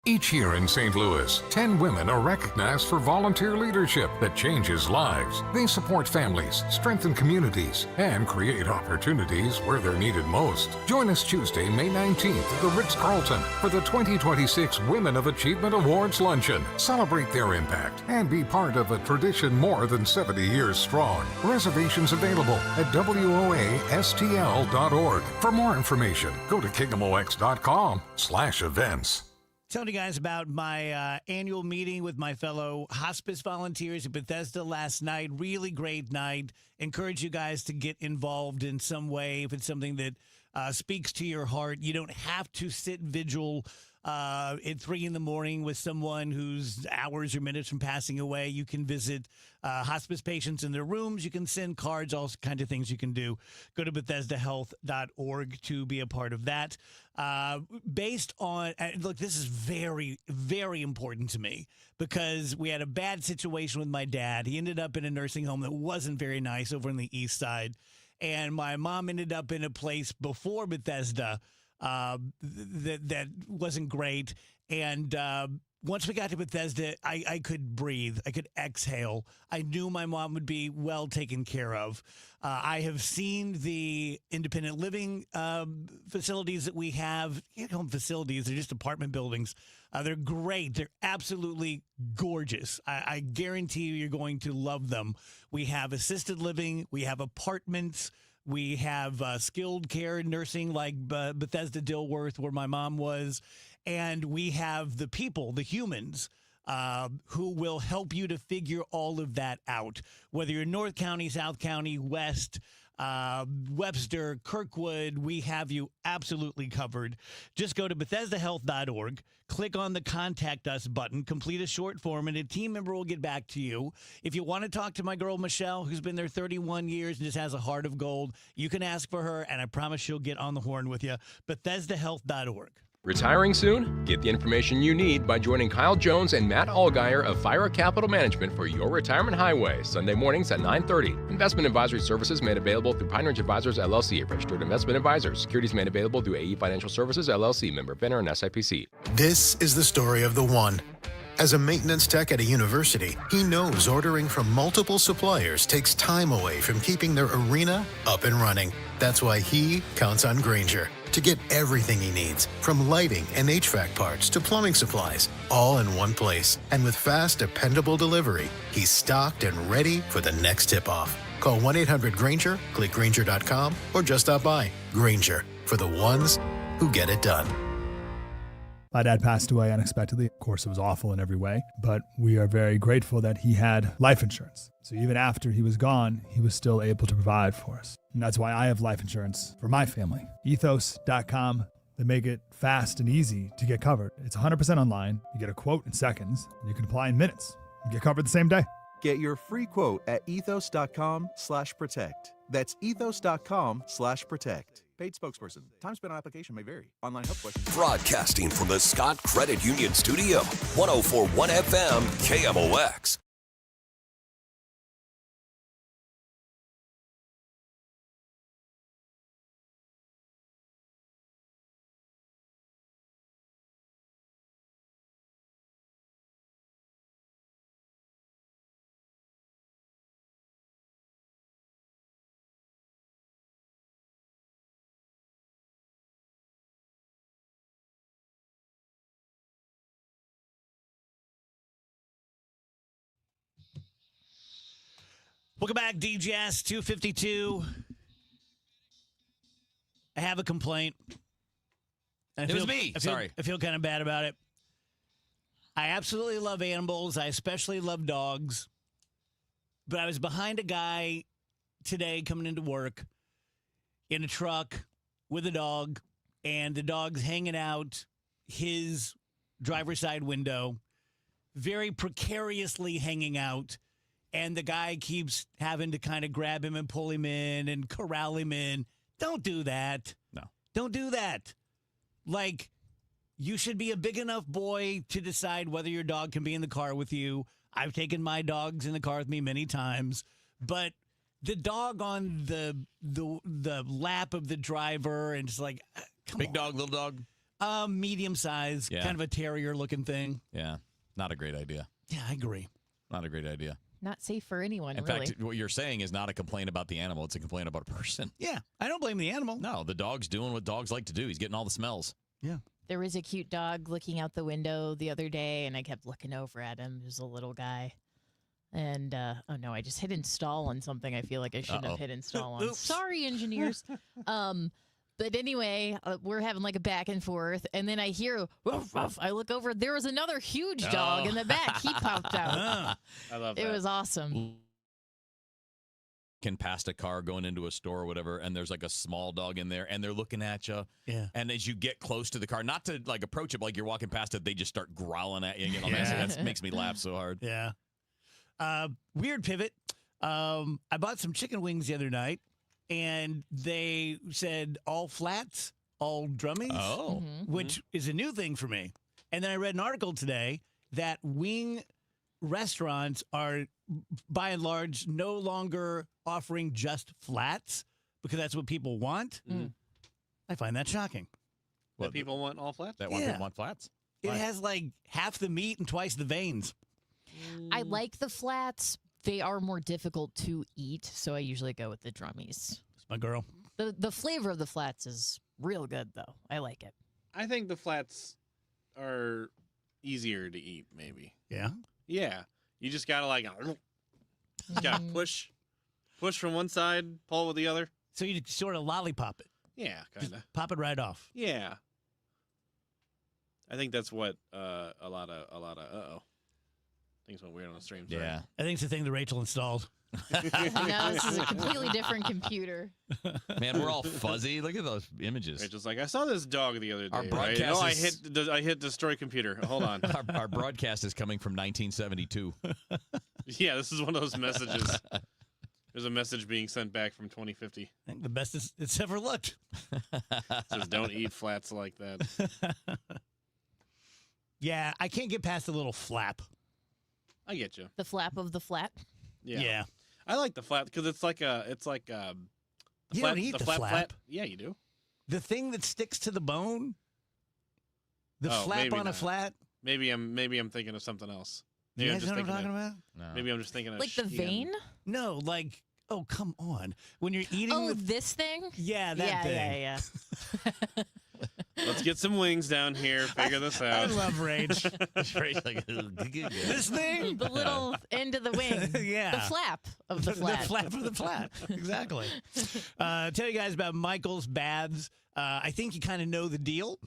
Each year in St. Louis, 10 women are recognized for volunteer leadership that changes lives. They support families, strengthen communities, and create opportunities where they're needed most. Join us Tuesday, May 19th at the Ritz-Carlton for the 2026 Women of Achievement Awards Luncheon. Celebrate their impact and be part of a tradition more than 70 years strong. Reservations available at WOASTL.org. For more information, go to KMOX.com/events. Telling you guys about my annual meeting with my fellow hospice volunteers at Bethesda last night. Really great night. Encourage you guys to get involved in some way if it's something that speaks to your heart. You don't have to sit vigil at 3 a.m. with someone who's hours or minutes from passing away. You can visit hospice patients in their rooms. You can send cards, all kinds of things you can do. Go to BethesdaHealth.org to be a part of that. Based on, look, this is very, very important to me because we had a bad situation with my dad. He ended up in a nursing home that wasn't very nice over on the east side. And my mom ended up in a place before Bethesda that wasn't great. And once we got to Bethesda, I could breathe. I could exhale. I knew my mom would be well taken care of. I have seen the independent living facilities that we have. You can't call them facilities. They're just apartment buildings. They're great. They're absolutely gorgeous. I guarantee you're going to love them. We have assisted living. We have apartments. We have skilled care nursing like Bethesda Dilworth, where my mom was. And we have the people, the humans, who will help you to figure all of that out. Whether you're North County, South County, West, Webster, Kirkwood, we have you absolutely covered. Just go to BethesdaHealth.org, click on the Contact Us button, complete a short form, and a team member will get back to you. If you want to talk to my girl, Michelle, who's been there 31 years and just has a heart of gold, you can ask for her, and I promise she'll get on the horn with you. BethesdaHealth.org. Retiring soon? Get the information you need by joining Kyle Jones and Matt Allgeier of Fire Capital Management for Your Retirement Highway, Sunday mornings at 9:30. Investment advisory services made available through Pine Ridge Advisors, LLC, a registered investment advisor. Securities made available through AE Financial Services, LLC, member FINRA and SIPC. This is the story of the one. As a maintenance tech at a university, he knows ordering from multiple suppliers takes time away from keeping their arena up and running. That's why he counts on Grainger to get everything he needs, from lighting and HVAC parts to plumbing supplies, all in one place. And with fast, dependable delivery, he's stocked and ready for the next tip-off. Call 1-800-GRANGER, click Granger.com, or just stop by. Granger, for the ones who get it done. My dad passed away unexpectedly. Of course, it was awful in every way, but we are very grateful that he had life insurance. So even after he was gone, he was still able to provide for us. And that's why I have life insurance for my family. Ethos.com. They make it fast and easy to get covered. It's 100% online. You get a quote in seconds, and you can apply in minutes. You get covered the same day. Get your free quote at ethos.com/protect. That's ethos.com/protect. Paid spokesperson. Time spent on application may vary. Online help questions. Broadcasting from the Scott Credit Union Studio, 104.1 FM KMOX. Welcome back, DJS 252. I have a complaint. It was me. Sorry. I feel kind of bad about it. I absolutely love animals. I especially love dogs. But I was behind a guy today coming into work in a truck with a dog, and the dog's hanging out his driver's side window, very precariously hanging out. And the guy keeps having to kind of grab him and pull him in and corral him in. Don't do that. No. Don't do that. Like, you should be a big enough boy to decide whether your dog can be in the car with you. I've taken my dogs in the car with me many times. But the dog on the lap of the driver and just like, come Big on. dog, little dog? Medium size, Yeah. kind of a terrier looking thing. Yeah. Not a great idea. Yeah, I agree. Not a great idea. Not safe for anyone, In really. fact, what you're saying is not a complaint about the animal. It's a complaint about a person. Yeah, I don't blame the animal. No, the dog's doing what dogs like to do. He's getting all the smells. Yeah. There was a cute dog looking out the window the other day, and I kept looking over at him. He was a little guy. And, oh no, I just hit install on something I feel like I shouldn't have hit install on. Oops. Sorry, engineers. But anyway, we're having like a back and forth, and then I hear, woof, woof. I look over, there was another huge dog in the back. He popped out. I love It that. was awesome. Can past a car going into a store or whatever, and there's like a small dog in there, and they're looking at you. Yeah. And as you get close to the car, not to like approach it, but like you're walking past it, they just start growling at you. And that makes me laugh so hard. Yeah. Weird pivot. I bought some chicken wings the other night, and they said all flats, all drummies. Oh. Which is a new thing for me. And then I read an article today that wing restaurants are, by and large, no longer offering just flats because that's what people want. I find that shocking. That people want all flats? That one Yeah. people want flats? It has like half the meat and twice the veins. I like the flats. They are more difficult to eat, so I usually go with the drummies. It's my girl. The flavor of the flats is real good, though. I like it. I think the flats are easier to eat, maybe. Yeah? Yeah. You just gotta like, just gotta push from one side, pull with the other. So you sort of lollipop it. Yeah, Just kind of. pop it right off. Yeah. I think that's what a lot of uh-oh. Things went weird on the stream. Sorry. Yeah. I think it's the thing that Rachel installed. No, this is a completely different computer. Man, we're all fuzzy. Look at those images. Rachel's like, I saw this dog the other day. Our right? broadcast No, I hit destroy computer. Hold on. Our broadcast is coming from 1972. Yeah, this is one of those messages. There's a message being sent back from 2050. I think the best it's ever looked. It says, don't eat flats like that. Yeah, I can't get past the little flap. I get you. The flap of the flat. Yeah. I like the flat because it's like You flat, don't eat the flat, flap. Yeah, you do. The thing that sticks to the bone? The Oh, flap maybe on a not. flat? Maybe I'm thinking of something else. You Maybe I'm guys just know what I'm thinking talking of, about? Maybe I'm just thinking of Like the skin. vein? No, like, oh, come on. When you're eating Oh, this thing? Yeah, that thing. Yeah. get some wings down here. Figure this I out. love Rage. Rage like, This thing? The little end of the wing. Yeah. The flap of the flat. The flap of the flat. Exactly. Tell you guys about Michael's Baths. I think you kind of know the deal.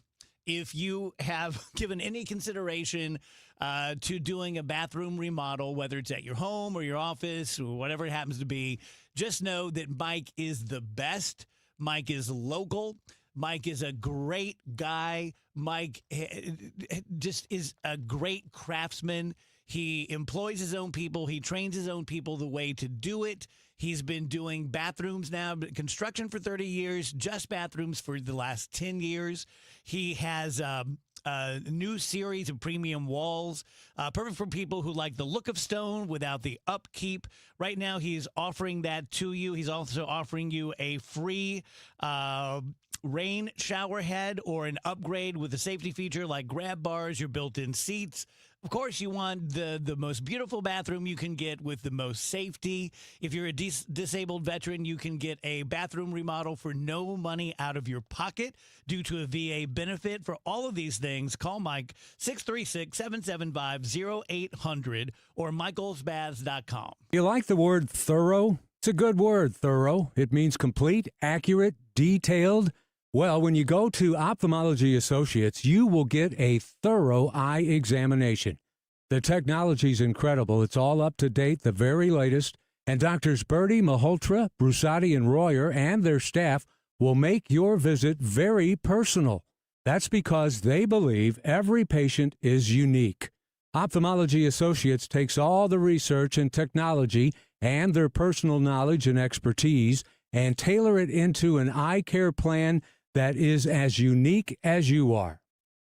If you have given any consideration to doing a bathroom remodel, whether it's at your home or your office or whatever it happens to be, just know that Mike is the best. Mike is local. Mike is a great guy. Mike just is a great craftsman. He employs his own people. He trains his own people the way to do it. He's been doing bathrooms now, construction for 30 years, just bathrooms for the last 10 years. He has a new series of premium walls, perfect for people who like the look of stone without the upkeep. Right now, he's offering that to you. He's also offering you a free rain shower head or an upgrade with a safety feature like grab bars, your built-in seats. Of course, you want the most beautiful bathroom you can get with the most safety. If you're a disabled veteran, you can get a bathroom remodel for no money out of your pocket due to a VA benefit. For all of these things, call Mike 636-775-0800 or michaelsbaths.com. You like the word thorough? It's a good word, thorough. It means complete, accurate, detailed. Well, when you go to Ophthalmology Associates, you will get a thorough eye examination. The technology's incredible. It's all up to date, the very latest. And Doctors Bertie, Malhotra, Brusati, and Royer and their staff will make your visit very personal. That's because they believe every patient is unique. Ophthalmology Associates takes all the research and technology and their personal knowledge and expertise and tailor it into an eye care plan that is as unique as you are.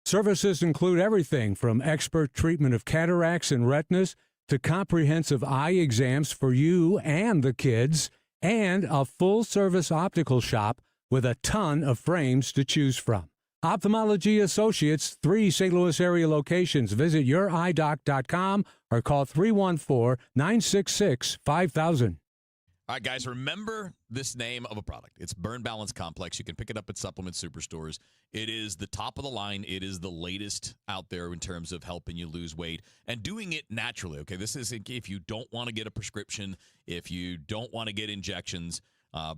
Services include everything from expert treatment of cataracts and retinas to comprehensive eye exams for you and the kids, and a full-service optical shop with a ton of frames to choose from. Ophthalmology Associates, 3 St. Louis area locations. Visit youridoc.com or call 314-966-5000. All right, guys, remember this name of a product. It's Burn Balance Complex. You can pick it up at supplement superstores. It is the top of the line. It is the latest out there in terms of helping you lose weight and doing it naturally. Okay, this is if you don't want to get a prescription, if you don't want to get injections,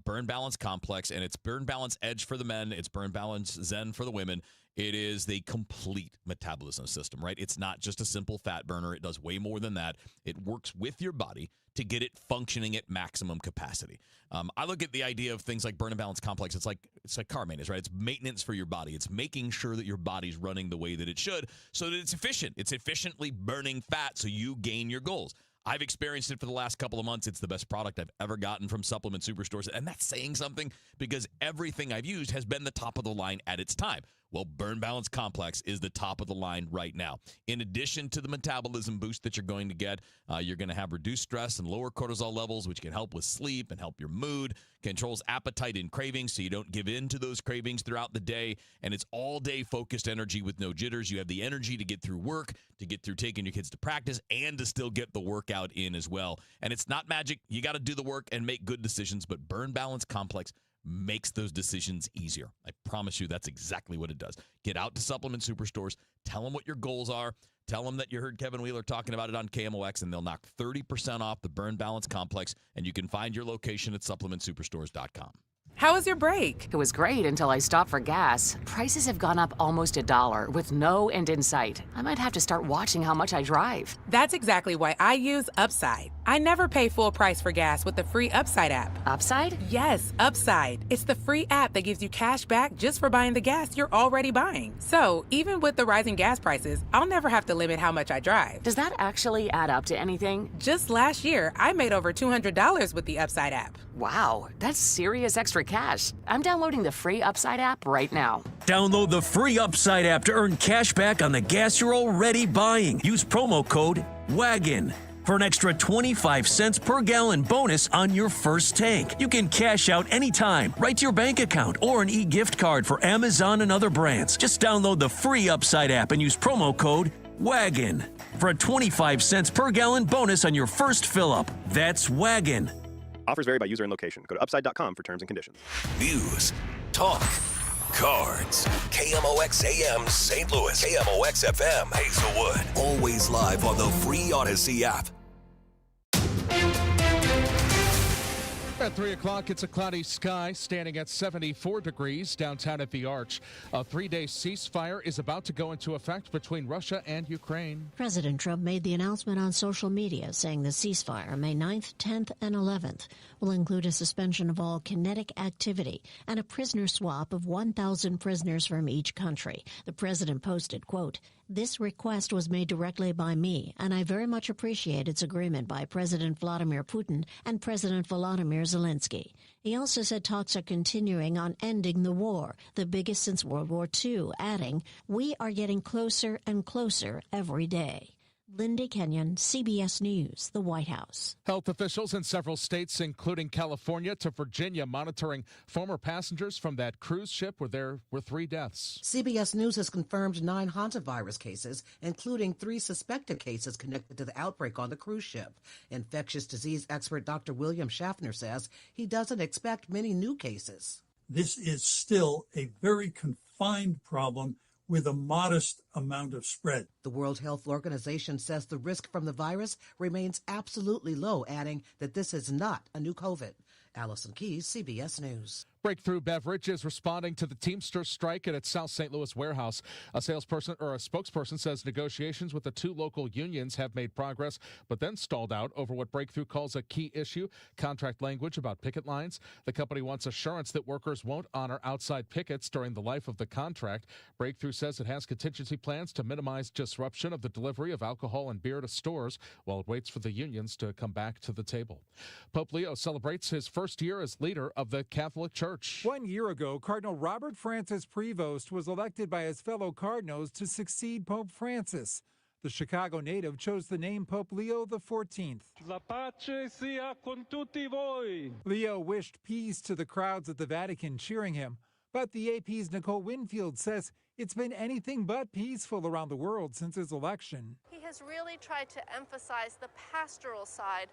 Burn Balance Complex, and it's Burn Balance Edge for the men. It's Burn Balance Zen for the women. It is the complete metabolism system, right? It's not just a simple fat burner. It does way more than that. It works with your body to get it functioning at maximum capacity. I look at the idea of things like Burn and Balance Complex. It's like car maintenance, right? It's maintenance for your body. It's making sure that your body's running the way that it should so that it's efficient. It's efficiently burning fat so you gain your goals. I've experienced it for the last couple of months. It's the best product I've ever gotten from supplement superstores. And that's saying something because everything I've used has been the top of the line at its time. Well, Burn Balance Complex is the top of the line right now. In addition to the metabolism boost that you're going to get, you're going to have reduced stress and lower cortisol levels, which can help with sleep and help your mood, controls appetite and cravings so you don't give in to those cravings throughout the day. And it's all-day focused energy with no jitters. You have the energy to get through work, to get through taking your kids to practice, and to still get the workout in as well. And it's not magic. You got to do the work and make good decisions, but Burn Balance Complex makes those decisions easier. I promise you that's exactly what it does. Get out to supplement superstores, tell them what your goals are, tell them that you heard Kevin Wheeler talking about it on KMOX, and they'll knock 30% off the Burn Balance Complex, and you can find your location at supplementsuperstores.com. How was your break? It was great until I stopped for gas. Prices have gone up almost $1 with no end in sight. I might have to start watching how much I drive. That's exactly why I use Upside. I never pay full price for gas with the free Upside app. Upside? Yes, Upside. It's the free app that gives you cash back just for buying the gas you're already buying. So even with the rising gas prices, I'll never have to limit how much I drive. Does that actually add up to anything? Just last year, I made over $200 with the Upside app. Wow, that's serious extra cash. I'm downloading the free Upside app right now. Download the free Upside app to earn cash back on the gas you're already buying. Use promo code WAGON for an extra 25 cents per gallon bonus on your first tank. You can cash out anytime, right to your bank account, or an e-gift card for Amazon and other brands. Just download the free Upside app and use promo code WAGON for a 25 cents per gallon bonus on your first fill-up. That's WAGON. Offers vary by user and location. Go to upside.com for terms and conditions. News, talk, cards. KMOX AM St. Louis, KMOX FM Hazelwood. Always live on the free Odyssey app. At 3 o'clock, it's a cloudy sky standing at 74 degrees downtown at the Arch. A 3-day ceasefire is about to go into effect between Russia and Ukraine. President Trump made the announcement on social media saying the ceasefire, May 9th, 10th, and 11th, will include a suspension of all kinetic activity and a prisoner swap of 1,000 prisoners from each country. The president posted, quote, "This request was made directly by me, and I very much appreciate its agreement by President Vladimir Putin and President Volodymyr Zelensky." He also said talks are continuing on ending the war, the biggest since World War II, adding, "We are getting closer and closer every day." Linda Kenyon, CBS News, the White House. Health officials in several states, including California to Virginia, monitoring former passengers from that cruise ship where there were 3 deaths. CBS News has confirmed 9 hantavirus cases, including 3 suspected cases connected to the outbreak on the cruise ship. Infectious disease expert Dr. William Schaffner says he doesn't expect many new cases. This is still a very confined problem with a modest amount of spread. The World Health Organization says the risk from the virus remains absolutely low, adding that this is not a new COVID. Allison Keyes, CBS News. Breakthrough Beverage is responding to the Teamsters strike at its South St. Louis warehouse. A salesperson or a spokesperson says negotiations with the 2 local unions have made progress, but then stalled out over what Breakthrough calls a key issue, contract language about picket lines. The company wants assurance that workers won't honor outside pickets during the life of the contract. Breakthrough says it has contingency plans to minimize disruption of the delivery of alcohol and beer to stores while it waits for the unions to come back to the table. Pope Leo celebrates his first year as leader of the Catholic Church. 1 year ago, Cardinal Robert Francis Prevost was elected by his fellow cardinals to succeed Pope Francis. The Chicago native chose the name Pope Leo XIV. La pace sia con tutti voi. Leo wished peace to the crowds at the Vatican cheering him, but the AP's Nicole Winfield says it's been anything but peaceful around the world since his election. He has really tried to emphasize the pastoral side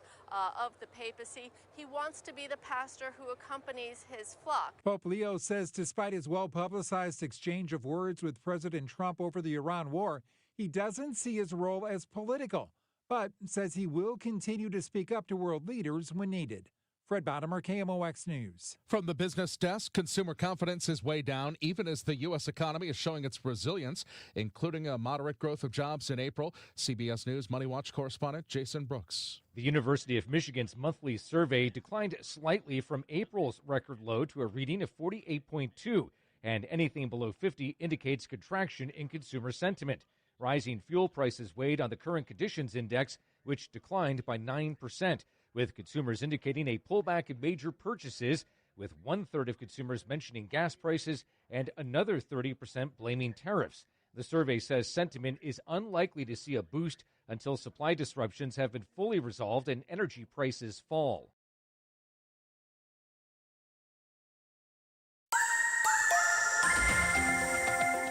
of the papacy. He wants to be the pastor who accompanies his flock. Pope Leo says despite his well-publicized exchange of words with President Trump over the Iran war, he doesn't see his role as political, but says he will continue to speak up to world leaders when needed. Fred Bottomer, KMOX News. From the business desk, consumer confidence is way down, even as the U.S. economy is showing its resilience, including a moderate growth of jobs in April. CBS News Money Watch correspondent Jason Brooks. The University of Michigan's monthly survey declined slightly from April's record low to a reading of 48.2, and anything below 50 indicates contraction in consumer sentiment. Rising fuel prices weighed on the current conditions index, which declined by 9%. With consumers indicating a pullback in major purchases, with 1/3 of consumers mentioning gas prices and another 30% blaming tariffs. The survey says sentiment is unlikely to see a boost until supply disruptions have been fully resolved and energy prices fall.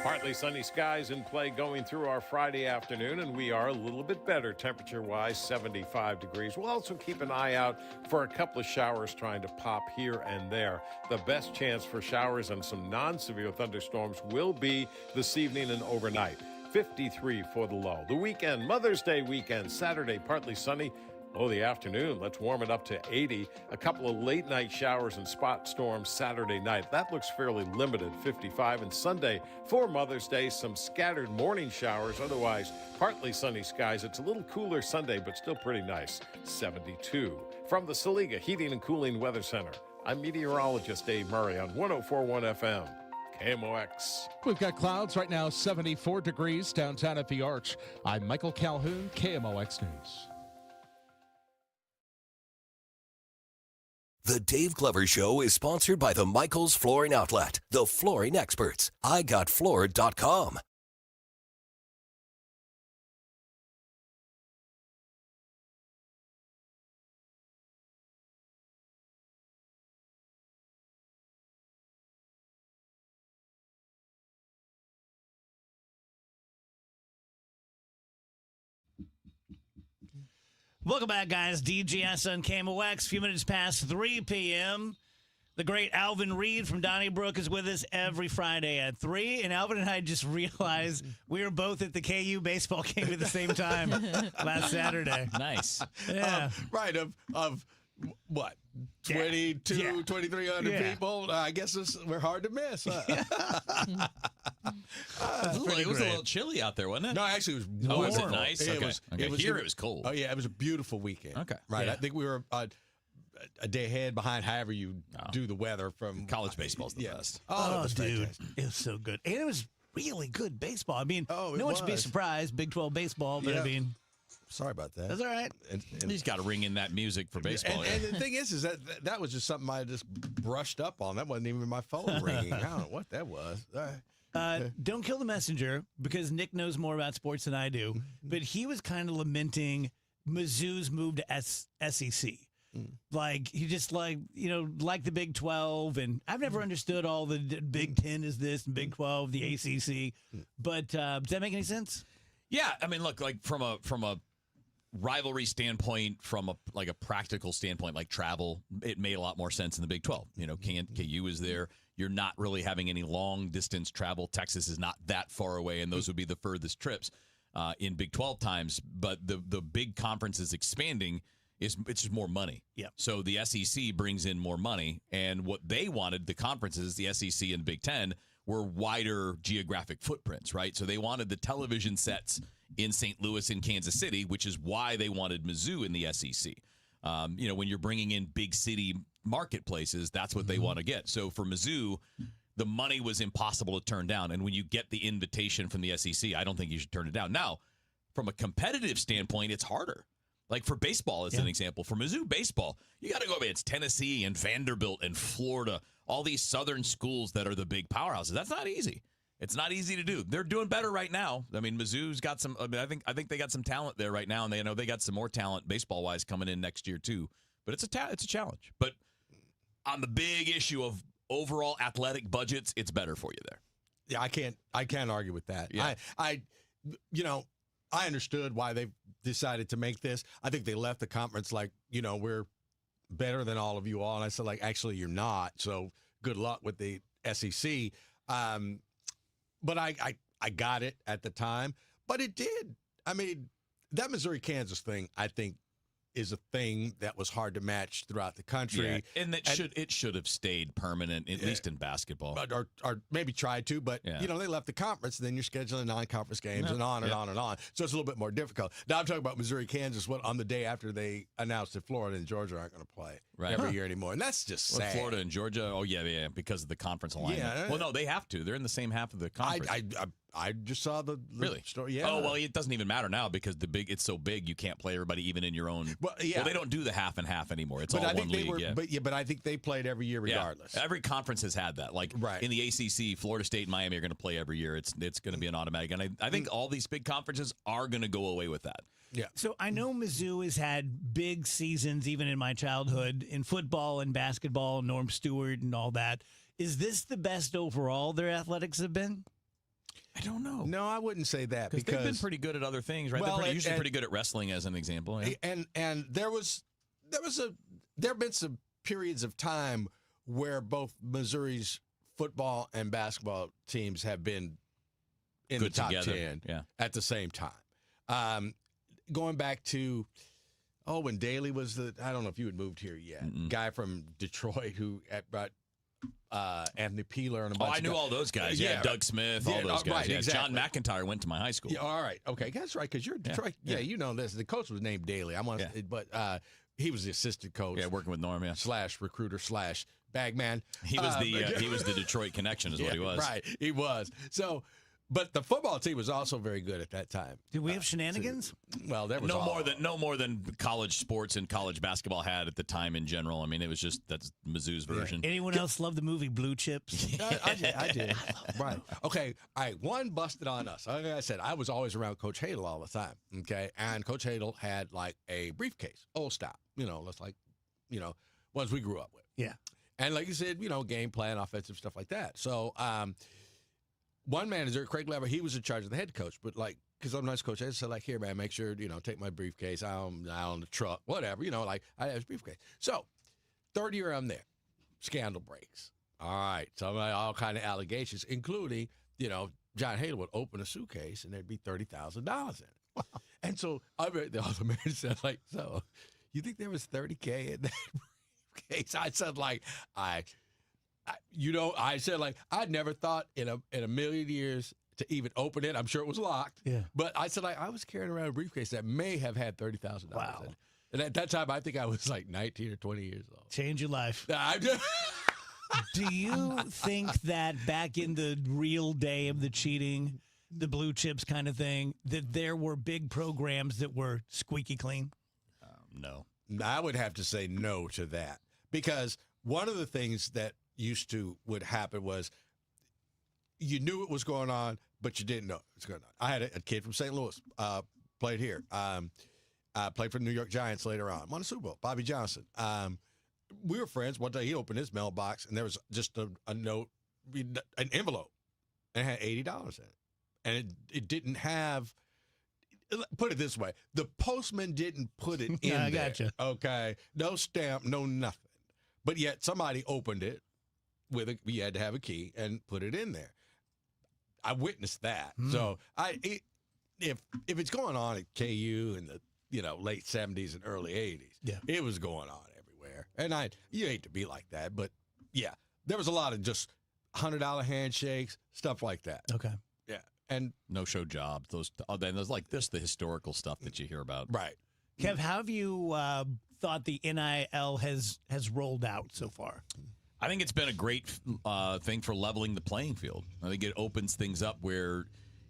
Partly sunny skies in play going through our Friday afternoon, and we are a little bit better temperature-wise, 75 degrees. We'll also keep an eye out for a couple of showers trying to pop here and there. The best chance for showers and some non-severe thunderstorms will be this evening and overnight. 53 for the low. The weekend, Mother's Day weekend, Saturday, partly sunny. Oh, the afternoon, let's warm it up to 80. A couple of late night showers and spot storms Saturday night. That looks fairly limited, 55. And Sunday, for Mother's Day, some scattered morning showers. Otherwise, partly sunny skies. It's a little cooler Sunday, but still pretty nice, 72. From the Saliga Heating and Cooling Weather Center, I'm meteorologist Dave Murray on 104.1 FM. KMOX. We've got clouds right now, 74 degrees downtown at the Arch. I'm Michael Calhoun, KMOX News. The Dave Glover Show is sponsored by the Michaels Flooring Outlet, the flooring experts. IGotFloored.com. Welcome back, guys. DGS on KMOX. A few minutes past 3 p.m. The great Alvin Reed from Donnybrook is with us every Friday at 3. And Alvin and I just realized we were both at the KU baseball game at the same time last Saturday. Nice. Yeah. Right, of what? 22, 2,300 people. I guess we're hard to miss. Huh? It was a little chilly out there, wasn't it? No, actually, it was Oh, warm. was it nice? It Okay. was. Okay. It was Here it was cold. Oh yeah, it was a beautiful weekend. Okay. Right. Yeah. I think we were a day ahead behind. However you do the weather from college baseball's the best. Oh, it was dude, fantastic. it was so good, and it was really good baseball. I mean, Oh, it no one should be was. surprised. Big 12 baseball, but I Yeah. mean, Sorry about that. that's all right. He's got to ring in that music for baseball. And the thing is that was just something I just brushed up on. That wasn't even my phone ringing. I don't know what that was. Don't kill the messenger, because Nick knows more about sports than I do. But he was kind of lamenting Mizzou's move to SEC. Like, he just like the Big 12. And I've never understood all the Big 10 is this and Big 12, the ACC. But does that make any sense? Yeah, I mean, look, like from a rivalry standpoint, from a practical standpoint, like travel, it made a lot more sense in the Big 12. KU is there. You're not really having any long distance travel. Texas is not that far away, and those would be the furthest trips in Big 12 times. But the big conference is expanding. It's just more money. Yeah. So the SEC brings in more money, and what they wanted, the conferences, the SEC and Big 10, were wider geographic footprints, right? So they wanted the television sets in St. Louis and Kansas City, which is why they wanted Mizzou in the SEC. When you're bringing in big city marketplaces, that's what they want to get. So for Mizzou, the money was impossible to turn down. And when you get the invitation from the SEC, I don't think you should turn it down. Now, from a competitive standpoint, it's harder. Like for baseball, as an example, for Mizzou baseball, you got to go against Tennessee and Vanderbilt and Florida, all these southern schools that are the big powerhouses. That's not easy. It's not easy to do. They're doing better right now. I mean, Mizzou's got some. I mean, I think they got some talent there right now, and they got some more talent baseball wise coming in next year too. But it's a challenge. But on the big issue of overall athletic budgets, it's better for you there. Yeah, I can't argue with that. Yeah. I understood why they decided to make this. I think they left the conference like, we're better than all of you all. And I said, like, actually, you're not. So good luck with the SEC. But I got it at the time. But it did. I mean, that Missouri-Kansas thing, I think, is a thing that was hard to match throughout the country. Yeah, and it should have stayed permanent, at least in basketball. Or maybe tried to, but they left the conference, then you're scheduling non-conference games and on and on and on. So it's a little bit more difficult. Now I'm talking about Missouri, Kansas, on the day after they announced that Florida and Georgia aren't going to play every year anymore. And that's just sad. Florida and Georgia, because of the conference alignment. Yeah. Well, no, they have to. They're in the same half of the conference. I just saw the really story. Yeah. Oh well, it doesn't even matter now because it's so big you can't play everybody even in your own. Well, they don't do the half and half anymore. It's but all I think one league. But I think they played every year regardless. Yeah. Every conference has had that. Like in the ACC, Florida State and Miami are going to play every year. It's going to be an automatic, and I think all these big conferences are going to go away with that. Yeah. So I know Mizzou has had big seasons even in my childhood in football and basketball, Norm Stewart and all that. Is this the best overall their athletics have been? I don't know. No, I wouldn't say that because they've been pretty good at other things, right? Well, they're usually pretty good at wrestling, as an example. Yeah. And there have been some periods of time where both Missouri's football and basketball teams have been in good the top together. 10 yeah. at the same time. Going back to when Daly was I don't know if you had moved here yet. Guy from Detroit who brought Anthony Peeler and a bunch I knew all those guys. Yeah, Doug Smith, all those guys. Right, yeah, exactly. John McIntyre went to my high school. Yeah, all right. Okay, that's right, because you're Detroit. Yeah, you know this. The coach was named Daly. But he was the assistant coach. Yeah, working with Norm, / recruiter / bagman. He was he was the Detroit connection is what he was. Right, he was. So, but the football team was also very good at that time. Did we have shenanigans? Well, there was no more than college sports and college basketball had at the time in general. I mean, it was just that's Mizzou's version. Anyone else love the movie Blue Chips? I did. Right. Okay. All right. One busted on us. Like I said, I was always around Coach Hadel all the time. Okay. And Coach Hadel had like a briefcase, old style, that's like, ones we grew up with. Yeah. And like you said, game plan, offensive stuff like that. So, one manager, Craig Lever, he was in charge of the head coach, but because I'm a nice coach, I said, here, man, make sure, take my briefcase out on the truck, whatever, I have his briefcase. So, third year I'm there. scandal breaks. All right, so all kind of allegations, including, John Haley would open a suitcase and there'd be $30,000 in it. Wow. And so I read the other man said, so you think there was $30K in that briefcase? I said, I never thought in a million years to even open it. I'm sure it was locked. Yeah. But I said, I was carrying around a briefcase that may have had $30,000 Wow. in it. And at that time, I think I was 19 or 20 years old. Change your life. Do you think that back in the real day of the cheating, the blue chips kind of thing, that there were big programs that were squeaky clean? No. I would have to say no to that, because one of the things that would happen was you knew it was going on, but you didn't know it was going on. I had a kid from St. Louis, played here, played for the New York Giants later on, won a Super Bowl, Bobby Johnson. We were friends. One day he opened his mailbox and there was just a note, an envelope, and it had $80 in it. And it didn't have, put it this way, the postman didn't put it in there. I gotcha. Okay. No stamp, no nothing. But yet somebody opened it you had to have a key and put it in there. I witnessed that. So if it's going on at KU in the late 70s and early 80s, it was going on everywhere. And you hate to be like that, but yeah, there was a lot of just $100 handshakes, stuff like that. Okay. Yeah. And no-show jobs. Then there's the historical stuff that you hear about. Right. Kev, how have you thought the NIL has rolled out so far? I think it's been a great thing for leveling the playing field. I think it opens things up where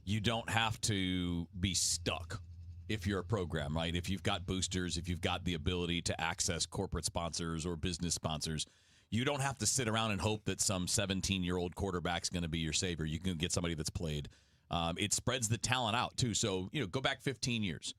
you don't have to be stuck if you're a program, right? If you've got boosters, if you've got the ability to access corporate sponsors or business sponsors, you don't have to sit around and hope that some 17-year-old quarterback's going to be your savior. You can get somebody that's played. It spreads the talent out, too. So, go back 15 years.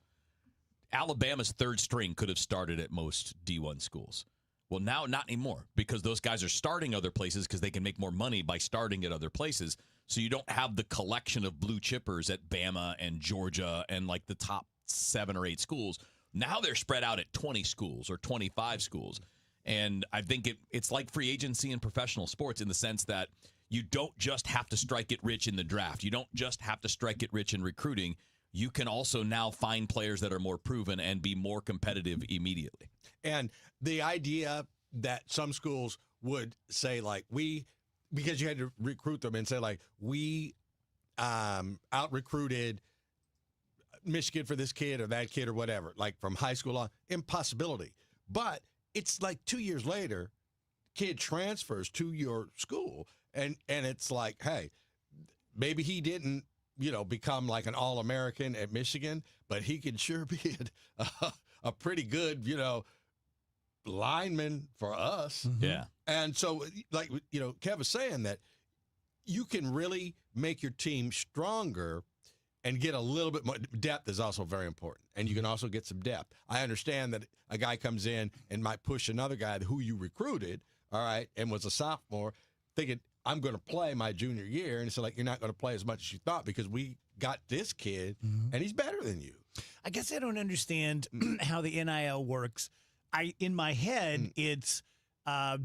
Alabama's third string could have started at most D1 schools. Well, now not anymore, because those guys are starting other places because they can make more money by starting at other places. So you don't have the collection of blue chippers at Bama and Georgia and the top 7 or 8 schools. Now they're spread out at 20 schools or 25 schools. And I think it's like free agency in professional sports in the sense that you don't just have to strike it rich in the draft. You don't just have to strike it rich in recruiting. You can also now find players that are more proven and be more competitive immediately. And the idea that some schools would say, because you had to recruit them and say, we out-recruited Michigan for this kid or that kid or whatever, from high school on, impossibility. But it's 2 years later, kid transfers to your school, and it's hey, maybe he didn't, become an All-American at Michigan, but he could sure be a pretty good, lineman for us. Mm-hmm. Yeah. And so, Kev was saying that you can really make your team stronger and get a little bit more. Depth is also very important, and you can also get some depth. I understand that a guy comes in and might push another guy who you recruited, all right, and was a sophomore, thinking, I'm going to play my junior year. And it's you're not going to play as much as you thought because we got this kid, and he's better than you. I guess I don't understand how the NIL works. In my head, it's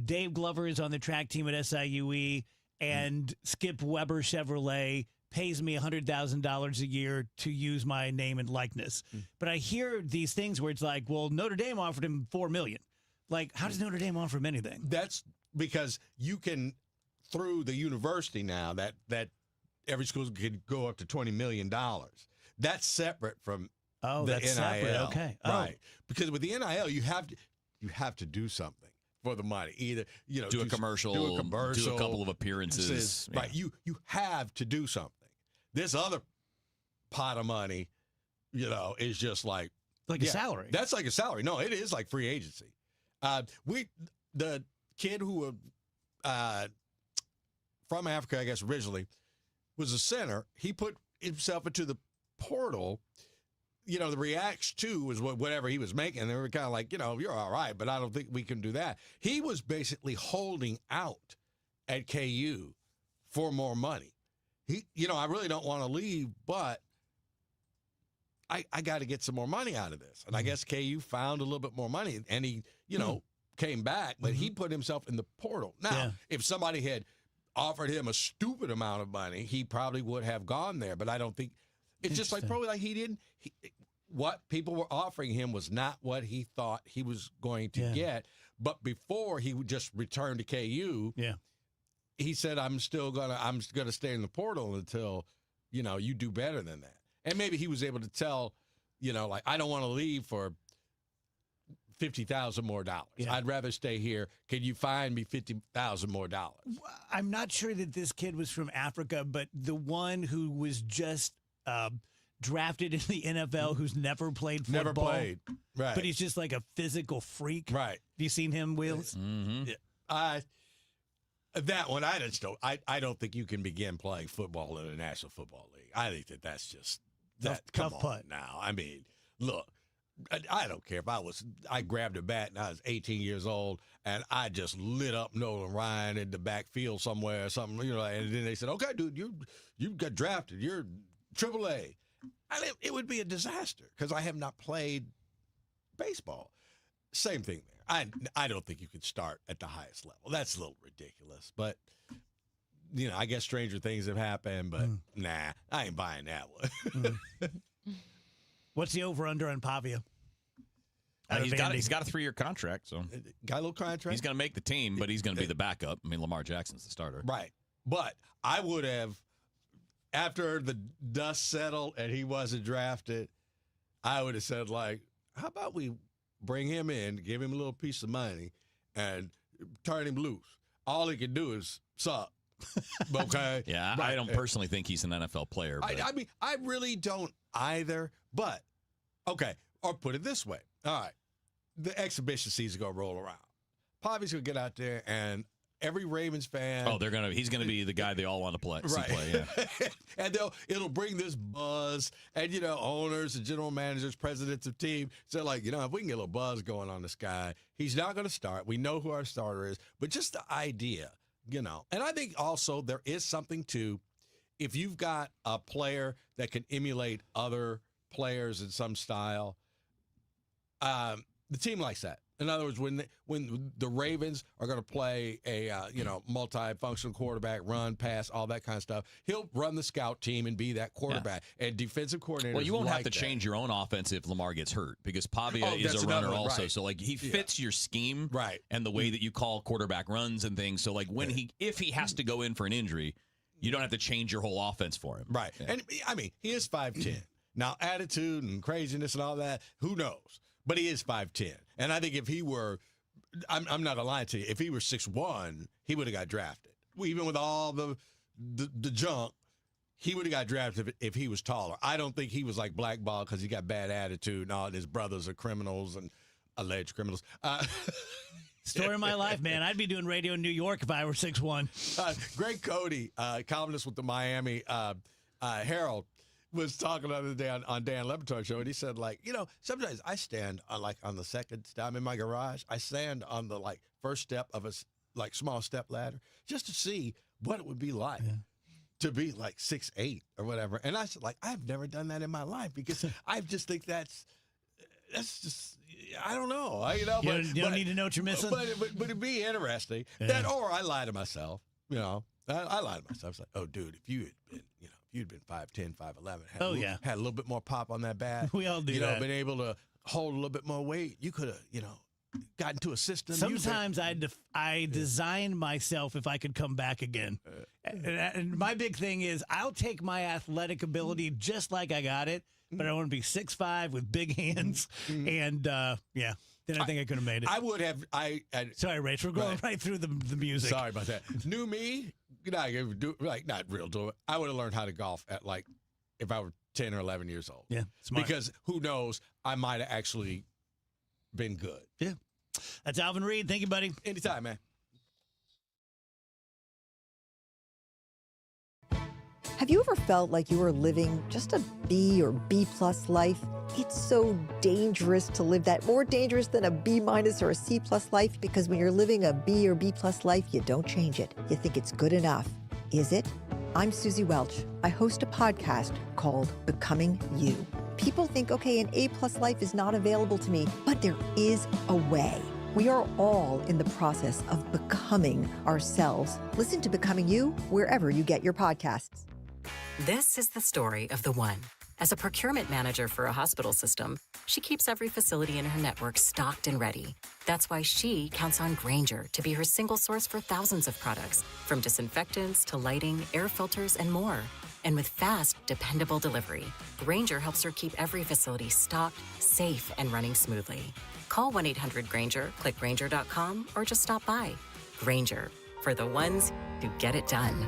Dave Glover is on the track team at SIUE, and Skip Weber Chevrolet pays me $100,000 a year to use my name and likeness. But I hear these things where it's Notre Dame offered him $4 million. How does Notre Dame offer him anything? That's because you can, through the university now, that every school could go up to $20 million. That's separate from the that's NIL. separate. Okay. Right. Because with the NIL, you have to do something for the money. Either, do a commercial, do a couple of appearances. Right. You have to do something. This other pot of money, is just a salary. That's like a salary. No, it is like free agency. The kid who from Africa, I guess originally, was a center. He put himself into the portal. The reacts to was whatever he was making. And they were kind of you're all right, but I don't think we can do that. He was basically holding out at KU for more money. I really don't want to leave, but I got to get some more money out of this. And I guess KU found a little bit more money, and he, came back, but he put himself in the portal. Now, if somebody had offered him a stupid amount of money, he probably would have gone there. But I don't think it's just like probably like he didn't. What people were offering him was not what he thought he was going to get. But before he would just return to KU, he said, I'm gonna stay in the portal until, you do better than that. And maybe he was able to tell, like, I don't want to leave for $50,000 more dollars. I'd rather stay here. Can you find me $50,000 more dollars? I'm not sure that this kid was from Africa, but the one who was just drafted in the NFL who's never played football. Never played. Right. But he's just like a physical freak. Right. Have you seen him, Wheels? Mm-hmm. That one, I don't think you can begin playing football in the National Football League. I think that's just come on now. I mean, look, I don't care if I grabbed a bat and I was 18 years old and I just lit up Nolan Ryan in the backfield somewhere or something, and then they said, okay, dude, you got drafted. You're AAA. It would be a disaster because I have not played baseball. Same thing there. I don't think you could start at the highest level. That's a little ridiculous. But, I guess stranger things have happened, but nah, I ain't buying that one. What's the over-under on Pavia? He's got a 3-year contract, so got a little contract. He's going to make the team, but he's going to be the backup. I mean, Lamar Jackson's the starter, right? But I would have, after the dust settled and he wasn't drafted, I would have said, like, how about we bring him in, give him a little piece of money, and turn him loose. All he can do is suck. Okay. Yeah, right. I don't personally think he's an NFL player. But. I mean, I really don't either. But okay, or put it this way. All right, the exhibition season gonna roll around. Pavi's gonna get out there, and every Ravens fan. Oh, he's gonna be the guy they all want to play. Right. Play, yeah. And it'll bring this buzz, and owners and general managers, presidents of teams say, like, if we can get a little buzz going on this guy, he's not gonna start. We know who our starter is, but just the idea. And I think also there is something to, if you've got a player that can emulate other players in some style, the team likes that. In other words, when the Ravens are going to play a multi-functional quarterback, run, pass, all that kind of stuff, he'll run the scout team and be that quarterback. And defensive coordinators. Well, you won't have to that. change your own offense if Lamar gets hurt because Pavia is a runner also. Right. So like he fits your scheme, right, and the way that you call quarterback runs and things. So like if he has to go in for an injury, you don't have to change your whole offense for him. Right. Yeah. And I mean, he is 5'10". Now, attitude and craziness and all that, who knows? But he is 5'10". And I think if he were, I'm not lying to you, if he were 6'1", he would have got drafted. Even with all the junk, he would have got drafted if he was taller. I don't think he was like blackballed because he got bad attitude and all his brothers are criminals and alleged criminals. Story of my life, man. I'd be doing radio in New York if I were 6'1". Greg Cody, columnist with the Miami Herald, was talking the other day on Dan Leberton's show, and he said, like, sometimes I stand on the second step. I'm in my garage. I stand on the first step of a small step ladder just to see what it would be like to be 6'8" or whatever. And I said, I've never done that in my life because I just think that's just, I don't know. You don't need to know what you're missing. But it'd be interesting. That, or I lie to myself. I lie to myself. I was like, oh, dude, if you had been, you'd been 5'10", 5'11", had a little bit more pop on that bat. We all do that. Been able to hold a little bit more weight. You could have, gotten to a system. Sometimes I design myself if I could come back again. And my big thing is I'll take my athletic ability just like I got it, but I want to be 6'5" with big hands. And, then I think I could have made it. I would have. Sorry, Rach, we're going right through the music. Sorry about that. New me, not real to it. I would have learned how to golf at if I were 10 or 11 years old. Yeah, smart. Because who knows, I might have actually been good. Yeah. That's Alvin Reed. Thank you, buddy. Anytime, man. Have you ever felt like you were living just a B or B+ life? It's so dangerous to live that, more dangerous than a B- or a C+ life, because when you're living a B or B+ life, you don't change it. You think it's good enough. Is it? I'm Susie Welch. I host a podcast called Becoming You. People think, okay, an A+ life is not available to me, but there is a way. We are all in the process of becoming ourselves. Listen to Becoming You wherever you get your podcasts. This is the story of the one. As a procurement manager for a hospital system, she keeps every facility in her network stocked and ready. That's why she counts on Grainger to be her single source for thousands of products, from disinfectants to lighting, air filters, and more. And with fast, dependable delivery, Grainger helps her keep every facility stocked, safe, and running smoothly. Call 1-800-GRAINGER, click Grainger.com, or just stop by. Grainger, for the ones who get it done.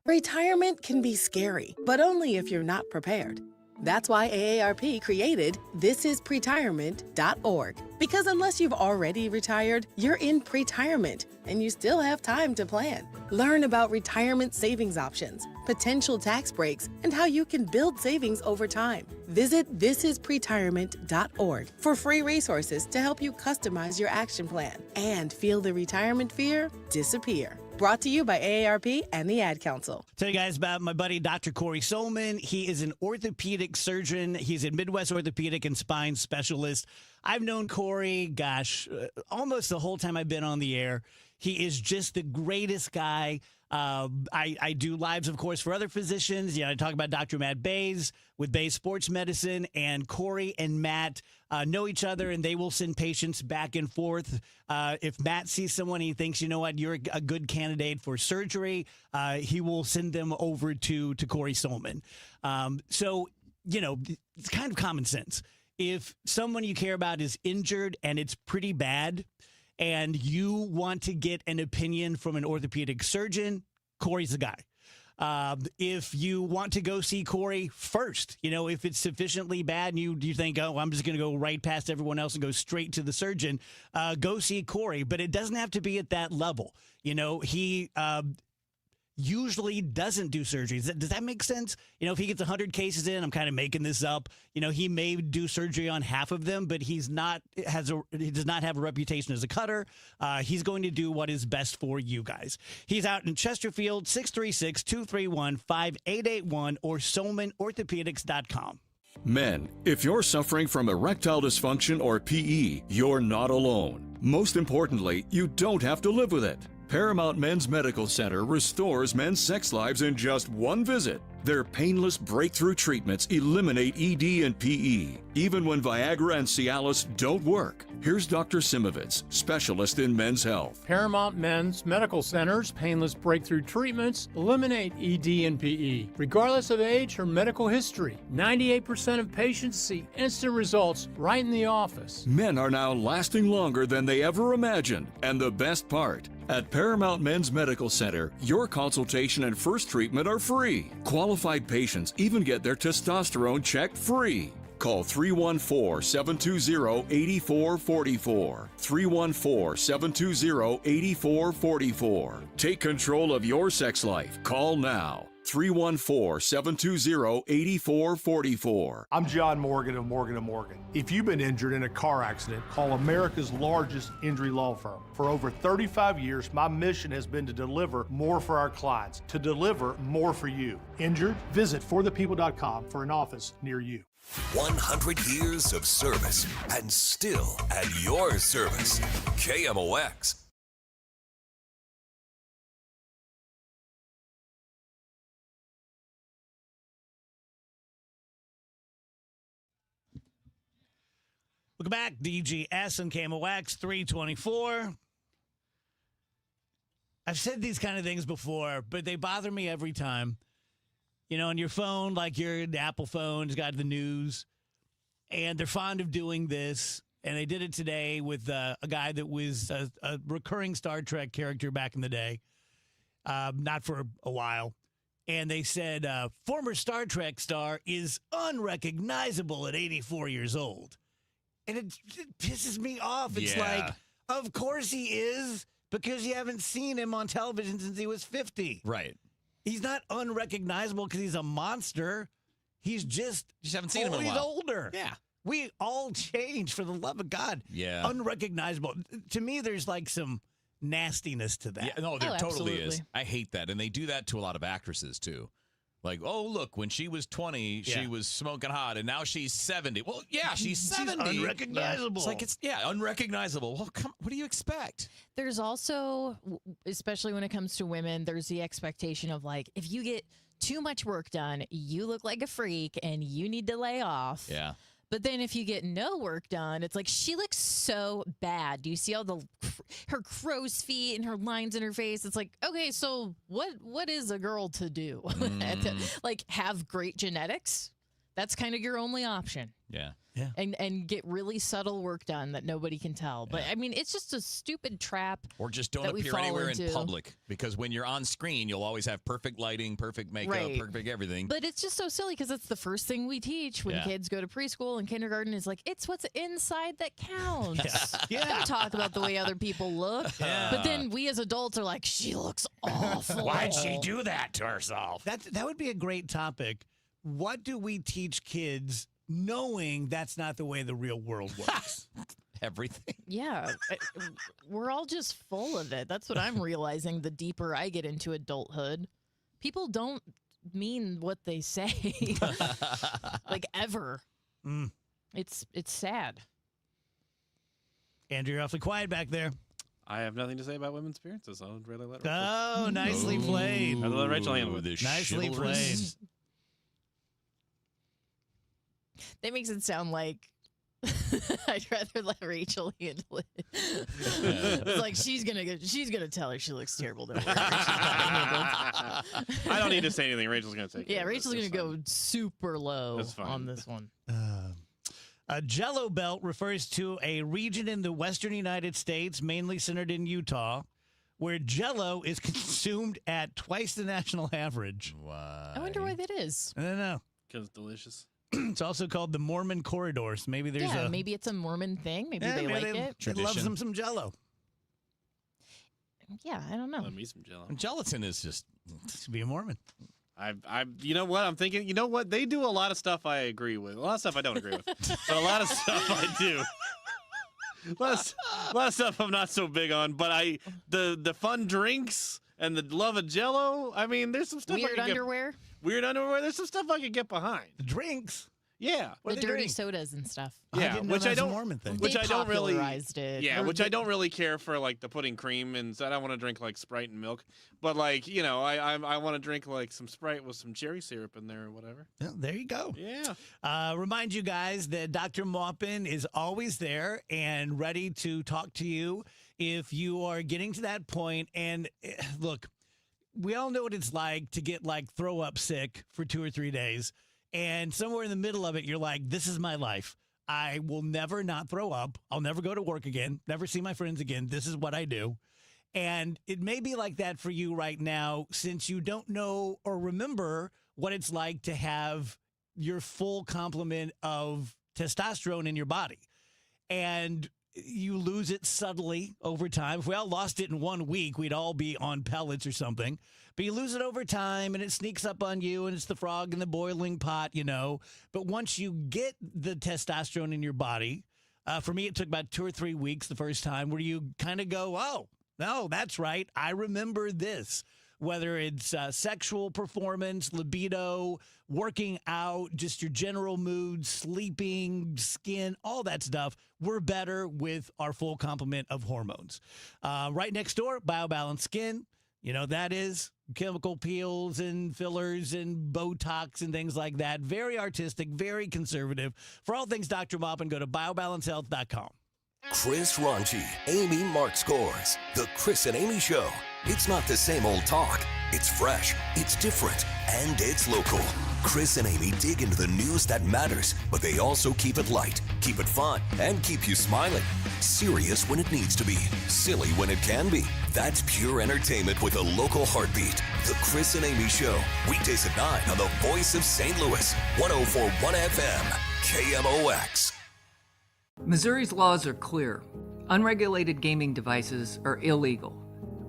Retirement can be scary, but only if you're not prepared. That's why AARP created thisispretirement.org. Because unless you've already retired, you're in pretirement, and you still have time to plan. Learn about retirement savings options, potential tax breaks, and how you can build savings over time. Visit thisispretirement.org for free resources to help you customize your action plan and feel the retirement fear disappear. Brought to you by AARP and the Ad Council. Tell you guys about my buddy, Dr. Corey Solman. He is an orthopedic surgeon. He's a Midwest orthopedic and spine specialist. I've known Corey, almost the whole time I've been on the air. He is just the greatest guy. I do lives, of course, for other physicians. I talk about Dr. Matt Bays with Bays Sports Medicine, and Corey and Matt know each other, and they will send patients back and forth. If Matt sees someone he thinks, you know what, you're a good candidate for surgery, he will send them over to Corey Solman. So, it's kind of common sense. If someone you care about is injured and it's pretty bad, and you want to get an opinion from an orthopedic surgeon, Corey's the guy. If you want to go see Corey first, if it's sufficiently bad and you think, oh, I'm just going to go right past everyone else and go straight to the surgeon, go see Corey. But it doesn't have to be at that level. He usually doesn't do surgeries. Does that make sense? If he gets 100 cases in, I'm kind of making this up. He may do surgery on half of them, but he does not have a reputation as a cutter. He's going to do what is best for you guys. He's out in Chesterfield, 636-231-5881 or SolmanOrthopedics.com. Men, if you're suffering from erectile dysfunction or PE, you're not alone. Most importantly, you don't have to live with it. Paramount Men's Medical Center restores men's sex lives in just one visit. Their painless breakthrough treatments eliminate ED and PE, even when Viagra and Cialis don't work. Here's Dr. Simovitz, specialist in men's health. Paramount Men's Medical Center's painless breakthrough treatments eliminate ED and PE, regardless of age or medical history. 98% of patients see instant results right in the office. Men are now lasting longer than they ever imagined. And the best part, at Paramount Men's Medical Center, your consultation and first treatment are free. Qualified patients even get their testosterone checked free. Call 314-720-8444. 314-720-8444. Take control of your sex life. Call now. 314-720-8444. I'm John Morgan of Morgan & Morgan. If you've been injured in a car accident, call America's largest injury law firm. For over 35 years, my mission has been to deliver more for our clients, to deliver more for you. Injured? Visit forthepeople.com for an office near you. 100 years of service and still at your service. KMOX. Welcome back, DGS and KMOX 324. I've said these kind of things before, but they bother me every time. On your phone, like your Apple phone's got the news, and they're fond of doing this. And they did it today with a guy that was a recurring Star Trek character back in the day, not for a while. And they said, former Star Trek star is unrecognizable at 84 years old. And it pisses me off. It's like, of course he is, because you haven't seen him on television since he was 50. Right. He's not unrecognizable because he's a monster. He's just haven't seen him in a while. He's older. Yeah. We all change, for the love of God. Yeah. Unrecognizable. To me, there's like some nastiness to that. Yeah, no, there totally is. I hate that. And they do that to a lot of actresses, too. Like, oh, look, when she was 20, she was smoking hot, and now she's 70. Well, yeah, she's 70. She's unrecognizable. It's like, unrecognizable. Well, what do you expect? There's also, especially when it comes to women, there's the expectation of, like, if you get too much work done, you look like a freak, and you need to lay off. Yeah. But then if you get no work done, it's like, she looks so bad. Do you see all her crow's feet and her lines in her face? It's like, okay, so what is a girl to do? Like, have great genetics? That's kind of your only option. Yeah. Yeah. And get really subtle work done that nobody can tell. But, I mean, it's just a stupid trap. Or just don't appear anywhere in public. Because when you're on screen, you'll always have perfect lighting, perfect makeup, perfect everything. But it's just so silly because it's the first thing we teach when kids go to preschool and kindergarten is like, it's what's inside that counts. Don't talk about the way other people look. But then we as adults are like, she looks awful. Why'd she do that to herself? That would be a great topic. What do we teach kids knowing that's not the way the real world works? Everything. Yeah. We're all just full of it. That's what I'm realizing the deeper I get into adulthood. People don't mean what they say. Like, ever. It's sad. Andrew, you're awfully quiet back there. I have nothing to say about women's appearances. I'll really let Rachel. Oh, nicely played. I'll let Rachel handle it. Nicely played. That makes it sound like I'd rather let Rachel handle it. It's like she's gonna tell her she looks terrible. Don't worry. I don't need to say anything. Rachel's gonna take. Yeah, Rachel's gonna go super low on this one. A Jello belt refers to a region in the western United States, mainly centered in Utah, where Jello is consumed at twice the national average. Why? I wonder why that is. I don't know. Because it's delicious. It's also called the Mormon corridors. Maybe there's maybe it's a Mormon thing. Maybe they like it. It loves them some Jello. Yeah, I don't know. Love me some Jello. Gelatin is just to be a Mormon. You know what? I'm thinking, you know what? They do a lot of stuff I agree with. A lot of stuff I don't agree with. But a lot of stuff I do. A lot of stuff I'm not so big on. But the fun drinks and the love of Jello, I mean, there's some stuff Weird underwear? Weird underwear. There's some stuff I could get behind. The drinks? Yeah. The dirty sodas and stuff. Yeah, which I don't. Mormon thing. Which I don't really. It. Yeah, which I don't really care for, like the putting cream, and I don't want to drink like Sprite and milk. But like, you know, I want to drink like some Sprite with some cherry syrup in there or whatever. Well, there you go. Yeah. Remind you guys that Dr. Maupin is always there and ready to talk to you if you are getting to that point. And look, we all know what it's like to get like throw up sick for 2 or 3 days. And somewhere in the middle of it, you're like, this is my life. I will never not throw up. I'll never go to work again, never see my friends again. This is what I do. And it may be like that for you right now, since you don't know or remember what it's like to have your full complement of testosterone in your body. And you lose it subtly over time. If we all lost it in 1 week, we'd all be on pellets or something. But you lose it over time, and it sneaks up on you, and it's the frog in the boiling pot, you know. But once you get the testosterone in your body, for me, it took about 2 or 3 weeks the first time, where you kind of go, oh, no, that's right. I remember this. Whether it's sexual performance, libido, working out, just your general mood, sleeping, skin, all that stuff, we're better with our full complement of hormones. Right next door, BioBalance Skin. You know, that is chemical peels and fillers and Botox and things like that. Very artistic, very conservative. For all things Dr. Maupin, go to biobalancehealth.com. Chris Ranchi, Amy Mark Scores. The Chris and Amy Show. It's not the same old talk. It's fresh, it's different, and it's local. Chris and Amy dig into the news that matters, but they also keep it light, keep it fun, and keep you smiling. Serious when it needs to be, silly when it can be. That's pure entertainment with a local heartbeat. The Chris and Amy Show. Weekdays at 9 on the Voice of St. Louis. 104.1 FM. KMOX. Missouri's laws are clear. Unregulated gaming devices are illegal.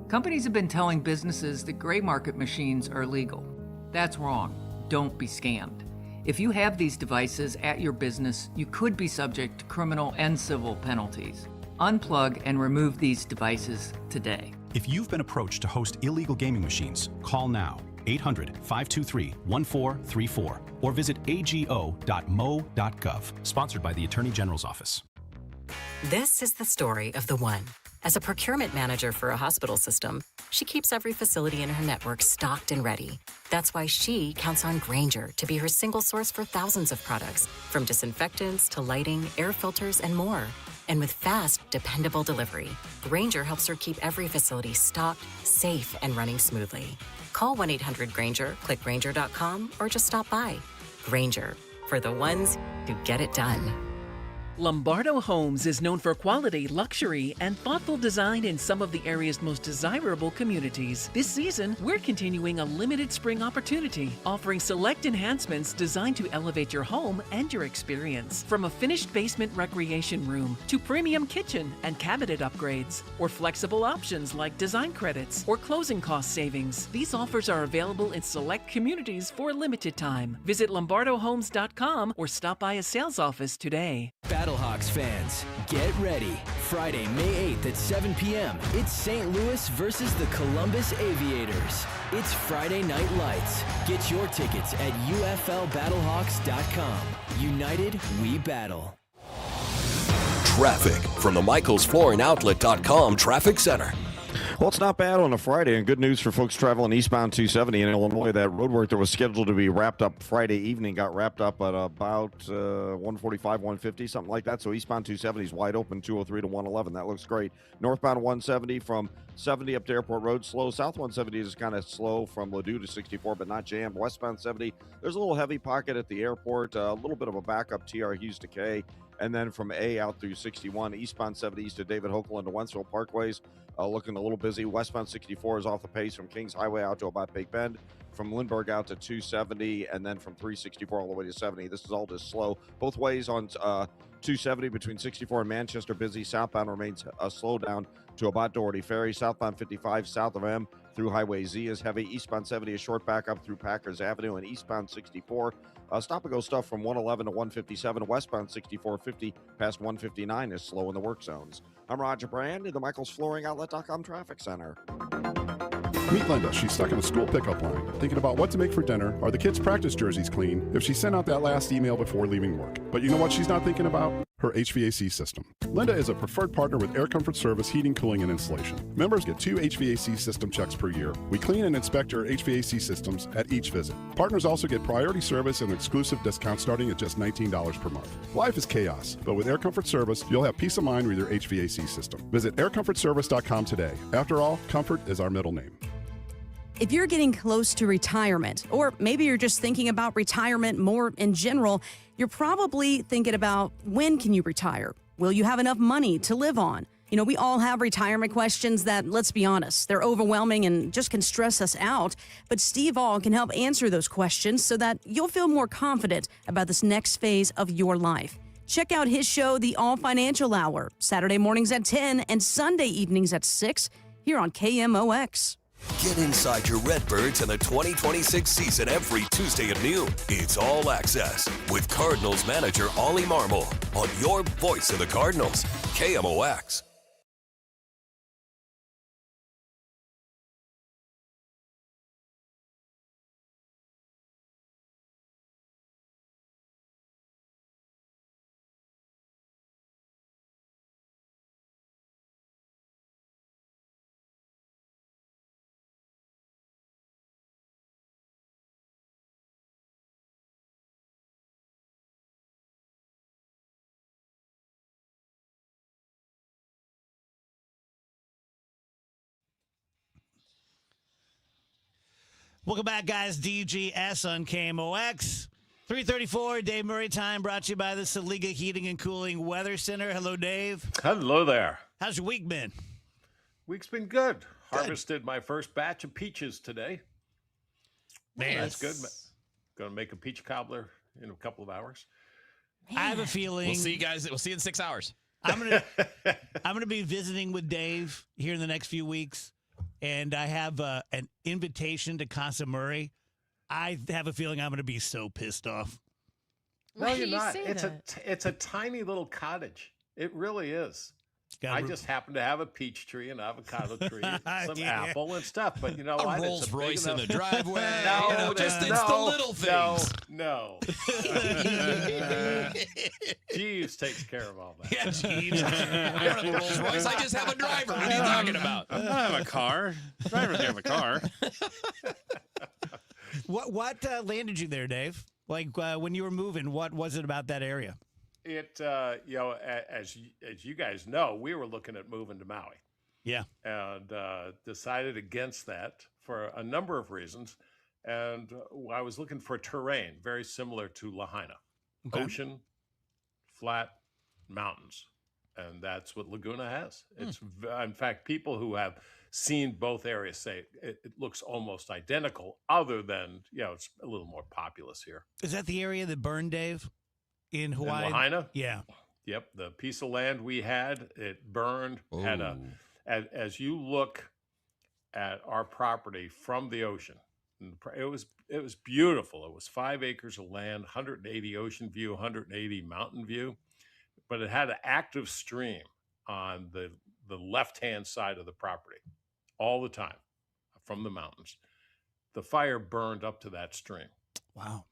Companies have been telling businesses that gray market machines are legal. That's wrong. Don't be scammed. If you have these devices at your business, you could be subject to criminal and civil penalties. Unplug and remove these devices today. If you've been approached to host illegal gaming machines, call now. 800-523-1434 or visit ago.mo.gov. Sponsored by the Attorney General's Office. This is the story of the one. As a procurement manager for a hospital system, she keeps every facility in her network stocked and ready. That's why she counts on Grainger to be her single source for thousands of products, from disinfectants to lighting, air filters, and more. And with fast, dependable delivery, Grainger helps her keep every facility stocked, safe, and running smoothly. Call 1-800-GRAINGER, click Grainger.com, or just stop by. Grainger, for the ones who get it done. Lombardo Homes is known for quality, luxury, and thoughtful design in some of the area's most desirable communities. This season, we're continuing a limited spring opportunity, offering select enhancements designed to elevate your home and your experience. From a finished basement recreation room to premium kitchen and cabinet upgrades, or flexible options like design credits or closing cost savings. These offers are available in select communities for a limited time. Visit lombardohomes.com or stop by a sales office today. Battlehawks fans, get ready. Friday, May 8th at 7 p.m. It's St. Louis versus the Columbus Aviators. It's Friday Night Lights. Get your tickets at UFLBattlehawks.com. United, we battle. Traffic from the MichaelsFlooringOutlet.com Traffic Center. Well, it's not bad on a Friday, and good news for folks traveling eastbound 270 in Illinois. That road work that was scheduled to be wrapped up Friday evening got wrapped up at about 145, 150, something like that. So eastbound 270 is wide open, 203 to 111. That looks great. Northbound 170 from 70 up to Airport Road, slow. South 170 is kind of slow from Ladue to 64, but not jammed. Westbound 70, there's a little heavy pocket at the airport, a little bit of a backup TR Hughes to K. And then from A out through 61, eastbound 70 east to David Hokel into Wentzville Parkways, looking a little busy. Westbound 64 is off the pace from Kings Highway out to about Big Bend, from Lindbergh out to 270, and then from 364 all the way to 70. This is all just slow. Both ways on 270 between 64 and Manchester, busy. Southbound remains a slowdown to about Doherty Ferry. Southbound 55 south of M through Highway Z is heavy. Eastbound 70 a short backup through Packers Avenue, and eastbound 64 stop and go stuff from 111 to 157. Westbound 6450 past 159 is slow in the work zones. I'm Roger Brand in the MichaelsFlooringOutlet.com Traffic Center. Meet Linda. She's stuck in a school pickup line, thinking about what to make for dinner. Are the kids' practice jerseys clean? If she sent out that last email before leaving work. But you know what she's not thinking about? Her HVAC system. Linda is a preferred partner with Air Comfort Service Heating, Cooling, and Installation. Members get 2 HVAC system checks per year. We clean and inspect your HVAC systems at each visit. Partners also get priority service and exclusive discounts starting at just $19 per month. Life is chaos, but with Air Comfort Service, you'll have peace of mind with your HVAC system. Visit aircomfortservice.com today. After all, comfort is our middle name. If you're getting close to retirement, or maybe you're just thinking about retirement more in general, you're probably thinking about, when can you retire? Will you have enough money to live on? You know, we all have retirement questions that, let's be honest, they're overwhelming and just can stress us out. But Steve All can help answer those questions so that you'll feel more confident about this next phase of your life. Check out his show, The All Financial Hour, Saturday mornings at 10 and Sunday evenings at 6 here on KMOX. Get inside your Redbirds in the 2026 season every Tuesday at noon. It's All Access with Cardinals manager Ollie Marmol on your voice of the Cardinals, KMOX. Welcome back, guys. DGS on KMOX. 3:34, Dave Murray time, brought to you by the Saliga Heating and Cooling Weather Center. Hello, Dave. Hello there. How's your week been? Week's been good. Harvested my first batch of peaches today. Man, that's good. Going to make a peach cobbler in a couple of hours. I have a feeling. We'll see you guys. We'll see you in 6 hours. I'm gonna be visiting with Dave here in the next few weeks, and I have an invitation to Casa Murray. I have a feeling I'm going to be so pissed off. No, you're not. It's a tiny little cottage. It really is. I just happen to have a peach tree, an avocado tree, some apple and stuff. But you know what? Rolls Royce in the driveway. No, You know, just it's the little things. No. Jeeves takes care of all that. Yeah, Jeeves. I don't have a Rolls Royce. I just have a driver. What are you talking about? I don't have a car. Drivers have a car. What landed you there, Dave? Like when you were moving, what was it about that area? It, as you guys know, we were looking at moving to Maui. Yeah. And decided against that for a number of reasons. And I was looking for terrain very similar to Lahaina. Okay. Ocean, flat, mountains. And that's what Laguna has. It's in fact, people who have seen both areas say it looks almost identical, other than, it's a little more populous here. Is that the area that burned, Dave? In Hawaii? In Lahaina? Yeah. Yep. The piece of land we had, it burned. As you look at our property from the ocean, it was beautiful. It was 5 acres of land, 180 ocean view, 180 mountain view, but it had an active stream on the left-hand side of the property all the time from the mountains. The fire burned up to that stream. Wow.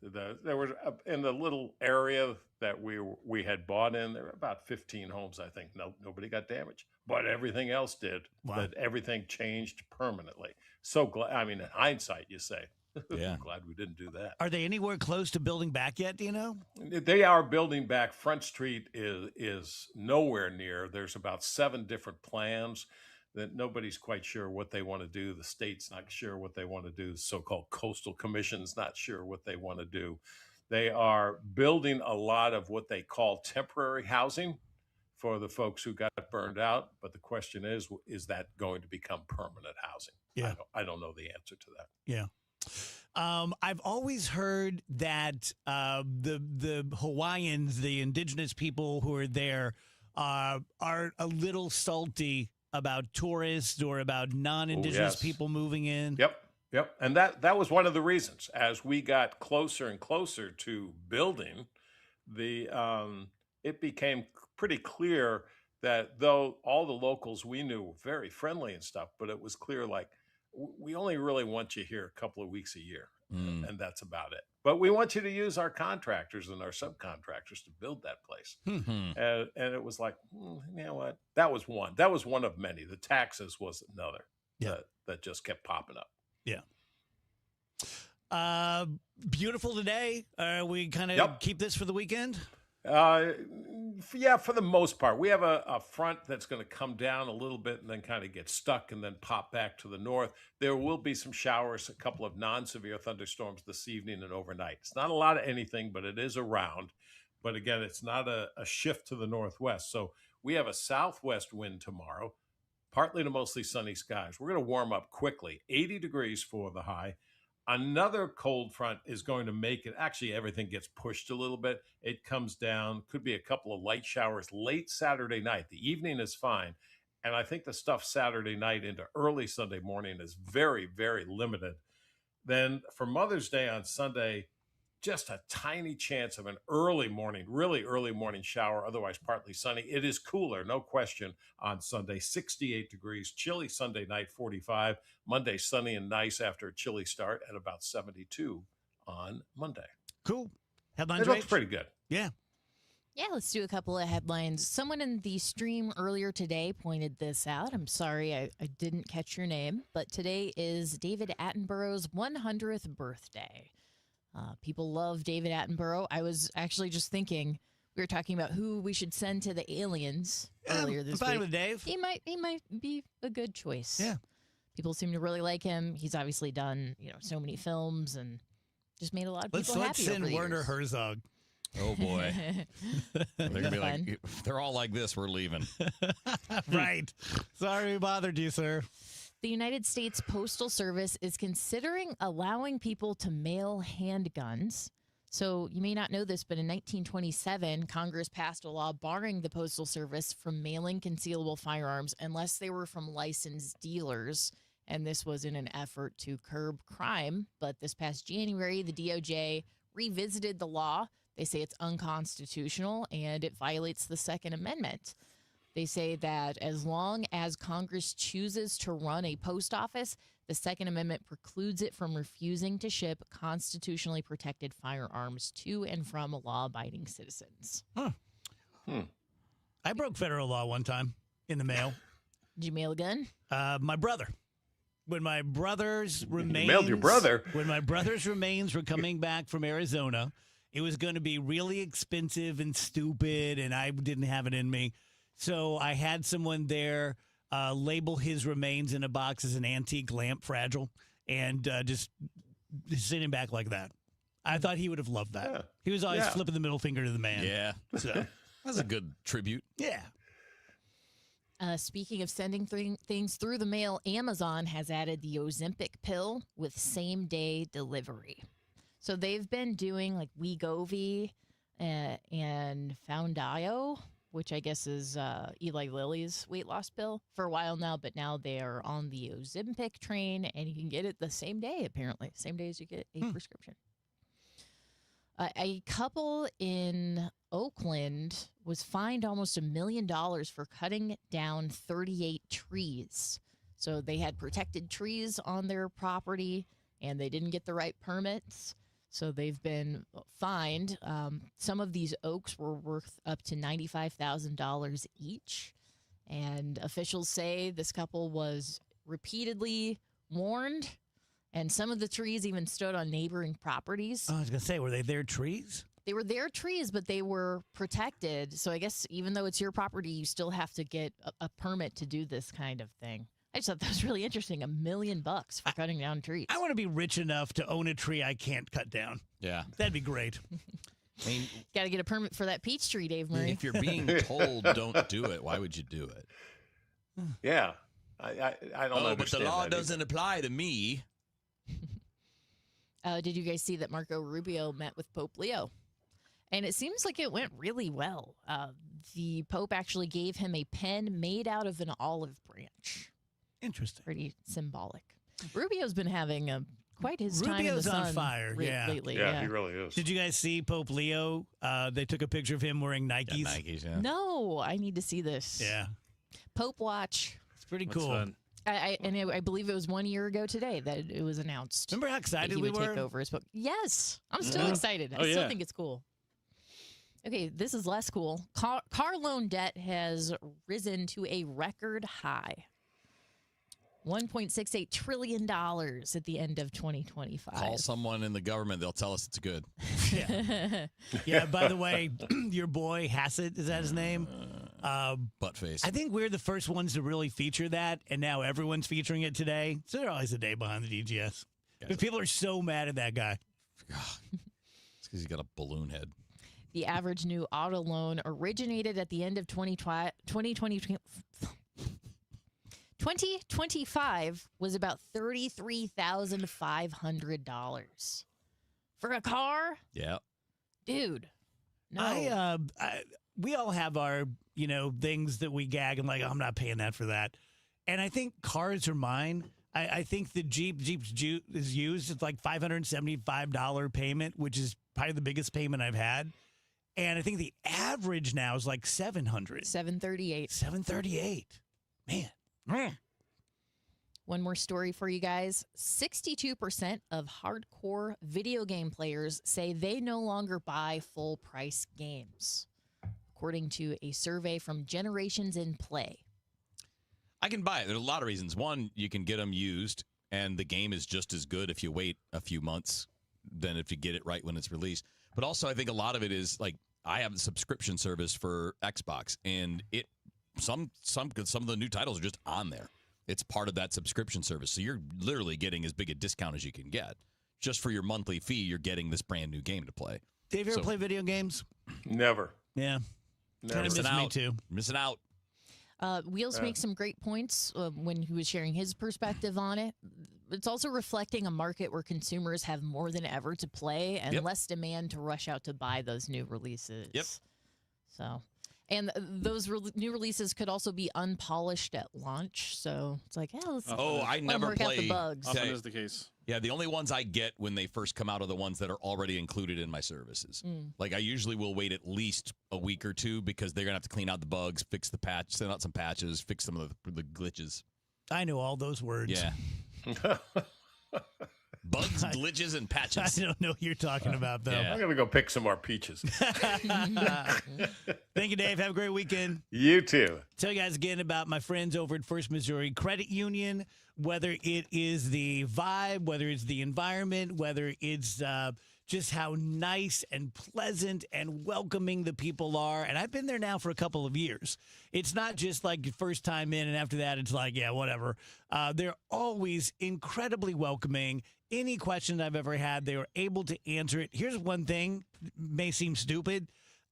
There was in the little area that we had bought in, there were about 15 homes, I think. Nobody got damaged, but everything else did. Wow. That everything changed permanently. So glad. I mean, in hindsight, you say, yeah, glad we didn't do that. Are they anywhere close to building back yet? Do you know? They are building back. Front Street is nowhere near. There's about 7 different plans that nobody's quite sure what they want to do. The state's not sure what they want to do. The so-called coastal commission's not sure what they want to do. They are building a lot of what they call temporary housing for the folks who got burned out. But the question is that going to become permanent housing? Yeah. I don't know the answer to that. Yeah. I've always heard that the Hawaiians, the indigenous people who are there, are a little salty about tourists or about non-indigenous people moving in. Yep. And that was one of the reasons. As we got closer and closer to building, it became pretty clear that though all the locals we knew were very friendly and stuff, but it was clear like, we only really want you here a couple of weeks a year, and that's about it. But we want you to use our contractors and our subcontractors to build that place. And it was like, you know what? That was one. That was one of many. The taxes was another that just kept popping up. Yeah. Beautiful today. We kind of keep this for the weekend? Yeah, for the most part. We have a front that's going to come down a little bit and then kind of get stuck and then pop back to the north. There will be some showers, a couple of non-severe thunderstorms this evening and overnight. It's not a lot of anything, but it is around. But again, it's not a shift to the northwest. So we have a southwest wind tomorrow, partly to mostly sunny skies. We're going to warm up quickly, 80 degrees for the high. Another cold front is going to make it, actually everything gets pushed a little bit. It comes down, could be a couple of light showers late Saturday night. The evening is fine. And I think the stuff Saturday night into early Sunday morning is very, very limited. Then for Mother's Day on Sunday, just a tiny chance of an early morning, really early morning shower, otherwise partly sunny. It is cooler, no question, on Sunday, 68 degrees, chilly Sunday night, 45. Monday, sunny and nice after a chilly start at about 72 on Monday. Cool. Headlines. It looks pretty good. Yeah. Yeah, let's do a couple of headlines. Someone in the stream earlier today pointed this out. I'm sorry I didn't catch your name, but today is David Attenborough's 100th birthday. People love David Attenborough. I was actually just thinking, we were talking about who we should send to the aliens earlier this I'm fine week. with Dave. He might be a good choice. Yeah. People seem to really like him. He's obviously done, so many films and just made a lot of people happy. Let's send over the Werner years. Herzog. Oh boy. They're gonna be Fun. like, if they're all like this, we're leaving. Right. Sorry we bothered you, sir. The United States Postal Service is considering allowing people to mail handguns. So you may not know this, but in 1927, Congress passed a law barring the Postal Service from mailing concealable firearms unless they were from licensed dealers. And this was in an effort to curb crime. But this past January, the DOJ revisited the law. They say it's unconstitutional and it violates the Second Amendment. They say that as long as Congress chooses to run a post office, the Second Amendment precludes it from refusing to ship constitutionally protected firearms to and from law-abiding citizens. Huh. I broke federal law one time in the mail. Did you mail a gun? My brother. When my brother's remains... mailed your brother? When my brother's remains were coming back from Arizona, it was going to be really expensive and stupid, and I didn't have it in me. So I had someone there label his remains in a box as an antique lamp, fragile, and just send him back like that. I thought he would have loved that. Yeah. He was always flipping the middle finger to the man. Yeah. So that's a good tribute. Yeah. Speaking of sending things through the mail, Amazon has added the Ozempic pill with same-day delivery. So they've been doing like Wegovy and Foundayo, which I guess is Eli Lilly's weight loss pill, for a while now. But now they are on the Ozempic train, and you can get it the same day, apparently. Same day as you get a prescription. A couple in Oakland was fined almost $1 million for cutting down 38 trees. So they had protected trees on their property, and they didn't get the right permits. So they've been fined. Some of these oaks were worth up to $95,000 each. And officials say this couple was repeatedly warned. And some of the trees even stood on neighboring properties. I was going to say, were they their trees? They were their trees, but they were protected. So I guess even though it's your property, you still have to get a permit to do this kind of thing. I just thought that was really interesting. $1 million for cutting down trees. I want to be rich enough to own a tree I can't cut down. Yeah. That'd be great. I mean, got to get a permit for that peach tree, Dave Murray. if you're being told don't do it, why would you do it? Yeah. I don't understand. But the law that doesn't apply to me. Did you guys see that Marco Rubio met with Pope Leo? And it seems like it went really well. The Pope actually gave him a pen made out of an olive branch. Interesting. Pretty symbolic. Rubio's been having quite his time in the Rubio's sun on fire. lately. Yeah, he really is. Did you guys see Pope Leo? They took a picture of him wearing Nikes. Yeah, Nikes, yeah. No, I need to see this. Yeah. Pope Watch. It's pretty cool. Fun. I believe it was 1 year ago today that it was announced. Remember how that excited he we would were? take over his book. Yes, I'm still excited. I still think it's cool. Okay, this is less cool. Car loan debt has risen to a record high. $1.68 trillion at the end of 2025. Call someone in the government; they'll tell us it's good. Yeah. By the way, your boy Hassett, is that his name? Buttface. I think we're the first ones to really feature that, and now everyone's featuring it today. So they're always a day behind the DGS. Because people are so mad at that guy. It's because he's got a balloon head. The average new auto loan originated at the end of 2025 was about $33,500 for a car. Yeah, dude. No, we all have our things that we gag and like, oh, I'm not paying that for that. And I think cars are mine. I think the Jeep's is used. It's like $575 payment, which is probably the biggest payment I've had. And I think the average now is like $700. $738. $738. Man. One more story for you guys. 62% of hardcore video game players say they no longer buy full price games, according to a survey from Generations in Play. I can buy it. There's a lot of reasons. One, you can get them used, and the game is just as good if you wait a few months than if you get it right when it's released. But also, I think a lot of it is like I have a subscription service for Xbox, and some of the new titles are just on there. It's part of that subscription service, so you're literally getting as big a discount as you can get. Just for your monthly fee, you're getting this brand new game to play. Dave, you ever play video games? Never. Yeah. Never. Missing out. Me too. Missing out. Wheels makes some great points when he was sharing his perspective on it. It's also reflecting a market where consumers have more than ever to play and less demand to rush out to buy those new releases. Yep. So, And those new releases could also be unpolished at launch. So it's like, yeah, let's I let 'em never work out play. the bugs. Often is the case. Yeah, the only ones I get when they first come out are the ones that are already included in my services. Like I usually will wait at least a week or two because they're gonna have to clean out the bugs, fix the patch, send out some patches, fix some of the glitches. I know all those words. Yeah. Bugs, glitches, and patches. I don't know what you're talking about, though. I'm going to go pick some more peaches. Thank you, Dave. Have a great weekend. You too. Tell you guys again about my friends over at First Missouri Credit Union, whether it is the vibe, whether it's the environment, whether it's just how nice and pleasant and welcoming the people are. And I've been there now for a couple of years. It's not just like your first time in and after that it's like, yeah, whatever. They're always incredibly welcoming. Any question I've ever had, they were able to answer it. Here's one thing, may seem stupid.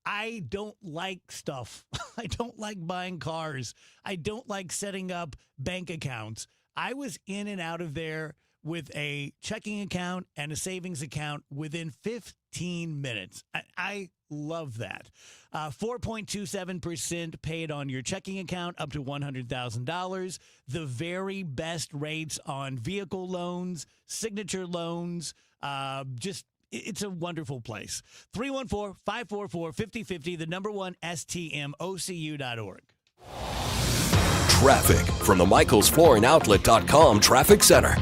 I don't like stuff. I don't like buying cars. I don't like setting up bank accounts. I was in and out of there with a checking account and a savings account within 15 minutes. I love that. 4.27% paid on your checking account up to $100,000. The very best rates on vehicle loans, signature loans, it's a wonderful place. 314-544-5050, the number one STMOCU.org. Traffic from the MichaelsFlooringOutlet.com Traffic Center.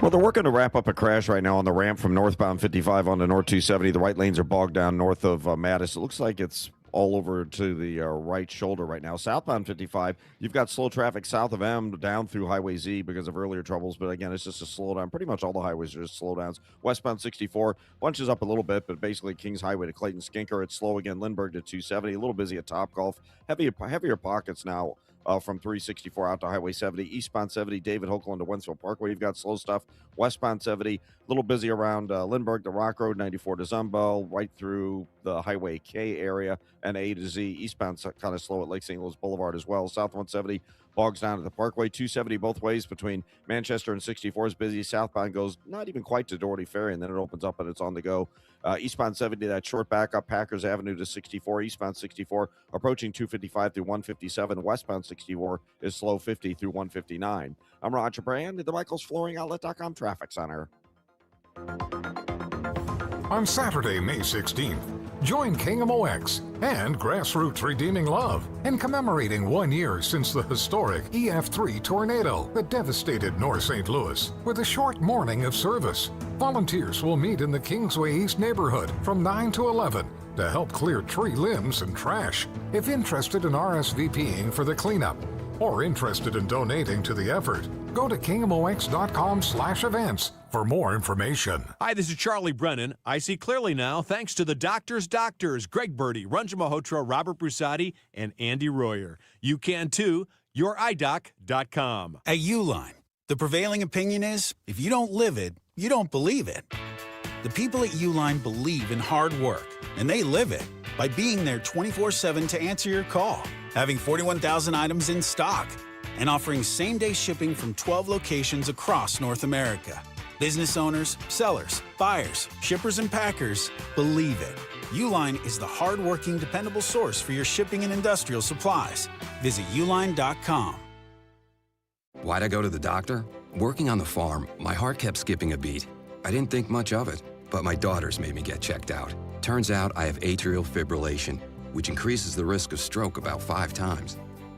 Well, they're working to wrap up a crash right now on the ramp from northbound 55 onto North 270. The right lanes are bogged down north of Mattis. It looks like it's all over to the right shoulder right now. Southbound 55, you've got slow traffic south of M down through Highway Z because of earlier troubles. But again, it's just a slowdown. Pretty much all the highways are just slowdowns. Westbound 64 bunches up a little bit, but basically Kings Highway to Clayton Skinker, it's slow again. Lindbergh to 270, a little busy at Topgolf. Heavier pockets now. From 364 out to Highway 70, eastbound 70, David Hokeland to Wentzville Parkway. You've got slow stuff. Westbound 70, a little busy around Lindbergh to Rock Road, 94 to Zumbel, right through the Highway K area, and A to Z. Eastbound kind of slow at Lake St. Louis Boulevard as well. South 170 bogs down to the Parkway. 270 both ways between Manchester and 64 is busy. Southbound goes not even quite to Doherty Ferry, and then it opens up and it's on the go. Eastbound 70, that short back up Packers Avenue to 64. Eastbound 64 approaching 255 through 157. Westbound 64 is slow 50 through 159. I'm Roger Brand at the MichaelsFlooringOutlet.com Traffic Center. On Saturday, May 16th, join KMOX and Grassroots Redeeming Love in commemorating 1 year since the historic EF3 tornado that devastated North St. Louis with a short morning of service. Volunteers will meet in the Kingsway East neighborhood from 9 to 11 to help clear tree limbs and trash. If interested in RSVPing for the cleanup or interested in donating to the effort, go to KMOX.com/events for more information. Hi, this is Charlie Brennan. I see clearly now thanks to the doctors, Greg Birdie, Ranjan Malhotra, Robert Brusati, and Andy Royer. You can too. YourEyeDoc.com. At Uline, the prevailing opinion is if you don't live it, you don't believe it. The people at Uline believe in hard work, and they live it by being there 24/7 to answer your call, having 41,000 items in stock, and offering same-day shipping from 12 locations across North America. Business owners, sellers, buyers, shippers, and packers believe it. Uline is the hard-working, dependable source for your shipping and industrial supplies. Visit uline.com. Why'd I go to the doctor? Working on the farm, my heart kept skipping a beat. I didn't think much of it, but my daughters made me get checked out. Turns out I have atrial fibrillation, which increases the risk of stroke about 5 times.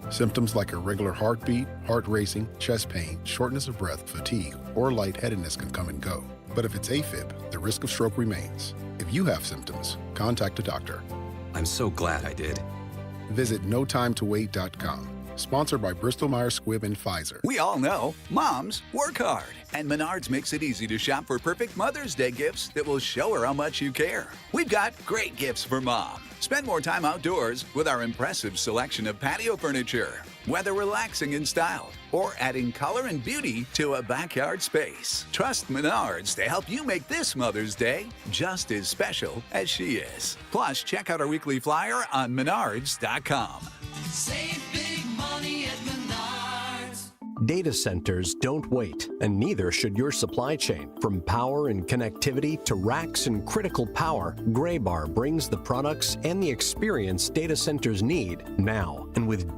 Symptoms like irregular heartbeat, heart racing, chest pain, shortness of breath, fatigue, or lightheadedness can come and go. But if it's AFib, the risk of stroke remains. If you have symptoms, contact a doctor. I'm so glad I did. Visit notimetowait.com. Sponsored by Bristol-Myers Squibb and Pfizer. We all know moms work hard, and Menards makes it easy to shop for perfect Mother's Day gifts that will show her how much you care. We've got great gifts for Mom. Spend more time outdoors with our impressive selection of patio furniture, whether relaxing in style or adding color and beauty to a backyard space. Trust Menards to help you make this Mother's Day just as special as she is. Plus, check out our weekly flyer on Menards.com. Save big money at Menards. Data centers don't wait, and neither should your supply chain. From power and connectivity to racks and critical power, Graybar brings the products and the experience data centers need now. And with